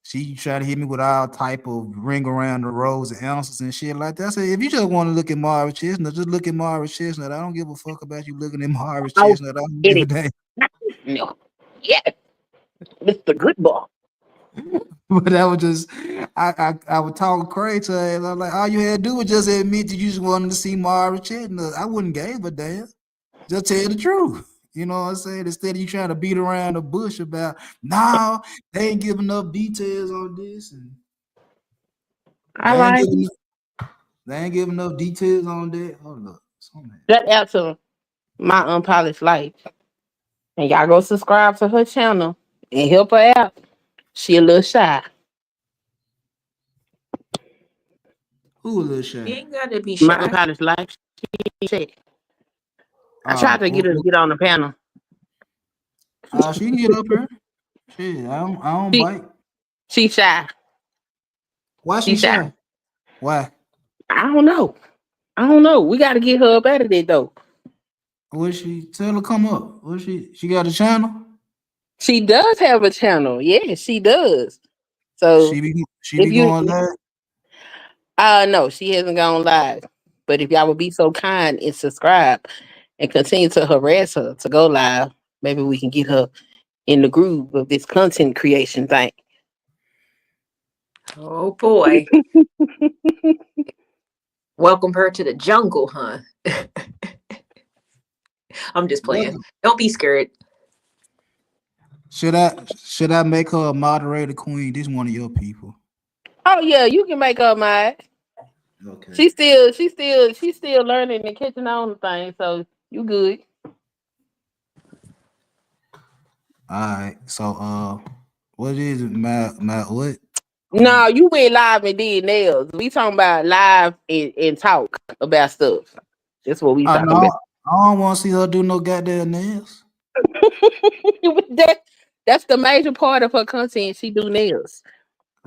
She tried to hit me with all type of ring around the rose and ounces and shit like that. I said, if you just want to look at Morris Chestnut, just look at Morris Chestnut. I don't give a fuck about you looking at Morris Oh, Chestnut. I don't get give a it. damn. No. Yeah. Mr. Good Boy. But I was just, I would talk crazy to her. And I'm like, all you had to do was just admit that you just wanted to see Morris Chestnut. I wouldn't give a damn. Just tell the truth. You know what I'm saying? Instead of you trying to beat around the bush about, no, they ain't giving enough details on this. And I like it. they ain't giving enough details on that. Hold up. Shout out to my unpolished life. And y'all go subscribe to her channel and help her out. She a little shy. Who a little You shy? ain't got to be My shy. unpolished life. She said. I tried to get her to get on the panel. She can get up here. Shit, I don't She, bite. she shy. Why She she shy. shy? Why? I don't know. We got to get her up out of there though. What she tell her come up? What she got a channel? She does have a channel. Yes, she does. So She be if you going live. no, she hasn't gone live. But if y'all would be so kind and subscribe and continue to harass her to go live, maybe we can get her in the groove of this content creation thing. Oh boy. Welcome her to the jungle, huh? I'm just playing. Don't be scared. Should I make her a moderator queen? This one of your people. Oh yeah, you can make her mad. Okay. She's still learning and catching on to things, so you good. All right. So what is it? My what? No, you went live and did nails. We talking about live and talk about stuff. That's what we talking No, about. I don't want to see her do no goddamn nails. That's the major part of her content. She do nails.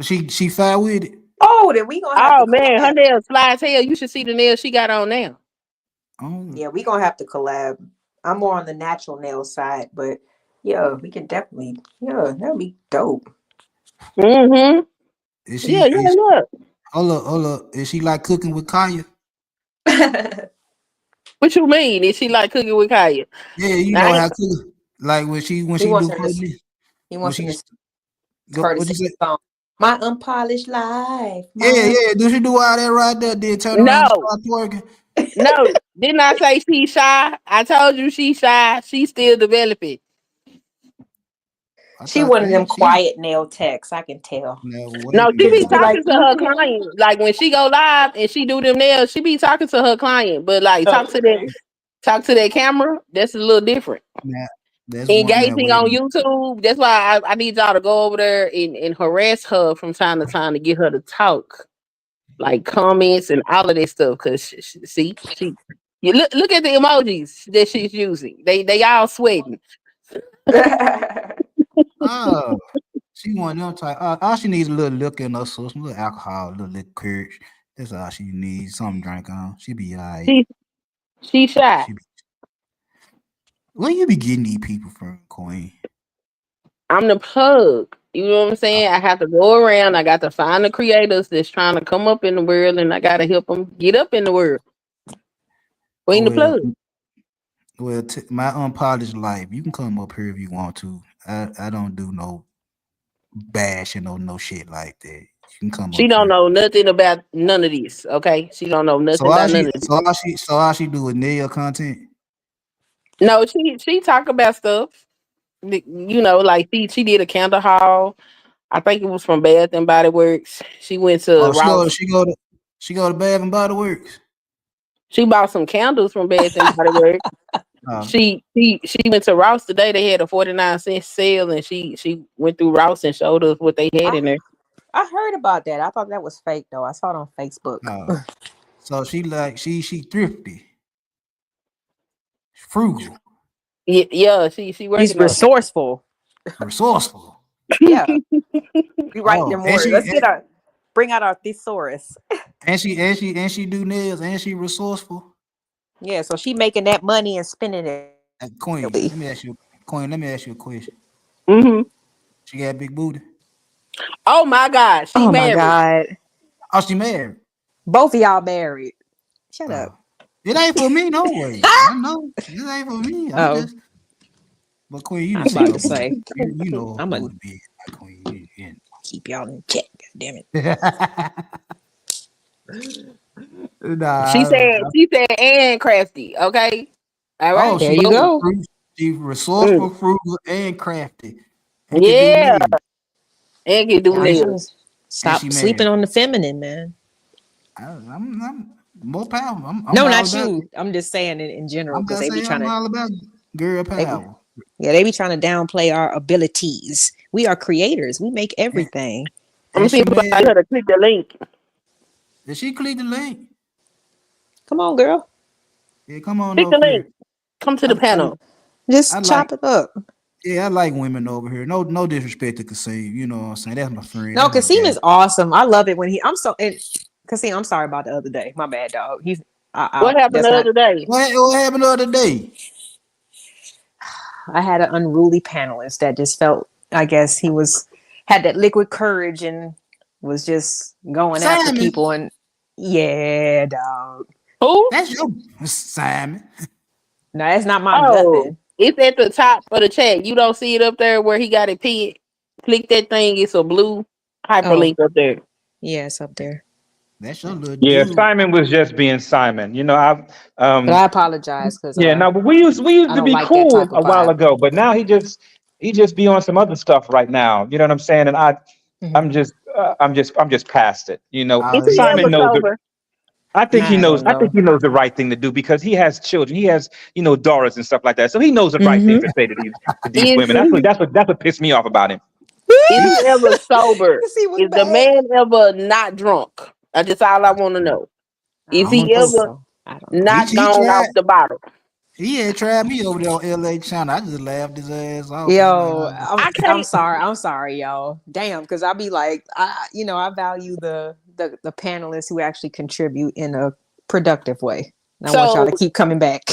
She fine with it. Oh, then we gonna have Oh to man, her collab. nails fly as hell. You should see the nails she got on now. Oh. Yeah, we gonna have to collab. I'm more on the natural nail side, but yeah, we can definitely. Yeah, that'd be dope. Mm-hmm. Is she? Yeah. Hold up. Is she like cooking with Kaya? What you mean? Is she like cooking with Kaya? Yeah, you know how cook. Like when she He do wants her to. cooking. He wants her to. What you Sing say? the song. My unpolished life. Yeah. Do she do all that right there? Then turn around and start twerking? No. Didn't I say she's shy? I told you she's shy. She's still developing. She one of them quiet nail techs. I can tell. No, she be talking to her client. Like when she go live and she do them nails, she be talking to her client. But like talk to that camera. That's a little different. Engaging on YouTube. That's why I need y'all to go over there and harass her from time to time to get her to talk like comments and all of that stuff. Cause see, you look at the emojis that she's using. They all sweating. Oh, she one of them type. All she needs a little liquor in her system, a little alcohol, a little courage. That's all she needs. Something to drink on. She be alright. She shy. Where you be getting these people from, Queen? I'm the plug. You know what I'm saying? I have to go around. I got to find the creators that's trying to come up in the world, and I got to help them get up in the world. Queen the plug. Well, my unpolished life. You can come up here if you want to. I don't do no bashing or no shit like that. You can come. She don't know nothing about none of this. Okay, she don't know nothing about none of this. So all she do with nail content? No, she talk about stuff. You know, like she did a candle haul. I think it was from Bath and Body Works. She went to Ross. She go to Bath and Body Works. She bought some candles from Bath and Body Works. She went to Ross today. They had a 49-cent sale, and she went through Ross and showed us what they had in there. I heard about that. I thought that was fake though. I saw it on Facebook. So she thrifty, frugal. Yeah, she She's resourceful. Resourceful. Yeah. We write them words. Let's bring out our thesaurus. And she do nails and she resourceful. Yeah, so she making that money and spending it. Queen, let me ask you a question. Mm-hmm. She got a big booty. Oh my God, she married. My God. Oh, she married. Both of y'all married. Shut up. It ain't for me, no way. I know it ain't for me. But Queen, you know I'm about to say, you know, I'm gonna be Queen. Keep y'all in check. God damn it. She said, and crafty. Okay, all right. There you go. She's resourceful, frugal, and crafty. And can do nails. Stop sleeping on the feminine, man. I'm more powerful. I'm not you. I'm just saying it in general because they be trying all about girl power. They be trying to downplay our abilities. We are creators. We make everything. I'm people I gotta click the link. Did she click the link? Come on, girl. Yeah, come on. Click the link. Come to the panel. Just chop it up. Yeah, I like women over here. No disrespect to Kasim. You know what I'm saying? That's my friend. No, Kasim is awesome. I love it when Kasim, I'm sorry about the other day. My bad, dog. What happened the other day? What happened the other day? I had an unruly panelist that just felt, I guess he had that liquid courage and was just going after people. And yeah, dog. Who? That's your Simon. No, that's not my nothing. It's at the top of the chat. You don't see it up there where he got it pinned. Click that thing. It's a blue hyperlink up there. Yeah, it's up there. That's your little dude. Simon was just being Simon. You know, but I apologize because but we used to be cool a while ago, but now he just be on some other stuff right now. You know what I'm saying? And I'm just past it. You know, Simon knows. I think he knows the right thing to do because he has children. He has, daughters and stuff like that. So he knows the right thing to say to these women. That's what pissed me off about him. Is he ever sober? Is the man ever not drunk? That's all I want to know. Is he ever not gone off the bottle? He had tried me over there on LA Channel. I just laughed his ass off. Yo, I'm sorry, y'all. Damn, because I'll be like, I value the panelists who actually contribute in a productive way. And I want y'all to keep coming back.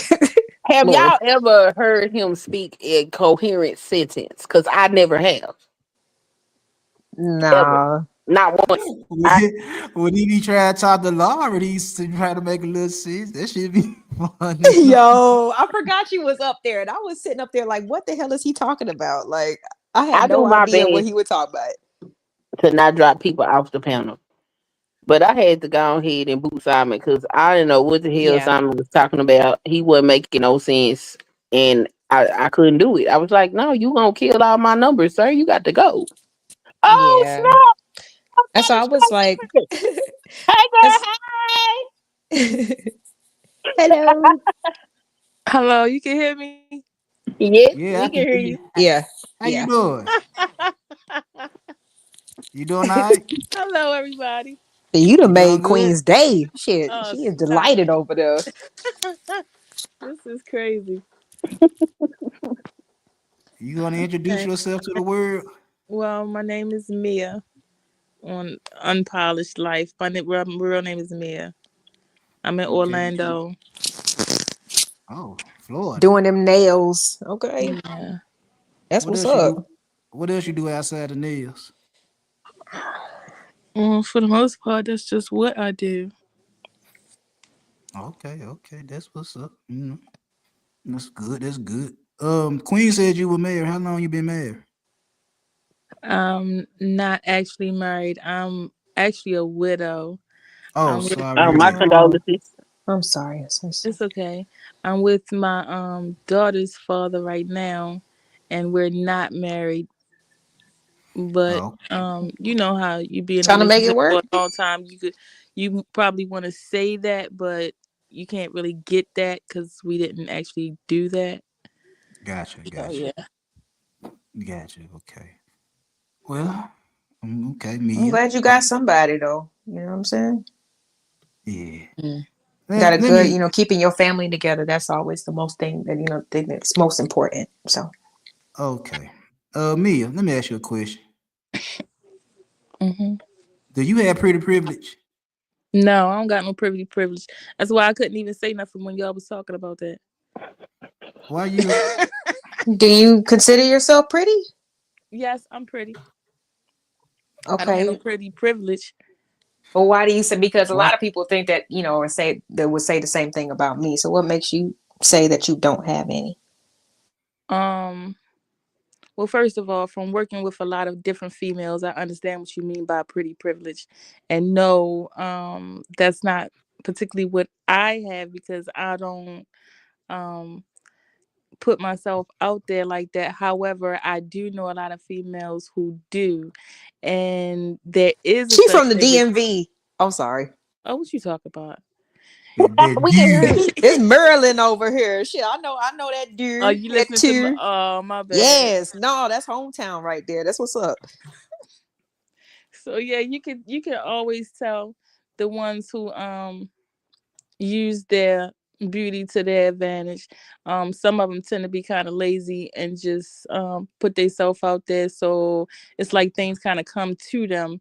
Have y'all ever heard him speak in coherent sentence? Because I never have. No. Ever. Not once. When he be trying to talk to Laura, he used to try to make a little sense. That should be funny. Yo, I forgot you was up there, and I was sitting up there like, what the hell is he talking about? Like, I had no idea what he would talk about. To not drop people off the panel. But I had to go ahead and boot Simon because I didn't know what the hell Simon was talking about. He wasn't making no sense, and I couldn't do it. I was like, no, you gonna kill all my numbers, sir. You got to go. Oh, snap. And so I was like, hey girl, hey. Hello. Hello, you can hear me? Yes, we can hear you. Yeah. How you doing? You doing all right? Hello, everybody. You done You doing made good? Queen's day. Shit, Oh, she is stop delighted it. over there. This is crazy. You gonna introduce Okay. yourself to the world? Well, my name is Mia on Unpolished Life. My real name is Mia. I'm in Okay. Orlando. Oh, Florida. Doing them nails. Okay. Yeah. That's What what's else you up. do? What else you do outside the nails? Well, for the most part, that's just what I do. Okay. That's what's up. That's good. That's good. Queen said you were married. How long you been married? I'm not actually married. I'm actually a widow. Oh, I'm with sorry to Oh, hear my that. Oh, condolences. I'm sorry. I'm so sorry. It's okay. I'm with my daughter's father right now, and we're not married. But Oh, you know how you be in a Trying to make it relationship for work? a long time. You probably want to say that, but you can't really get that because we didn't actually do that. gotcha, So gotcha, yeah. gotcha. Okay. Well, okay, I'm Mia. glad you got somebody though. You know what I'm saying? Yeah. Mm. Got a Let good, me. keeping your family together. That's always the most thing that thing that's most important. So Okay. Mia, let me ask you a question. Hmm. Do you have pretty privilege? No, I don't got no privilege. That's why I couldn't even say nothing when y'all was talking about that. Why you? do you consider yourself pretty? Yes, I'm pretty. I don't have no Okay. pretty privilege. Well, why do you say? Because a Why? lot of people think that or say that would say the same thing about me. So what makes you say that you don't have any? Um, well, first of all, from working with a lot of different females, I understand what you mean by pretty privilege. And no, that's not particularly what I have because I don't um put myself out there like that. However, I do know a lot of females who do. And there is a She such from the thing as DMV. I'm sorry. oh, what you talk about? That We can hear dude. you. It's Maryland over here. Shit, I know that Oh, deer, you that listening to me? tear. Oh, my bad. Yes, no, that's hometown right there. That's what's up. So yeah, you can always tell the ones who use their beauty to their advantage. Some of them tend to be kind of lazy and just put themselves out there. So it's like things kind of come to them.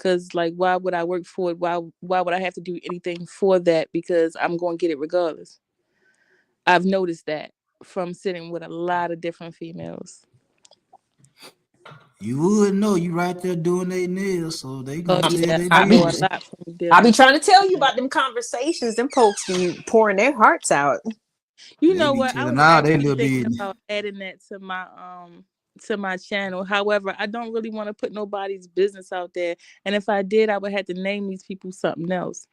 Cause like, why would I work for it? Why would I have to do anything for that? Because I'm going to get it regardless. I've noticed that from sitting with a lot of different females. You would know. You right there doing their nails, so they Oh gonna tell yeah, their I I be know a business. lot from I be dealing. trying to tell you about them conversations. Them folks be pouring their hearts out. You They know be what? I telling was all their actually little thinking business. about adding that to my channel. However, I don't really want to put nobody's business out there. And if I did, I would have to name these people something else.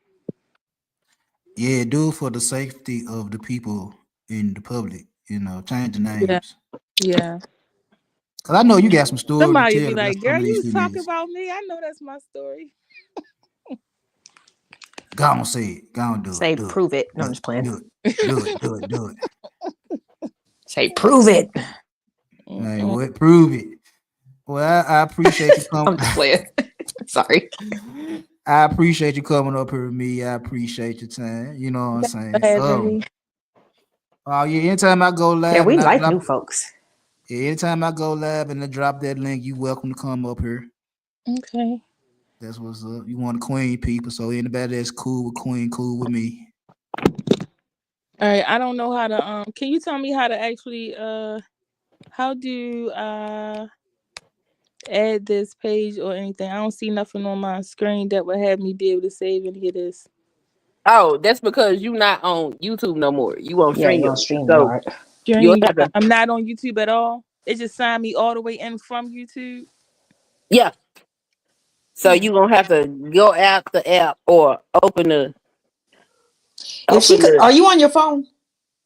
Yeah, do it for the safety of the people in the public. Change the Yeah, names. yeah. Cause I know you got some story to Somebody tell be about like, some "Girl, of you these was talking females. about me. I know that's my story." Go on, say it. Go on, do it. Say, Do it. prove it. No, Do I'm it. just playing. Do it. Do it. Do it. Do it. Say, prove it. Hey, Mm-mm. what? Prove it. Well, I appreciate you coming. I'm just playing. Sorry. I appreciate you coming up here with me. I appreciate your time. You know what I'm Thanks for saying? having me. Oh yeah. Anytime I go Yeah, live we and I like drop, new folks. yeah, anytime I go live and I drop that link, you welcome to come up here. Okay. That's what's up. You want Queen people, so anybody that's cool with Queen, cool with me. All right. I don't know how to. Can you tell me how to actually? How do add this page or anything? I don't see nothing on my screen that would have me be able to save any of this. Oh, that's because you not on YouTube no more. You on Yeah, you on StreamYard. So StreamYard. you'll Dream. have to, I'm not on YouTube at all. It just signed me all the way in from YouTube. yeah. So Hmm. you gonna have to go out the app or If open are the you on your phone?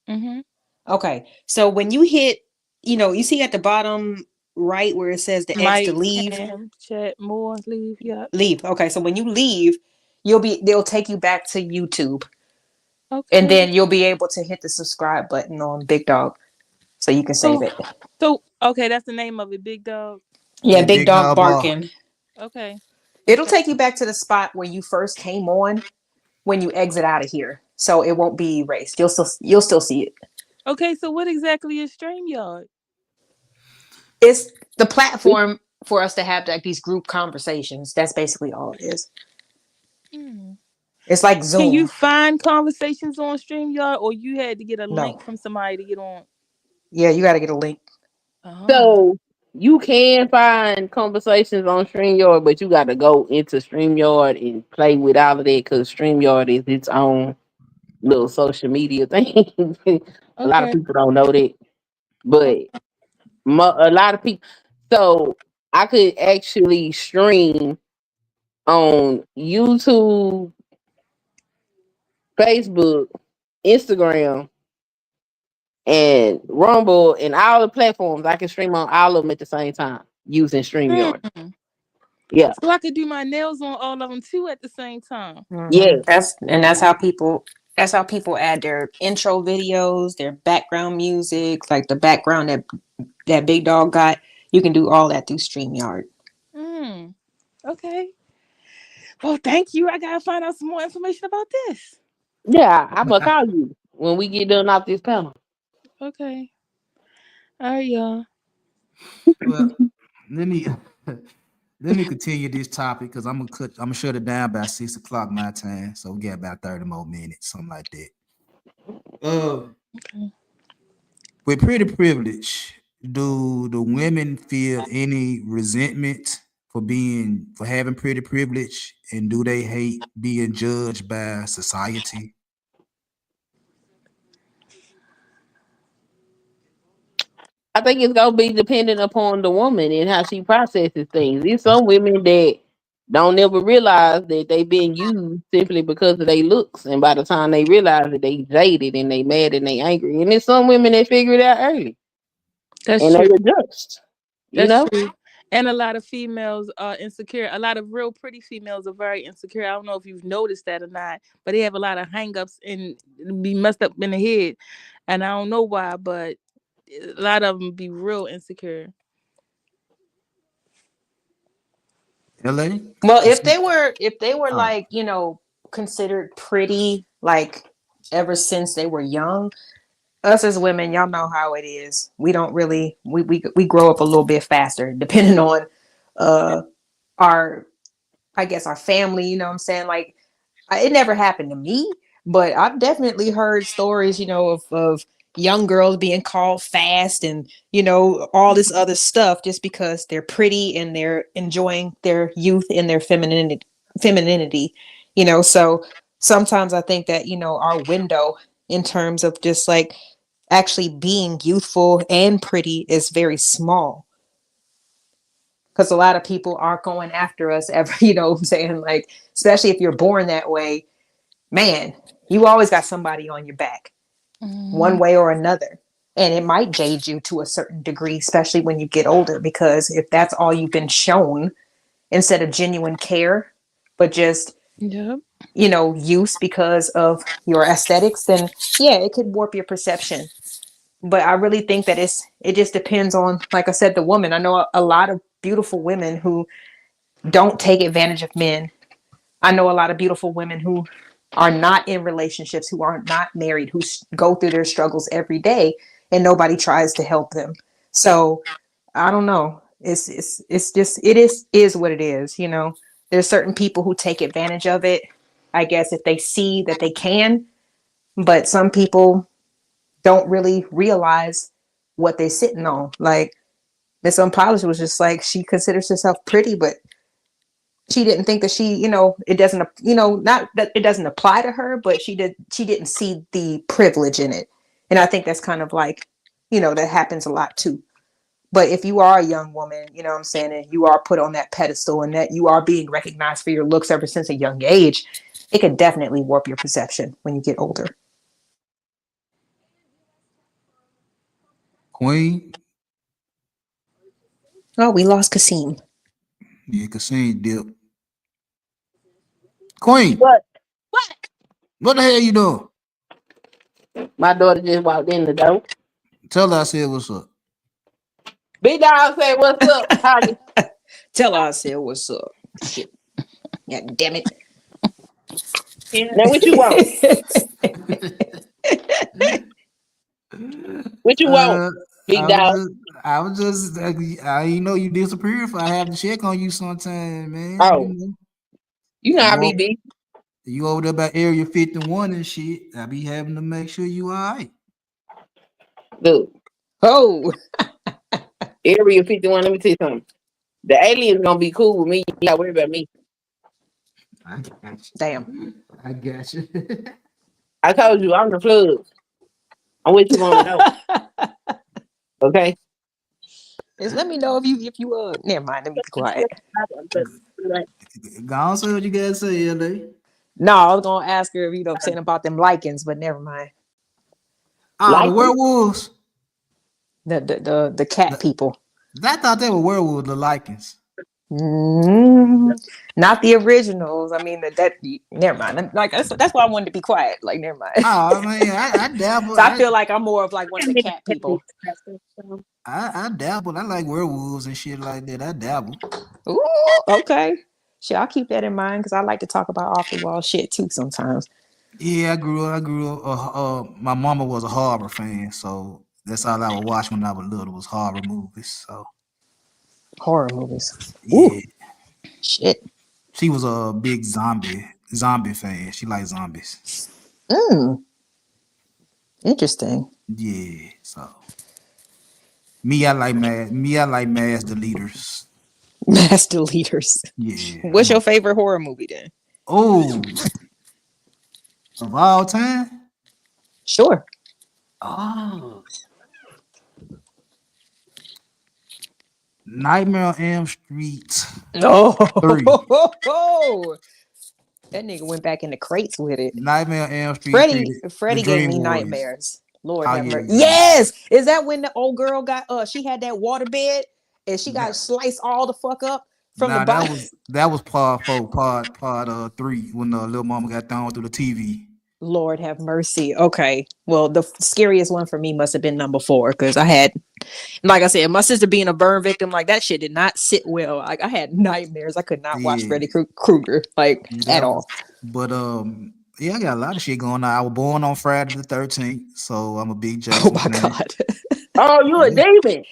Mm-hmm. Okay. So when you hit, you see at the bottom right where it says the X to Mike, leave, Cam, chat, more, leave. Yep. leave. Okay. So when you leave, they'll take you back to YouTube. And Okay. then you'll be able to hit the subscribe button on Big Dog so you can save Oh, it. so okay, that's the name of it, Big Dog. Yeah, Yeah, Big big Dog dog bar. barking. Okay. It'll take you back to the spot where you first came on when you exit out of here. So it won't be erased. You'll still see it. Okay, so what exactly is StreamYard? It's the platform for us to have like these group conversations. That's basically all it is. It's like Zoom. Can you find conversations on StreamYard, or you had to get a link No. from somebody to get on? Yeah, you got to get a link. So you can find conversations on StreamYard, but you got to go into StreamYard and play with all of that because StreamYard is its own little social media thing. A lot of Okay. people don't know that, but a lot of people. So I could actually stream on YouTube, Facebook, Instagram, and Rumble, and all the platforms. I can stream on all of them at the same time using StreamYard. Yeah. So I could do my nails on all of them too at the same time. Yeah. That's how people add their intro videos, their background music, like the background that Big Dog got. You can do all that through StreamYard. Okay. Well, thank you. I gotta find out some more information about this. Yeah, I'm gonna call you when we get done off this panel. Okay. All right, y'all. Well, let me continue this topic because I'm gonna shut it down by 6 o'clock my time. So we got about 30 more minutes, something like that. Okay. With pretty privilege, do the women feel any resentment for having pretty privilege, and do they hate being judged by society? I think it's gonna be dependent upon the woman and how she processes things. There's some women that don't ever realize that they've been used simply because of their looks, and by the time they realize that they jaded and they mad and they angry, and there's some women that figure it out early. That's and true. they adjust. That's true. And a lot of females are insecure. A lot of real pretty females are very insecure. I don't know if you've noticed that or not, but they have a lot of hang-ups and be messed up in the head. And I don't know why, but a lot of them be real insecure. LA? Well, if they were like, considered pretty, like ever since they were young, us as women, y'all know how it is. We don't really we grow up a little bit faster depending on our family, you know what I'm saying? Like it never happened to me, but I've definitely heard stories, of young girls being called fast and, all this other stuff just because they're pretty and they're enjoying their youth and their femininity, so sometimes I think that, our window in terms of just like actually being youthful and pretty is very small. Because a lot of people aren't going after us ever, you know what I'm saying? Like, especially if you're born that way, man, you always got somebody on your back, one way or another. And it might jade you to a certain degree, especially when you get older, because if that's all you've been shown instead of genuine care, but just, use because of your aesthetics, then yeah, it could warp your perception. But I really think that it just depends on, like I said, the woman. I know a lot of beautiful women who don't take advantage of men. I know a lot of beautiful women who are not in relationships, who are not married, who go through their struggles every day and nobody tries to help them. So I don't know. It's just, it is what it is. There's certain people who take advantage of it, I guess, if they see that they can, but some people don't really realize what they're sitting on. Like Miss Unpolished was just like, she considers herself pretty, but she didn't think that she, it doesn't, not that it doesn't apply to her, but she didn't see the privilege in it. And I think that's kind of like, that happens a lot too. But if you are a young woman, you know what I'm saying, and you are put on that pedestal and that you are being recognized for your looks ever since a young age, it could definitely warp your perception when you get older. Queen? Oh, we lost Kasim. Yeah, Kasim dip. Queen. What? What the hell you doing? My daughter just walked in the door. Tell her I said what's up. Big Dog said what's up. How you? Tell her I said what's up. Shit. Yeah, damn it. Now what you want? What you want, big dog? I was just, you know, you disappear if I have to check on you sometime, man. Oh, you know I be you, big. you over there by Area 51 and shit. I be having to make sure you all right. Look, Oh, Area 51. Let me tell you something. The aliens gonna be cool with me. You gotta worry about me. I got you. damn. I got you. I told you I'm the plug. I'm what you want to know. Okay. Just let me know if you never mind, let me be quiet. Go on, say what you gotta say, LA. No, I was gonna ask her if saying about them lichens, but never mind. The werewolves. The cat people. I thought they were werewolves, the lichens. Not the originals. I mean that never mind. Like that's why I wanted to be quiet. Like never mind. Oh man, I dabble. So I feel like I'm more of like one of the cat people. I dabble. I like werewolves and shit like that. I dabble. Ooh, okay. Shit, I'll keep that in mind because I like to talk about off the wall shit too sometimes. Yeah, I grew up. My mama was a horror fan, so that's all I would watch when I was little was horror movies. So horror movies. Yeah. Ooh, shit. She was a big zombie fan. She liked zombies. Interesting. Yeah. So me, I like mass deleters. Mass deleters. Yeah. What's your favorite horror movie then? Oh, of all time? Sure. Oh. Nightmare on Elm Street. 3. That nigga went back in the crates with it. Nightmare on Elm Street. Freddie gave me nightmares. Lord have mercy. Yeah. Yes! Is that when the old girl got she had that water bed and she got sliced all the fuck up from the bottom? That was part 3 when the little mama got thrown through the TV. Lord have mercy. Okay. Well, the scariest one for me must have been number 4 because I had, like I said, my sister being a burn victim, like that shit did not sit well. Like I had nightmares. I could not watch Freddy Krueger at all. But yeah, I got a lot of shit going on. I was born on Friday the 13th, so I'm a big Jason. Oh my god. Oh, you a demon.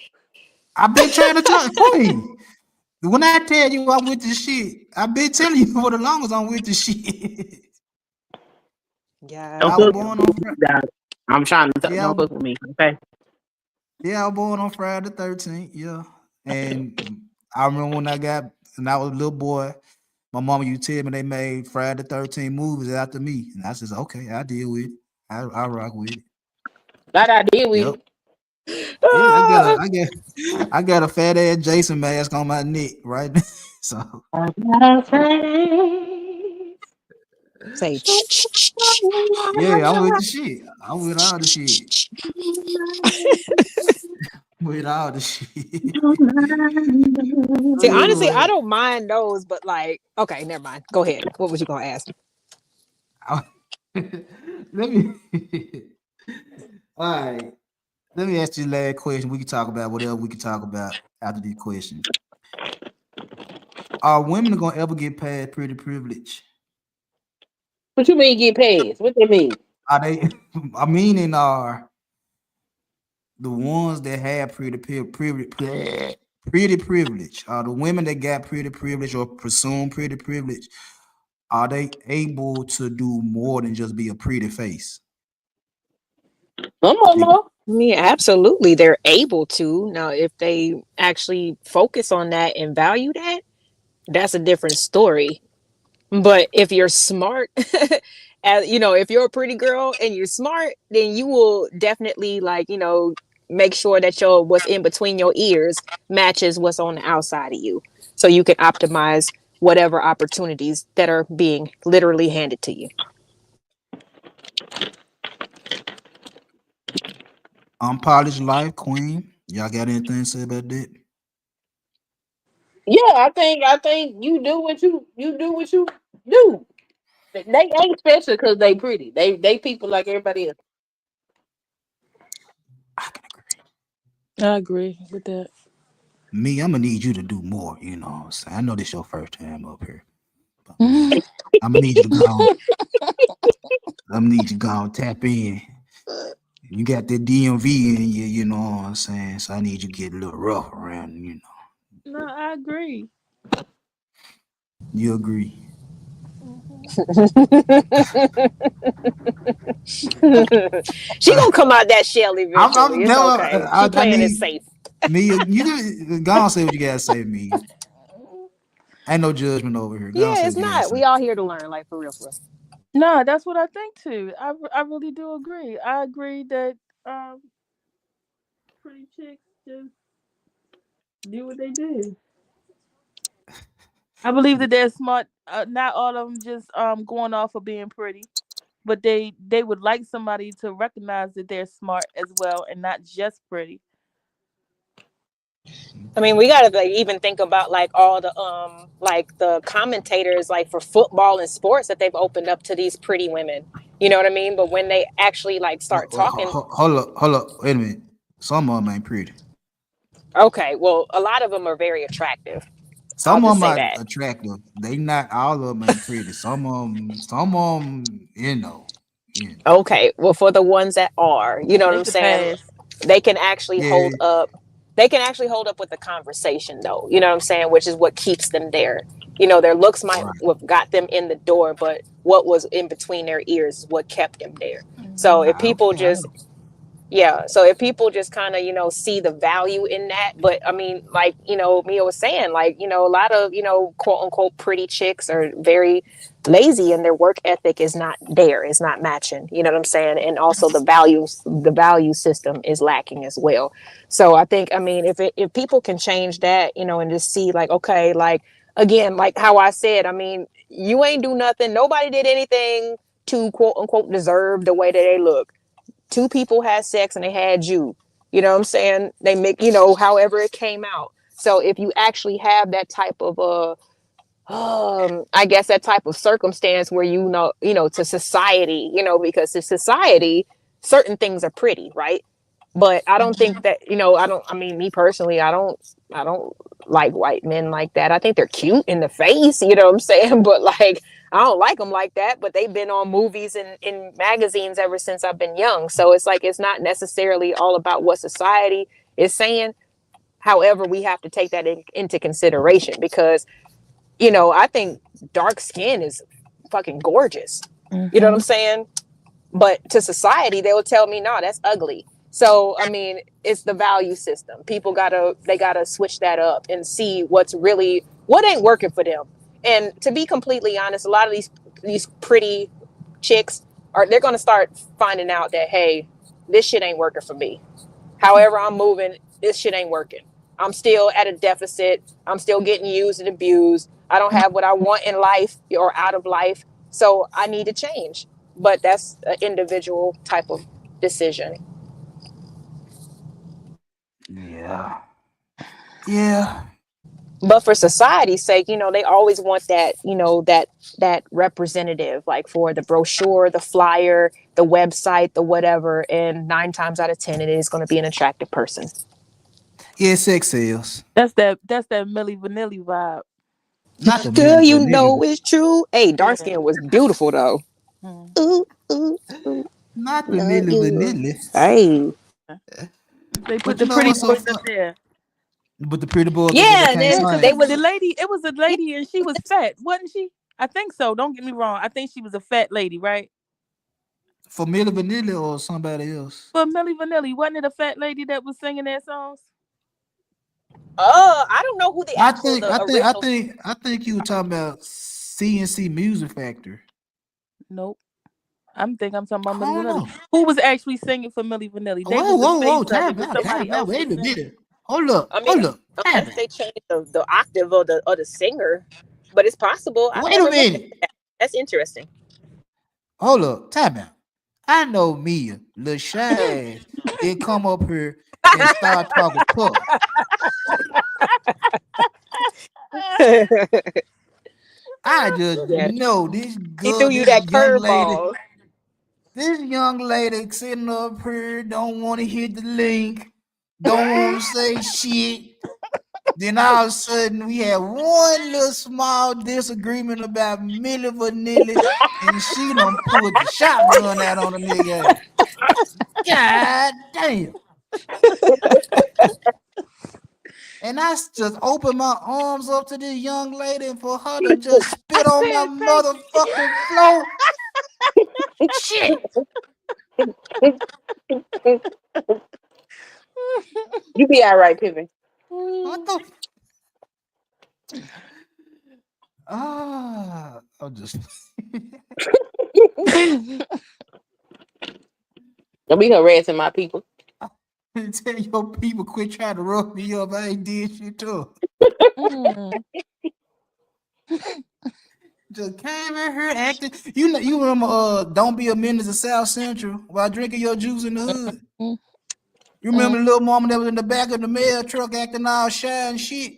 I've been trying to talk. Hey, when I tell you I'm with this shit, I've been telling you for the longest I'm with this shit. Yeah, I was born on Friday. I'm trying to don't fuck with me, okay? Yeah, I was born on Friday the 13th. Yeah, and I remember when I was a little boy. My mama used to tell me they made Friday the 13th movies after me, and I said, "Okay, I deal with it. I rock with it." That I deal with it. Yeah, I got a fat ass Jason mask on my neck, right? So say, yeah, I'm with the shit. I'm with all the shit. With all the shit. See, honestly, I don't mind those, but like, okay, never mind. Go ahead. What was you gonna ask? Let me. All right. Let me ask you the last question. We can talk about whatever we can talk about after these questions. Are women gonna ever get past pretty privilege? What you mean get past? What they mean? Are they? I mean, are the ones that have pretty privilege? Are the women that got pretty privilege or presume pretty privilege? Are they able to do more than just be a pretty face? Yeah, absolutely. They're able to. Now, if they actually focus on that and value that, that's a different story. But if you're smart, if you're a pretty girl and you're smart, then you will definitely make sure that what's in between your ears matches what's on the outside of you. So you can optimize whatever opportunities that are being literally handed to you. Unpolished life, queen. Y'all got anything to say about that? Yeah, I think you do what you do. They ain't special because they pretty. They people like everybody else. I agree with that. Me, I'm gonna need you to do more. You know what I'm saying? I know this your first time up here, I'm gonna need you to go. I'm gonna need you to go and tap in. You got that DMV in you, you know what I'm saying? So I need you to get a little rough around, you know. No, I agree. You agree? She gonna come out that shell eventually. It's okay. She playing it safe. Mia, you go on say what you gotta say, Mia. Ain't no judgment over here. Yeah, it's not. We all here to learn, like for real. No, that's what I think too. I really do agree. I agree that pretty chicks just do what they do. I believe that they're smart. Not all of them just going off of being pretty, but they would like somebody to recognize that they're smart as well and not just pretty. I mean, we gotta like even think about like all the like the commentators like for football and sports that they've opened up to these pretty women. You know what I mean? But when they actually like start talking, hold up, wait a minute. Some of them ain't pretty. okay, well, a lot of them are very attractive. Some of them are attractive. They not all of them ain't pretty. Some of them, you know. Okay, well, for the ones that are, you know what I'm saying, they can actually hold up. They can actually hold up with the conversation, though. You know what I'm saying, which is what keeps them there. You know, their looks might have got them in the door, but what was in between their ears is what kept them there. So if people just so if people just kind of, you know, see the value in that, but I mean, like, you know, Mia was saying, like, you know, a lot of, you know, quote unquote pretty chicks are very lazy and their work ethic is not there, is not matching, you know what I'm saying? And also the value system is lacking as well. So I think, I mean, if people can change that, you know, and just see like, okay, like, again, like how I said, I mean, you ain't do nothing. Nobody did anything to quote unquote deserve the way that they look. Two people had sex and they had you. You know what I'm saying? They make, you know, however it came out. So if you actually have that type of I guess that type of circumstance where you know, to society, you know, because to society, certain things are pretty, right? But I don't think that, you know, I mean, me personally, I don't like white men like that. I think they're cute in the face, you know what I'm saying? But like, I don't like them like that, but they've been on movies and in magazines ever since I've been young. So it's like, it's not necessarily all about what society is saying. However, we have to take that into consideration because, you know, I think dark skin is fucking gorgeous. Mm-hmm. You know what I'm saying? But to society, they will tell me, no, that's ugly. So, I mean, it's the value system. People they gotta switch that up and see what ain't working for them. And to be completely honest, a lot of these pretty chicks they're going to start finding out that, hey, this shit ain't working for me. However I'm moving, this shit ain't working. I'm still at a deficit. I'm still getting used and abused. I don't have what I want in life or out of life. So I need to change. But that's an individual type of decision. Yeah. But for society's sake, you know, they always want that, you know, that representative, like for the brochure, the flyer, the website, the whatever. And 9 times out of 10, it is going to be an attractive person. Yeah, sex sales. That's that Milli Vanilli vibe. Not the Do you know it's true? Hey, dark skin was beautiful though. Ooh, ooh, ooh. Not the Milli Vanilli. Hey. They put the pretty boys up there. But the pretty boys, yeah, they was the lady. It was a lady, and she was fat, wasn't she? I think so. Don't get me wrong. I think she was a fat lady, right? For Milli Vanilli or somebody else? For Milli Vanilli, wasn't it a fat lady that was singing their songs? I don't know who the I think you were talking about CNC Music Factory. Nope. I'm talking about Milli Vanilli. Who was actually singing for Milli Vanilli? Whoa, time out. Wait a minute. Hold up. Unless they changed the octave or the singer, but it's possible. Wait a minute. That's interesting. Hold up. Time out. I know Mia, LaShawn, it come up here and start talking tough. I just know this good. He threw you that curveball. This young lady sitting up here don't want to hit the link, don't want to say shit, Then all of a sudden we had one little small disagreement about Milli Vanilli, and she done pulled the shotgun out on the nigga. God damn. And I just opened my arms up to this young lady and for her to just spit on my motherfucking floor. Shit. You be all right, Pippin. What the? I'm just. Don't be harassing my people. Tell your people quit trying to rub me up. I ain't did shit too. Just came in here acting. You know, you remember Don't Be a Menace of South Central while drinking your juice in the hood. You remember the little mama that was in the back of the mail truck acting all shy and shit?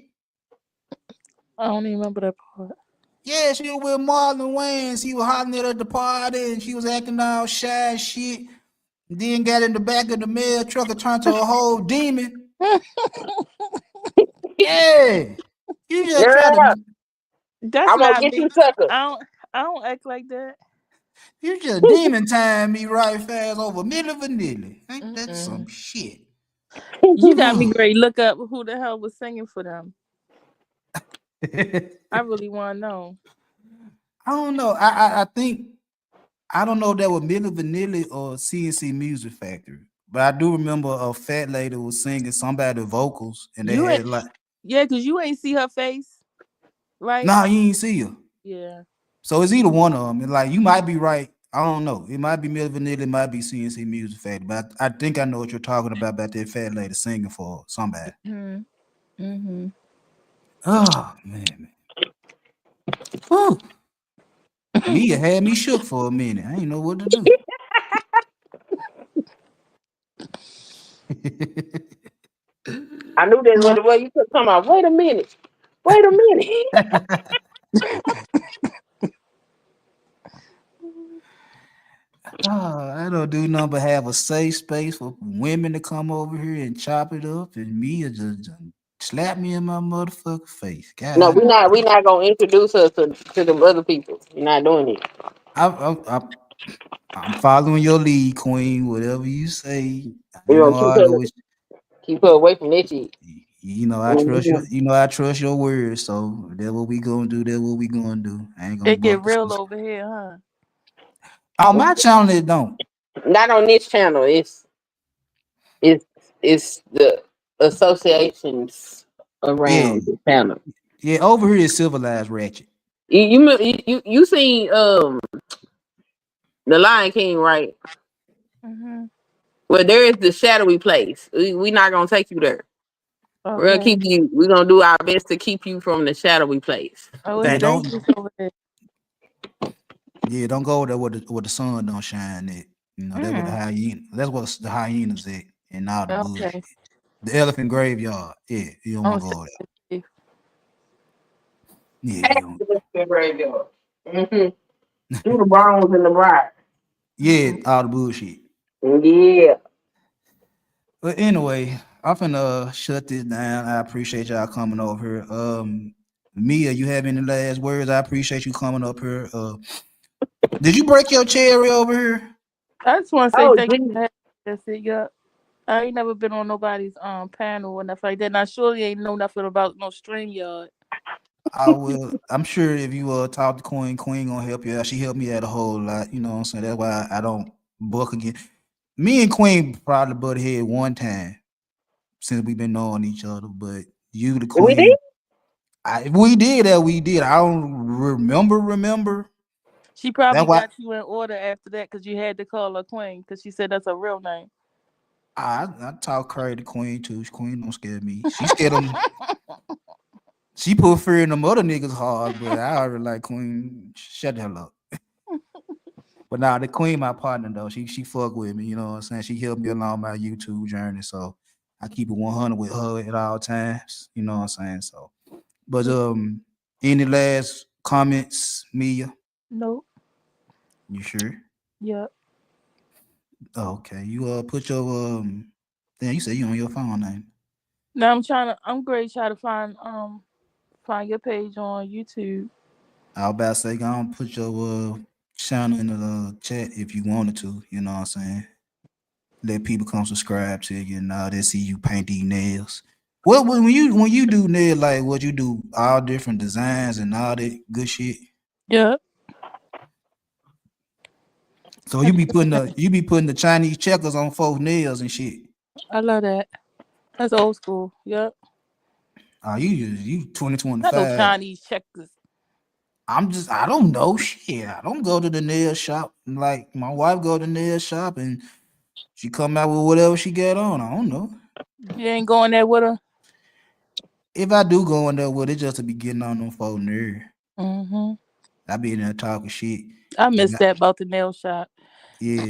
I don't even remember that part. Yeah, she was with Marlon Wayans. He was hollering at her at the party and she was acting all shy and shit. And then got in the back of the mail truck and turned to a whole demon. Yeah. You just try to. That's I'm gonna not get me. you, sucker. I don't act like that. You just demon time me right fast over Milli Vanilli. Ain't that some shit? You got me great. Look up who the hell was singing for them. I really want to know. I don't know. I think I don't know if that was Milli Vanilli or CNC Music Factory, but I do remember a fat lady was singing somebody's vocals, and they had like, yeah, because you ain't see her face, right? Nah, you ain't see her. Yeah. So it's either one of them. And like you might be right. I don't know. It might be Milli Vanilli, it might be CNC Music Factory, but I think I know what you're talking about that fat lady singing for somebody. Oh man. Whew. Mia had me shook for a minute. I ain't know what to do. I knew that's what it was. You could come out. Wait a minute. Wait a minute. I don't do nothing but have a safe space for women to come over here and chop it up, and Mia just slap me in my motherfucking face. God, No, we not gonna introduce her to the other people. We're not doing it. I'm following your lead, Queen. Whatever you say, We ain't gonna gonna argue with you. keep her away from that shit. You know I trust you. You know I trust your words. So that's what we gonna do. That's what we gonna do. I ain't gonna It get buck real the over here, huh? On my channel, it don't. Not on this channel. It's the associations around the channel. Yeah, over here is civilized ratchet. You seen the Lion King, right? Well, there is the shadowy place. We not gonna take you there. Okay. We're gonna keep you. We're gonna do our best to keep you from the shadowy place. Oh, it's dangerous over there. Yeah, don't go there where the sun don't shine at. You know, that's what the hyena. That's what the hyenas at, and all the bullshit. The elephant graveyard. Yeah, you don't want to go there. Yeah, you don't. Elephant graveyard. Do the bones and the bride. Yeah, all the bullshit. Yeah. But anyway, I'm finna shut this down. I appreciate y'all coming over here. Mia, you have any last words? I appreciate you coming up here. Did you break your cherry over here? I just want to say thank you. That's it. Yeah. I ain't never been on nobody's panel or nothing like that. And I surely ain't know nothing about no StreamYard. I will. I'm sure if you talk to Queen gonna help you out. She helped me out a whole lot. You know what I'm saying? That's why I don't buck again. Me and Queen probably butted head one time since we've been knowing each other. But you, the Queen, we did that. We did. I don't remember. She probably got you in order after that because you had to call her Queen because she said that's her real name. I talk crazy to Queen too. Queen don't scare me. She scared them. She put fear in them other niggas hard, but I already like Queen. Shut the hell up. But now the Queen, my partner though, she fuck with me. You know what I'm saying? She helped me along my YouTube journey, so I keep it 100 with her at all times. You know what I'm saying? So, but any last comments, Mia? Nope. You sure? Yep. Okay. You put your damn, you said you on your phone name. Now I'm great trying to find your page on YouTube. I was about to say, go on, put your channel in the chat if you wanted to. You know what I'm saying? Let people come subscribe to you and all that. See you paint these nails. What when you do nail, like what you do, all different designs and all that good shit. Yeah. So you be putting the Chinese checkers on folks' nails and shit. I love that. That's old school. Yep. You Not no 2025. Chinese checkers. I don't know shit. I don't go to the nail shop. Like my wife go to the nail shop and she come out with whatever she got on. I don't know. You ain't going there with her. If I do go in there with it, just to be getting on them folks' nerve. Mm-hmm. I be in there talking shit. I miss that about the nail shop. Yeah.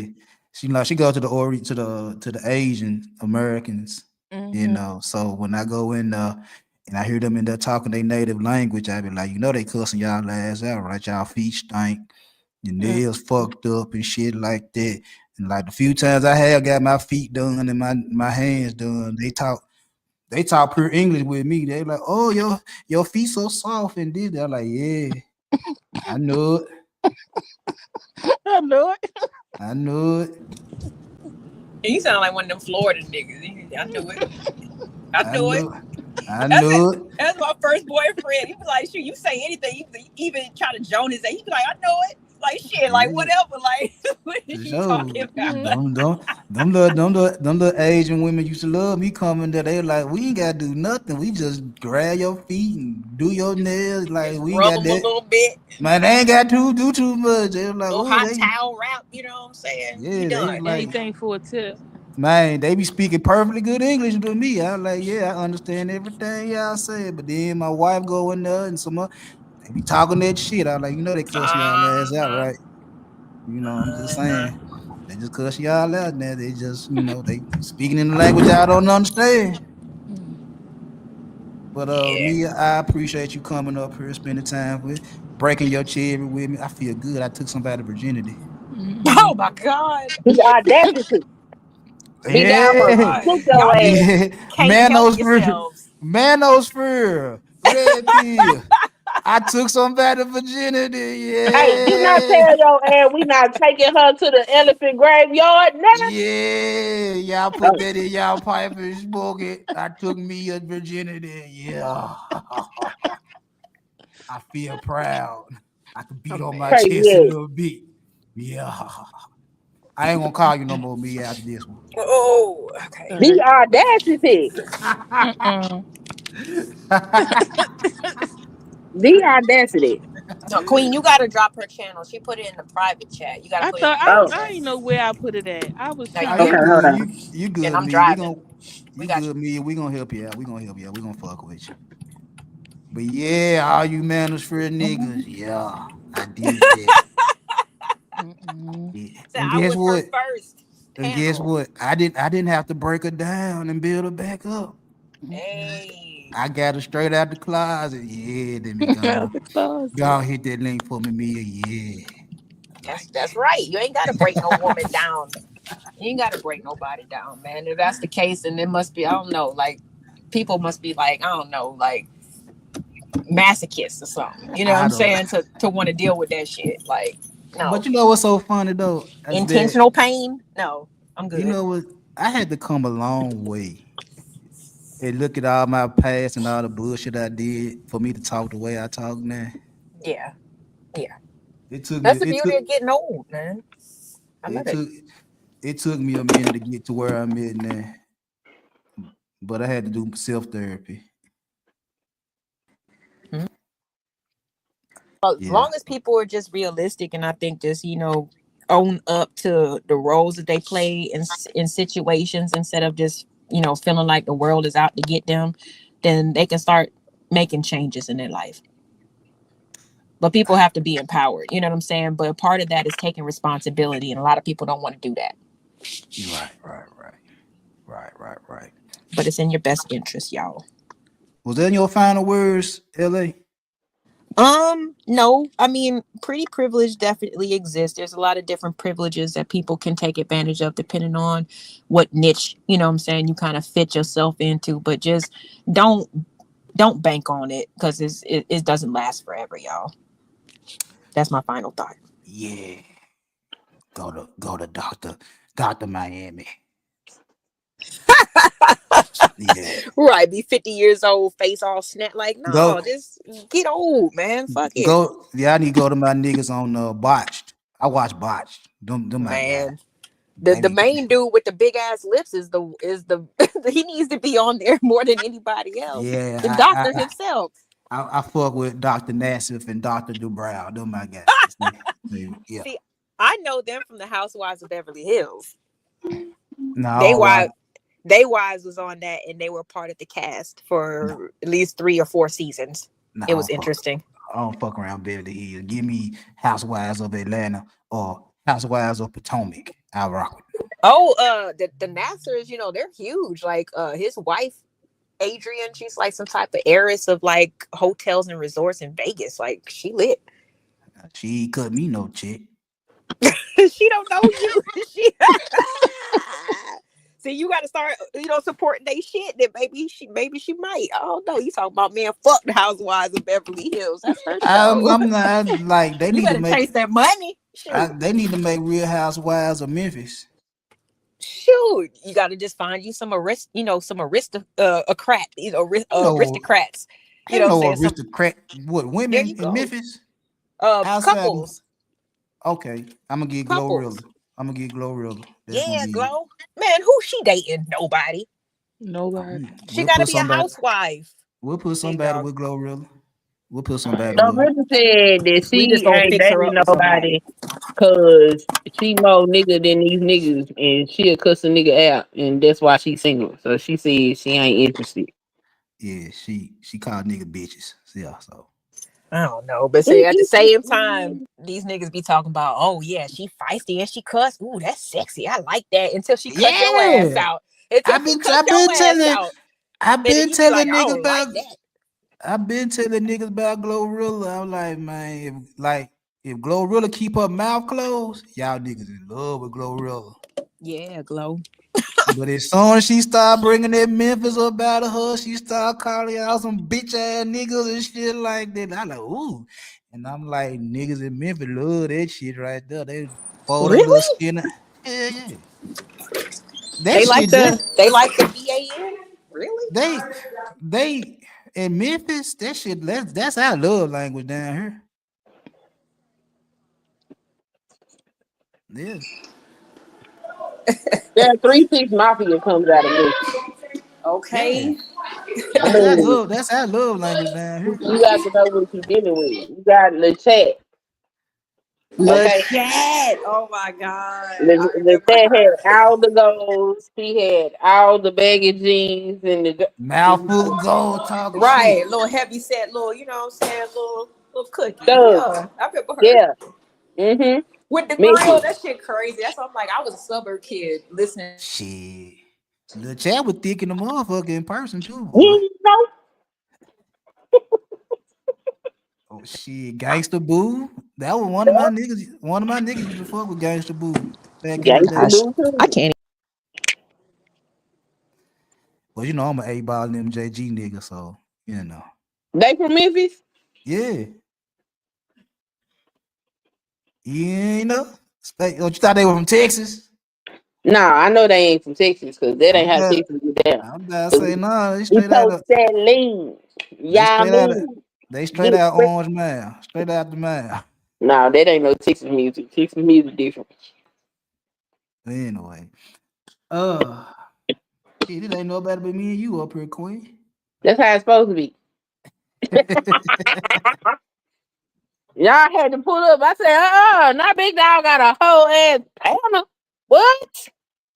She go to the Asian Americans, you know. So when I go in there and I hear them in there talking their native language, I be like, they cussing y'all ass out, right? Y'all feet stink, your nails fucked up and shit like that. And like the few times I have got my feet done and my hands done, they talk pure English with me. They like, oh, your feet so soft and this. They're like, yeah, I know it. I know it. I know it. You sound like one of them Florida niggas. I knew it. I knew it. I knew it. That's my first boyfriend. He was like, "Shoot, you say anything." He even try to joan his. He be like, "I know it." Like shit, like whatever. Like what are you talking about? Them little Asian women used to love me coming there. They like, we ain't gotta do nothing. We just grab your feet and do your nails. Like we ain't got that. A little bit. Man, they ain't got to do too much. They're like, little hot towel wrap. You know what I'm saying? Yeah, done. Like, anything for a tip. Man, they be speaking perfectly good English to me. I'm like, yeah, I understand everything y'all say. But then my wife go in there and they be talking that shit. I'm like, they cuss y'all ass out, right? I'm just saying. They just cuss y'all out now. They just, they speaking in the language I don't understand. But Mia, I appreciate you coming up here, spending time with, breaking your cherry with me. I feel good. I took somebody's virginity. Oh my God. The audacity. Yeah. Manosphere. Red pill. I took somebody's virginity. Yeah. Hey, did not tell your ass we not taking her to the elephant graveyard now. Yeah, y'all put that in y'all pipe and smoke it. I took me a virginity. Yeah. I feel proud. I can beat on my chest a little bit. Yeah. I ain't gonna call you no more, me after this one. Oh, okay. The audacity. The audacity. No, Queen, you gotta drop her channel. She put it in the private chat. You gotta put it in the I didn't know where I put it at. I was okay, hold on. You good, and I'm me. driving. We good, me. We gonna help you out. We gonna fuck with you. But yeah, all you manosphere niggas, yeah, I did that. Yeah. And guess what? And guess what? I didn't have to break her down and build her back up. Hey. I got her straight out the closet. Yeah, then we go hit that link for me, Mia. Yeah. That's right. You ain't gotta break no woman down. You ain't gotta break nobody down, man. If that's the case, then it must be, I don't know, like people must be like, I don't know, like masochists or something. You know what I'm saying? To want to deal with that shit. Like, no. But you know what's so funny though? Intentional pain? No, I'm good. You know what? I had to come a long way and look at all my past and all the bullshit I did for me to talk the way I talk now. Yeah. It took That's the beauty of getting old, man. It took me a minute to get to where I'm at now. But I had to do self-therapy. As long as people are just realistic and I think just, own up to the roles that they play in situations instead of just, feeling like the world is out to get them, then they can start making changes in their life. But people have to be empowered, you know what I'm saying? But part of that is taking responsibility, and a lot of people don't want to do that. Right. But it's in your best interest, y'all. Was that your final words, LA? No, I mean, pretty privilege definitely exists. There's a lot of different privileges that people can take advantage of depending on what niche, you know what I'm saying, you kind of fit yourself into, but just don't bank on it because it doesn't last forever, y'all. That's my final thought. Yeah. Go to Dr. Miami. Yeah. Right, be 50 years old, face all snap like, no, Go just get old, man. Fuck it. go. Yeah, I need to go to my niggas on Botched. I watch Botched. Them my guys. Man. The main dude with the big ass lips is the he needs to be on there more than anybody else. Yeah, The doctor himself. I fuck with Dr. Nassif and Dr. Dubrow. Them my guys. Yeah. See, I know them from the Housewives of Beverly Hills. No, They wives was on that, and they were part of the cast for at least 3 or 4 seasons. It was interesting. I don't fuck around Beverly Hills. Give me Housewives of Atlanta or Housewives of Potomac. I'll rock with them. Oh, the Nassers, you know, they're huge. Like his wife, Adrian, she's like some type of heiress of like hotels and resorts in Vegas. Like she lit. She cut me no check. She don't know you. See, you got to start, you know, supporting they shit. Then maybe she might. I don't know. You talking about, man? Fuck the Housewives of Beverly Hills. That's her show. I'm not like they need to make chase that money. They need to make Real Housewives of Memphis. Shoot, you got to just find you some aristocrats. You know, aristocrats. You know, what I'm saying? Aristocrat. What women in Memphis? Couples. Okay, I'm gonna get Glorilla. Yeah, Glow. Man, who she dating? Nobody. She gotta be a housewife. We'll put somebody with Glorilla. We'll put somebody. Glorilla said that she ain't dating nobody because she more nigga than these niggas, and she'll cuss a nigga out, and that's why she's single. So she said she ain't interested. Yeah, she called nigga bitches. Yeah, so. I don't know, but see, at the same time, these niggas be talking about, oh yeah, she feisty and she cuss. Ooh, that's sexy. I like that until she cut your ass out. I've been telling niggas about. I've been telling niggas about Glorilla. I'm like, man, if Glorilla keep her mouth closed, y'all niggas in love with Glorilla. Yeah, Glow. But as soon as she start bringing that Memphis up out of her, she start calling out some bitch ass niggas and shit like that. I'm like, ooh. And I'm like, niggas in Memphis love that shit right there. They fold their little skin. Yeah. They like the BAN? Really? They in Memphis, that shit, that's our love language down here. Yeah. Yeah, 3 6 Mafia comes out of me. Okay. Yeah. That's our love language down here. You got to know what you're dealing with. You got the chat. Chat. Oh my God. The chat had all the goals. He had all the baggy jeans and the mouthful of gold talking. Right. Shit. Little heavy set, little, you know what I'm saying, little cookie. Yeah. I remember her. Yeah. Mm-hmm. With the grill, that shit crazy. That's why I'm like, I was a suburb kid listening. Shit. The chat was thick in the motherfucker in person too. Oh shit, Gangsta Boo. That was one of my niggas. One of my niggas used to fuck with Gangsta Boo. I can't. Well, you know, I'm an 8-ball and MJG nigga, so you know. They from Memphis? Yeah. You know? Don't you thought they were from Texas? Nah, I know they ain't from Texas because that ain't how Texas get down. I'm about to say, nah, they straight out of they straight out Orange Mile. Straight out the mile. Nah, that ain't no Texas music. Texas music different. Anyway. Shit, it ain't nobody but me and you up here, Queen. That's how it's supposed to be. Y'all had to pull up. I said, not Big Dog got a whole ass panel. What?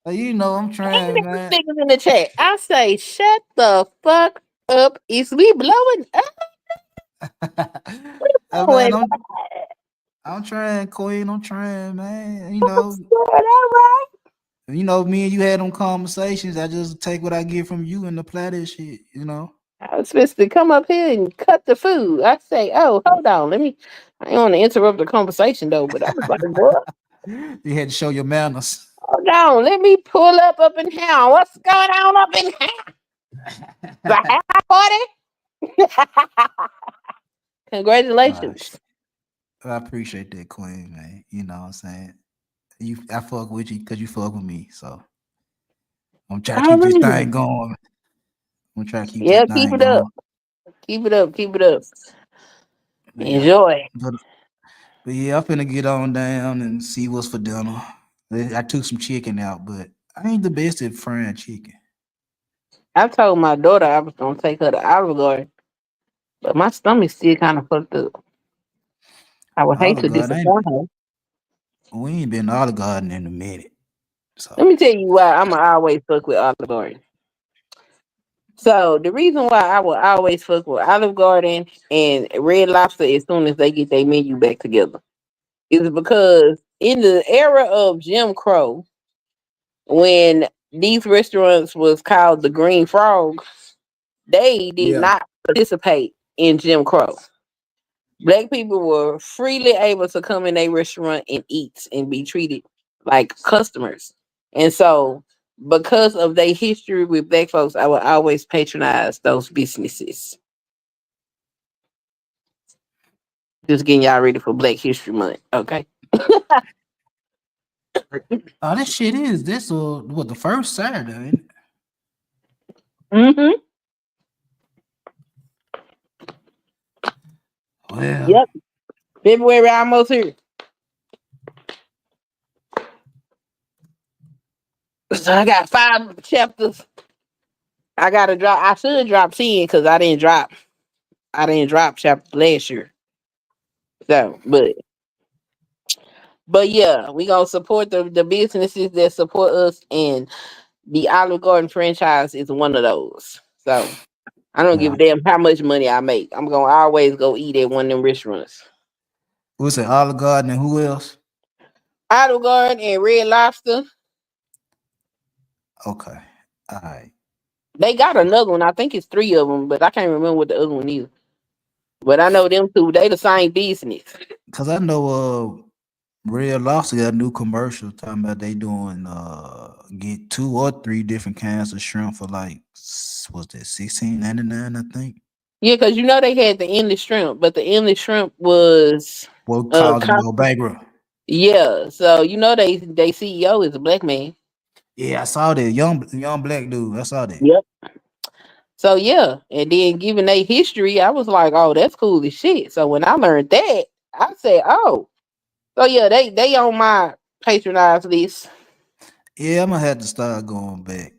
You know I'm trying, man. Niggas in the chat. I say, shut the fuck up. Is we blowing up? I'm trying, Queen. I'm trying, man. You know. You know, me and you had them conversations. I just take what I get from you and apply that shit, you know. I was supposed to come up here and cut the food. I say, oh, hold on, let me. I don't want to interrupt the conversation though, but I was like, what? You had to show your manners. Hold on, let me pull up in here. What's going on up in here? The happy party? Congratulations. I appreciate that, Queen, man. You know what I'm saying? I fuck with you because you fuck with me. So I'm trying to keep this thing going. I'm trying to keep Yeah, this keep thing it up. going. Keep it up. Keep it up. Yeah. Enjoy. But yeah, I'm finna get on down and see what's for dinner. I took some chicken out, but I ain't the best at frying chicken. I told my daughter I was gonna take her to Olive Garden, but my stomach's still kind of fucked up. I would hate Olive to Garden, disappoint her. we ain't been to Olive Garden in a minute. So Let me tell you why I'm always fuck with Olive Garden. So the reason why I will always fuck with Olive Garden and Red Lobster as soon as they get their menu back together is because in the era of Jim Crow, when these restaurants was called the Green Frog, they did yeah, not participate in Jim Crow. Black people were freely able to come in a restaurant and eat and be treated like customers. And so, because of their history with black folks, I will always patronize those businesses. Just getting y'all ready for Black History Month, okay? oh, this shit is this what the first Saturday? Ain't it? Mm-hmm. Well, Yep. February almost here. So I got 5 chapters. I gotta drop. I should drop 10 because I didn't drop. I didn't drop chapter last year. So, but yeah, we gonna support the businesses that support us, and the Olive Garden franchise is one of those. So I don't give a damn how much money I make. I'm gonna always go eat at one of them restaurants. what's it? Olive Garden and who else? Olive Garden and Red Lobster. Okay, all right. They got another one. I think it's 3 of them, but I can't remember what the other one is. But I know them two. They the same business. Cause I know Red Lobster got a new commercial talking about they doing get 2 or 3 different kinds of shrimp for like what's that $16.99 I think. Yeah, because you know they had the endless shrimp, but the endless shrimp was What caused them to go cost. bankrupt? Yeah, so you know they CEO is a black man. Yeah, I saw that young black dude. I saw that. Yep. So yeah, and then given their history, I was like, oh, that's cool as shit. So when I learned that, I said, oh, so yeah, they on my patronize list. Yeah, I'm gonna have to start going back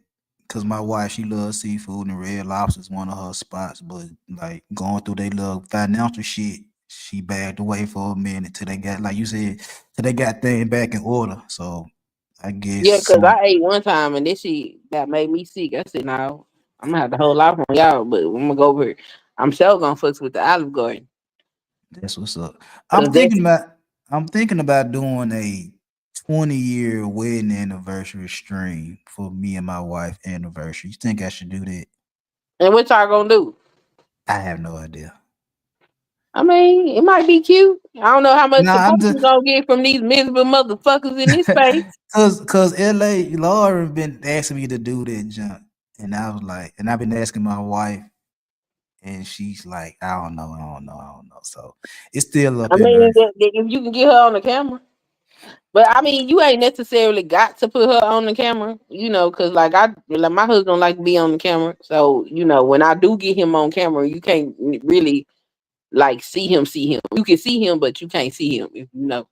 because my wife she loves seafood and Red Lobster is one of her spots. But like going through they little financial shit, she backed away for a minute till they got like you said till they got things back in order. So I guess Yeah, because some I ate one time and this shit that made me sick. I said, no, I'm gonna have to hold off on y'all, but I'm gonna go over here. I'm sure gonna fuck with the Olive Garden. that's what's up. Cause that's I'm thinking about doing a 20-year wedding anniversary stream for me and my wife anniversary. You think I should do that? and what y'all gonna do? I have no idea. I mean, it might be cute. I don't know how much Nah, support I'm just you gonna get from these miserable motherfuckers in this space. cause LA Laura been asking me to do that junk. And I was like, and I've been asking my wife, and she's like, I don't know. So it's still up I in mean, there. if you can get her on the camera. But I mean, you ain't necessarily got to put her on the camera, you know, because like my husband like to be on the camera. So you know, when I do get him on camera, you can't really like see him. See him. You can see him, but you can't see him. If you know.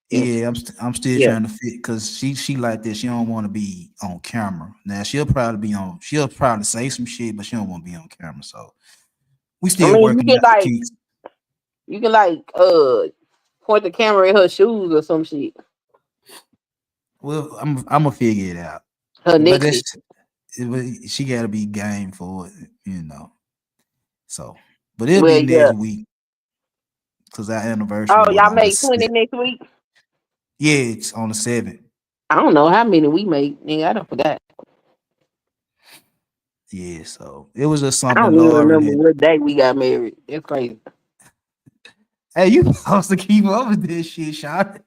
If Yeah, I'm still yeah. trying to fit because she like this. She don't want to be on camera. Now she'll probably say some shit, but she don't want to be on camera. So we I still mean, you working can out the kinks. point the camera at her shoes or some shit. Well, I'm gonna figure it out. Her But necklace. she gotta be game for it. So but it'll be Well, next yeah. week because our anniversary Oh, what y'all on the make 20 6th. next week. Yeah, it's on the 7th. I don't know how many we make. Nigga, I don't forgot. Yeah, so it was just I something don't the even Lord remember really. what day we got married. It's crazy. Hey, you supposed to keep up with this shit, Sean.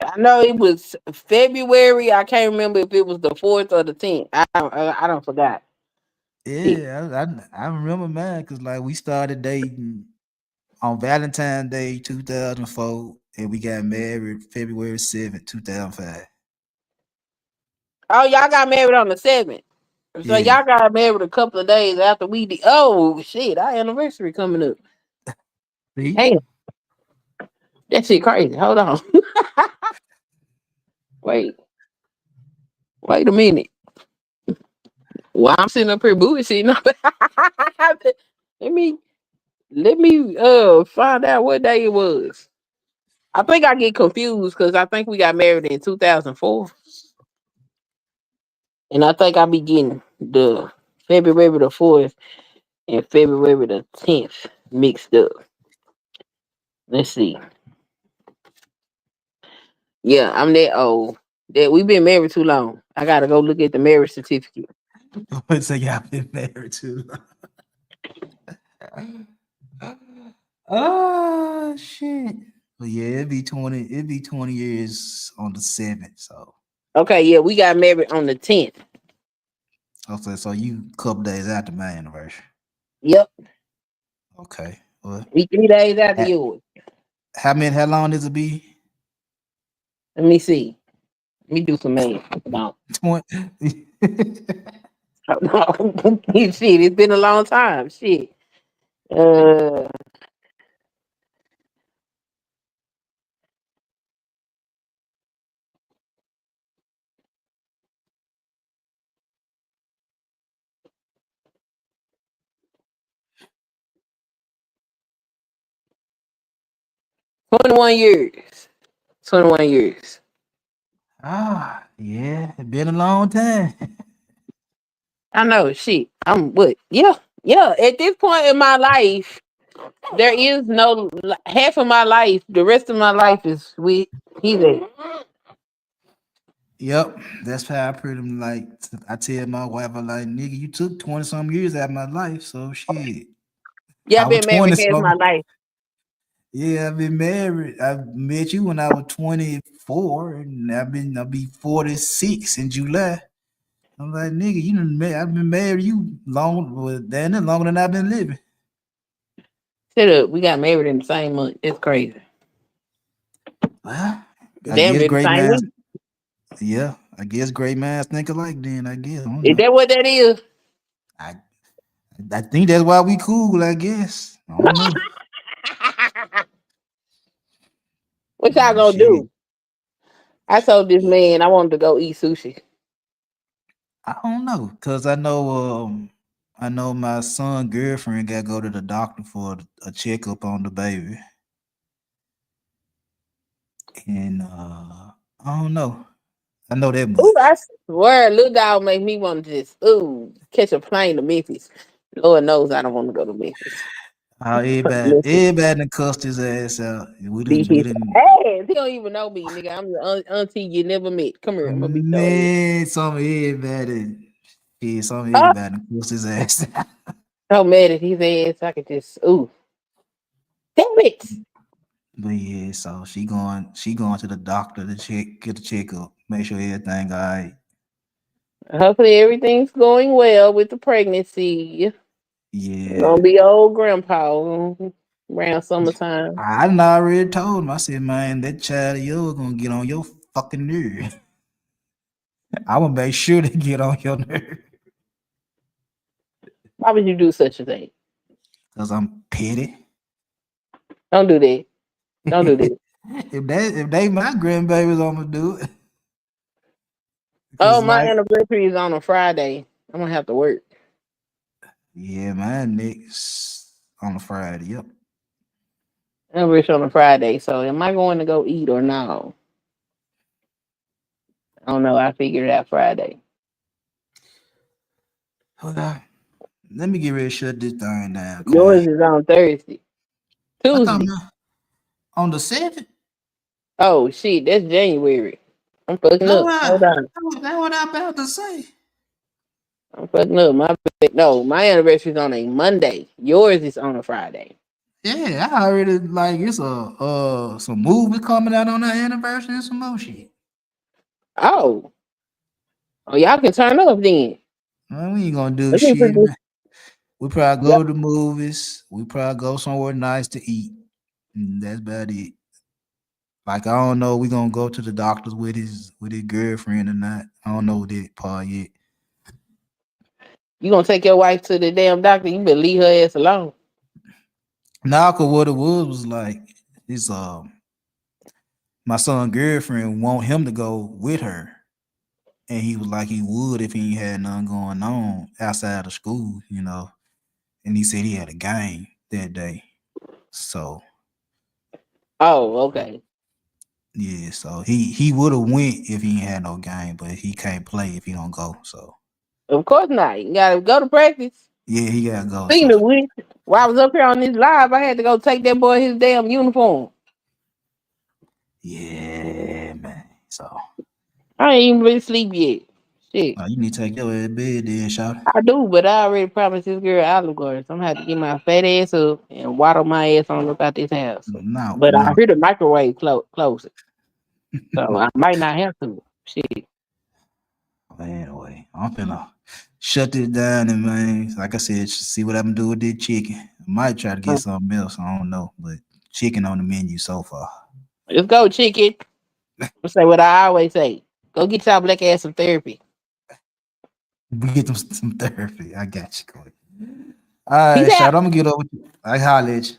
I know it was February. I can't remember if it was the 4th or the 10th. I don't forgot. Shit. Yeah, I remember, man, because like we started dating on Valentine's Day 2004, and we got married February 7th, 2005. Oh, y'all got married on the 7th. So Yeah. y'all got married a couple of days after we did. Oh shit, our anniversary coming up. See? Damn, that shit crazy. Hold on. Wait a minute. Well, I'm sitting up here bullshitting. let me find out what day it was. I think I get confused because I think we got married in 2004. And I think I be getting the February the 4th and February the 10th mixed up. Let's see. Yeah, I'm that old. That we've been married too long. I gotta go look at the marriage certificate. So y'all been married too. Oh shit. But yeah, it'd be 20 years on the 7th. So Okay, yeah, we got married on the 10th. okay, so you a couple days after my anniversary. Yep. Okay. Well, We 3 days after ha- yours. how long does it be? Let me see. Let me do some math. No. 20. No. Shit, it's been a long time. Shit. Uh 21 years. 21 years. Yeah, it's been a long time. I know, shit. I'm what? Yeah. Yeah. At this point in my life, there is no half of my life, the rest of my life is with he's a Yep, that's how I pretty much like. I tell my wife, I like, nigga, you took 20 some years out of my life, so shit. yeah, I I've was been 20 married half my some. life. Yeah, I've been married. I met you when I was 24, and I'll be 46 in July. I'm like, nigga, I've been married you long, well, damn it, longer than I've been living. Shut up. We got married in the same month. It's crazy. Well, I Damn guess near the great same minds. week. Yeah, I guess great minds think alike. Then I guess I don't Is know. that what that is? I I think that's why we cool. I guess I don't know. What y'all gonna Shit, do? I told this yeah, man I wanted to go eat sushi. I don't know, cause I know my son girlfriend got to go to the doctor for a checkup on the baby, and I don't know. I know that Ooh, I much. swear, little dog make me want to just catch a plane to Memphis. Lord knows I don't want to go to Memphis. How Memphis everybody done cussed his ass out. beat We his didn't. ass. He don't even know me, nigga. I'm your auntie you never met. Come here, I'm gonna beat your ass. Man, some of everybody, yeah, some of Oh, everybody done cussed his ass out. so mad at his ass. I could just damn it. But yeah, so she going to the doctor to get the checkup, make sure everything all right. Hopefully everything's going well with the pregnancy. Yeah. Gonna be old grandpa around summertime. I done already told him. I said, man, that child of yours gonna get on your fucking nerve. I will make sure they get on your nerve. Why would you do such a thing? Cause I'm petty. Don't do that. Don't do that. If they my grandbabies, I'm gonna do it. Oh, Cause my like, anniversary is on a Friday. I'm gonna have to work. yeah, man, next on a Friday. Yep. Anniversary on a Friday. So am I going to go eat or no? I don't know. I figured it out Friday. Hold on. Let me get ready to shut this thing down, Queen. Yours is on Thursday. I thought Tuesday. my, on the 7th. Oh shit, that's January. I'm fucking That's up. what Hold on. that's what I about to say. I'm fucking up. My anniversary is on a Monday. Yours is on a Friday. Yeah, I already like it's some movie coming out on our anniversary and some more shit. Oh, y'all can turn up then. Man, we ain't gonna do Let me shit, produce. man. We probably Yep. go to the movies. We probably go somewhere nice to eat. And that's about it. Like I don't know, we gonna go to the doctors with his girlfriend or not. I don't know that part yet. You gonna take your wife to the damn doctor? You better leave her ass alone. Nah, cause what it was like is my son girlfriend want him to go with her. And he was like he would if he ain't had nothing going on outside of school, you know. And he said he had a game that day. So Oh, okay. yeah, so he would have went if he ain't had no game, but he can't play if he don't go. So Of course not. You gotta go to practice. yeah, he gotta go. Speaking So of which, while I was up here on this live, I had to go take that boy his damn uniform. yeah, man. So I ain't even been asleep yet. Shit. you need to take your ass to bed then, shout. I do, but I already promised this girl Olive Garden, so I'm gonna have to get my fat ass up and waddle my ass on about this house. No, But I no. hear the microwave closing, so I might not have to. Shit. Anyway, I'm finna shut this down and man, like I said, see what I can do with this chicken. I might try to get something else. I don't know, but chicken on the menu so far. Let's go, chicken. Let's say what I always say. Go get your black ass some therapy. We get them some therapy. I got you, Cody. All right, shout. I'm gonna get over. I holler at you.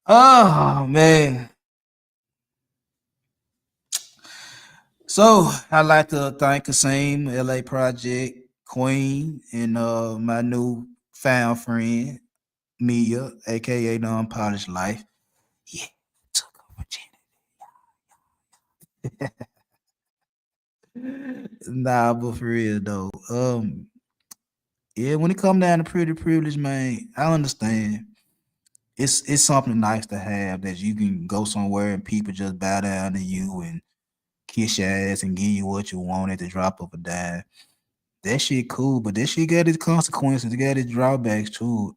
Oh man. So I'd like to thank Kasim, LA Project, Queen, and my new found friend, Mia, aka the Unpolished Life. Yeah, took her virginity. Nah, but for real though. Yeah, when it come down to pretty privilege, man, I understand. It's something nice to have that you can go somewhere and people just bow down to you and kiss your ass and give you what you want at the drop of a dime. That shit cool, but that shit got its consequences. It got its drawbacks too.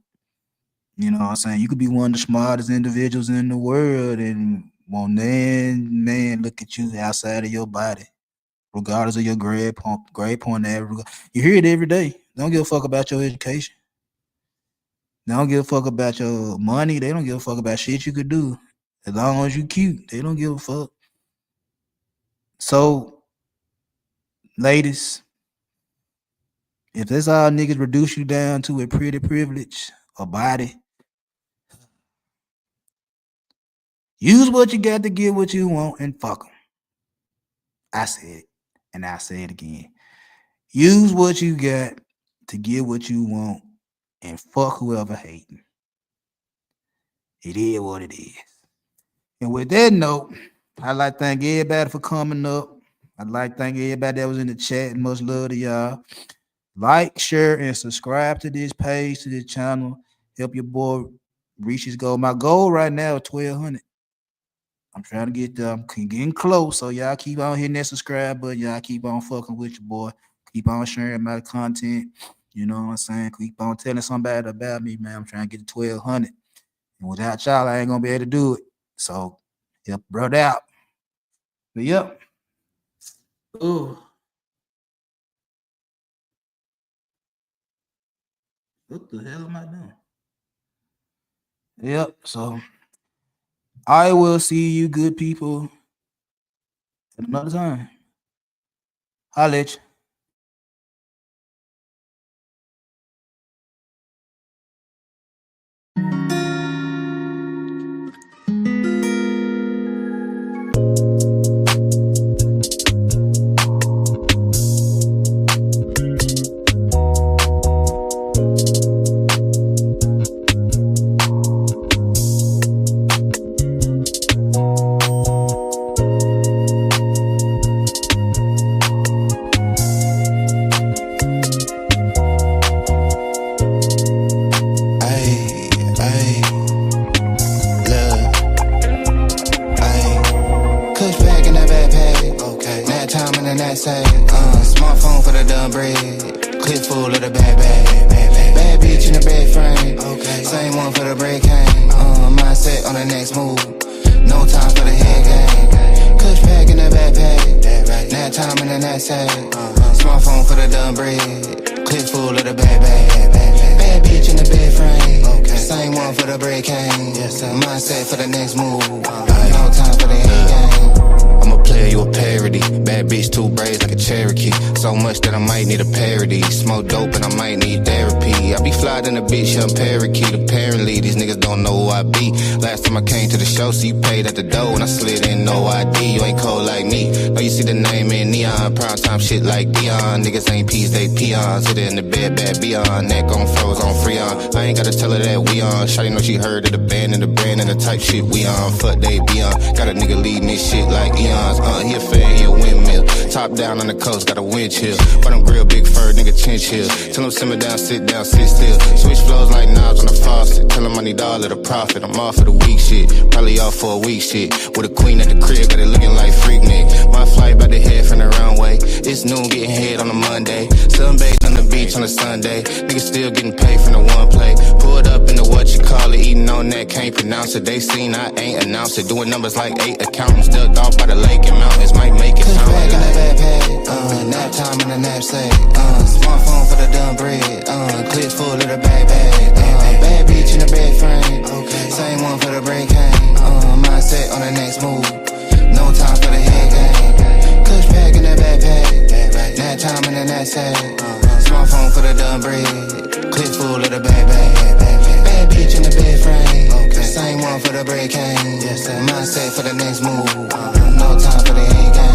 You know what I'm saying? You could be one of the smartest individuals in the world and won't then man look at you outside of your body, regardless of your grade point average. You hear it every day. They don't give a fuck about your education. They don't give a fuck about your money. They don't give a fuck about shit you could do. As long as you cute, they don't give a fuck. So, ladies, if that's all niggas reduce you down to a pretty privilege, a body, use what you got to get what you want and fuck them. I said it, and I say it again. Use what you got to get what you want and fuck whoever hating. It is what it is. And with that note, I'd like to thank everybody for coming up. I'd like to thank everybody that was in the chat and much love to y'all. Like, share, and subscribe to this page, to this channel. Help your boy reach his goal. My goal right now is 1,200. I'm trying to get there. I'm getting close. So y'all keep on hitting that subscribe button. Y'all keep on fucking with your boy. Keep on sharing my content. You know what I'm saying? Keep on telling somebody about me, man. I'm trying to get to 1,200. And without y'all, I ain't gonna be able to do it. So help brother out. But yep. Oh. What the hell am I doing? Yep. So I will see you good people at another time. Holla at you. Smartphone for for the done bread. Clip full of the bad bag. Bad bitch in the bed frame. Same one for the break hang. Mindset on the next move. No time for the head game. Kush pack in the backpack. Nap time in the knapsack. Smartphone for the done bread. Clip full of the bad bag. Bad bitch in the bed frame. Same one for the break hang. Mindset for the next move. No time for the head game. I'm a player, you a parody. Bad bitch, 2 braids like a Cherokee. So much that I might need a parody. Smoke dope and I might need therapy. I be fly than a bitch, young parakeet. Apparently, these niggas don't know who I be. Last time I came to the show, so you paid at the door and I slid in, no ID. You ain't cold like me. No, you see the name in neon. Prime time shit like Dion. Niggas ain't peas, they peons. Hit it in the bed, bad beyond. Neck on froze, on Freon. I ain't gotta tell her that we on. Shawty know she heard of the band and the brand and the type shit we on. Fuck they be on. Got a nigga leading this shit like Eons. He a fan, he a windmill. Top down on the coast, got a wind chill. But I'm grill, big fur, nigga chinchill. Tell him simmer down, sit still. Switch flows like knobs on the faucet. Tell him I need all of the profit. I'm off for the week shit. Probably off for a week shit. With a queen at the crib, got it looking like freak Nick. My flight about to head from the runway. It's noon, getting head on a Monday. Sunbathed on the beach on a Sunday. Niggas still getting paid from the one play. Pulled up in the what you call it. Eating on that, can't pronounce it. They seen I ain't announced it. Doing numbers like 8 accountants. Still off by the lake and mountains. Might make it sound like that. Nap time in the knapsack. Smartphone for the done bread. Clip full of the bag. Bad bitch in the bed frame. Same one for the break hang. Mindset on the next move. No time for the head game. Kush pack in the backpack. Nap time in the knapsack. Smartphone for the done bread. Clip full of the bag. Bad bitch in the bed frame. Same one for the break hang. Mindset for the next move. No time for the head game.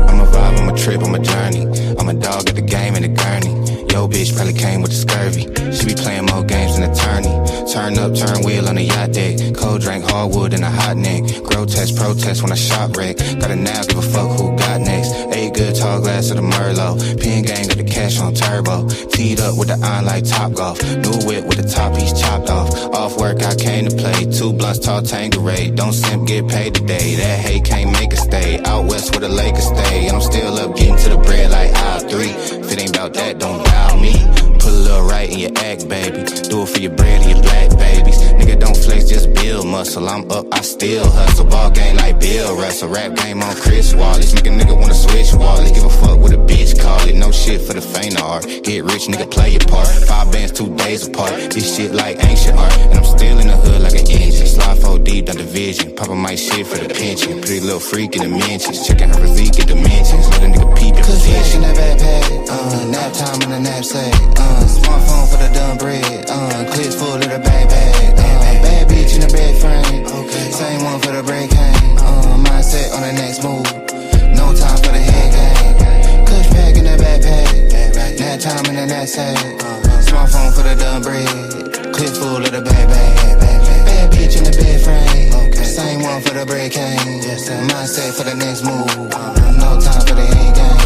I'm a vibe, I'm a trip, I'm a journey. I'm a dog at the game in the gurney. Yo, bitch probably came with the scurvy. She be playing more games than attorney. Turn up, turn wheel on the yacht deck. Cold drink, hardwood and a hot neck. Grotesque protest when I shop wreck. Got a now, give a fuck who got next. 8 good tall glass of the Merlot. Pin gang got the cash on turbo. Teed up with the iron like Top Golf. New whip with the top piece chopped off. Off work, I came to play. 2 blunts, tall Tanqueray. Don't simp, get paid today. That hate can't make a stay. Out west where the Lakers stay. And I'm still up getting to the bread like aisle 3. If it ain't about that, don't dial me. Put a little right in your act, baby. Do it for your bread and your black babies. Nigga, don't flex, just build muscle. I'm up, I still hustle. Ball game like Bill Russell. Rap game on Chris Wallace. Make a nigga wanna switch wallets. Give a fuck what a bitch call it. No shit for the faint of heart. Get rich, nigga, play your part. 5 bands, 2 days apart. This shit like ancient art. And I'm still in the hood like an engine. Slide 4 deep, done division. Papa my shit for the pension. Pretty little freak in the mentions. Checking her physique in dimensions. Let a nigga peep your position. That backpack. Nap time in the knapsack. Smartphone for the done bread. Clip full of the bag. Bad bitch in the bed frame. Same one for the break hang. Mindset on the next move. No time for the head game. Kush pack in the backpack. Nap time in the knapsack. Smartphone for the done bread. Clip full of the bag. Bad bitch in the bed frame. Same one for the break hang. Mindset for the next move. No time for the head game.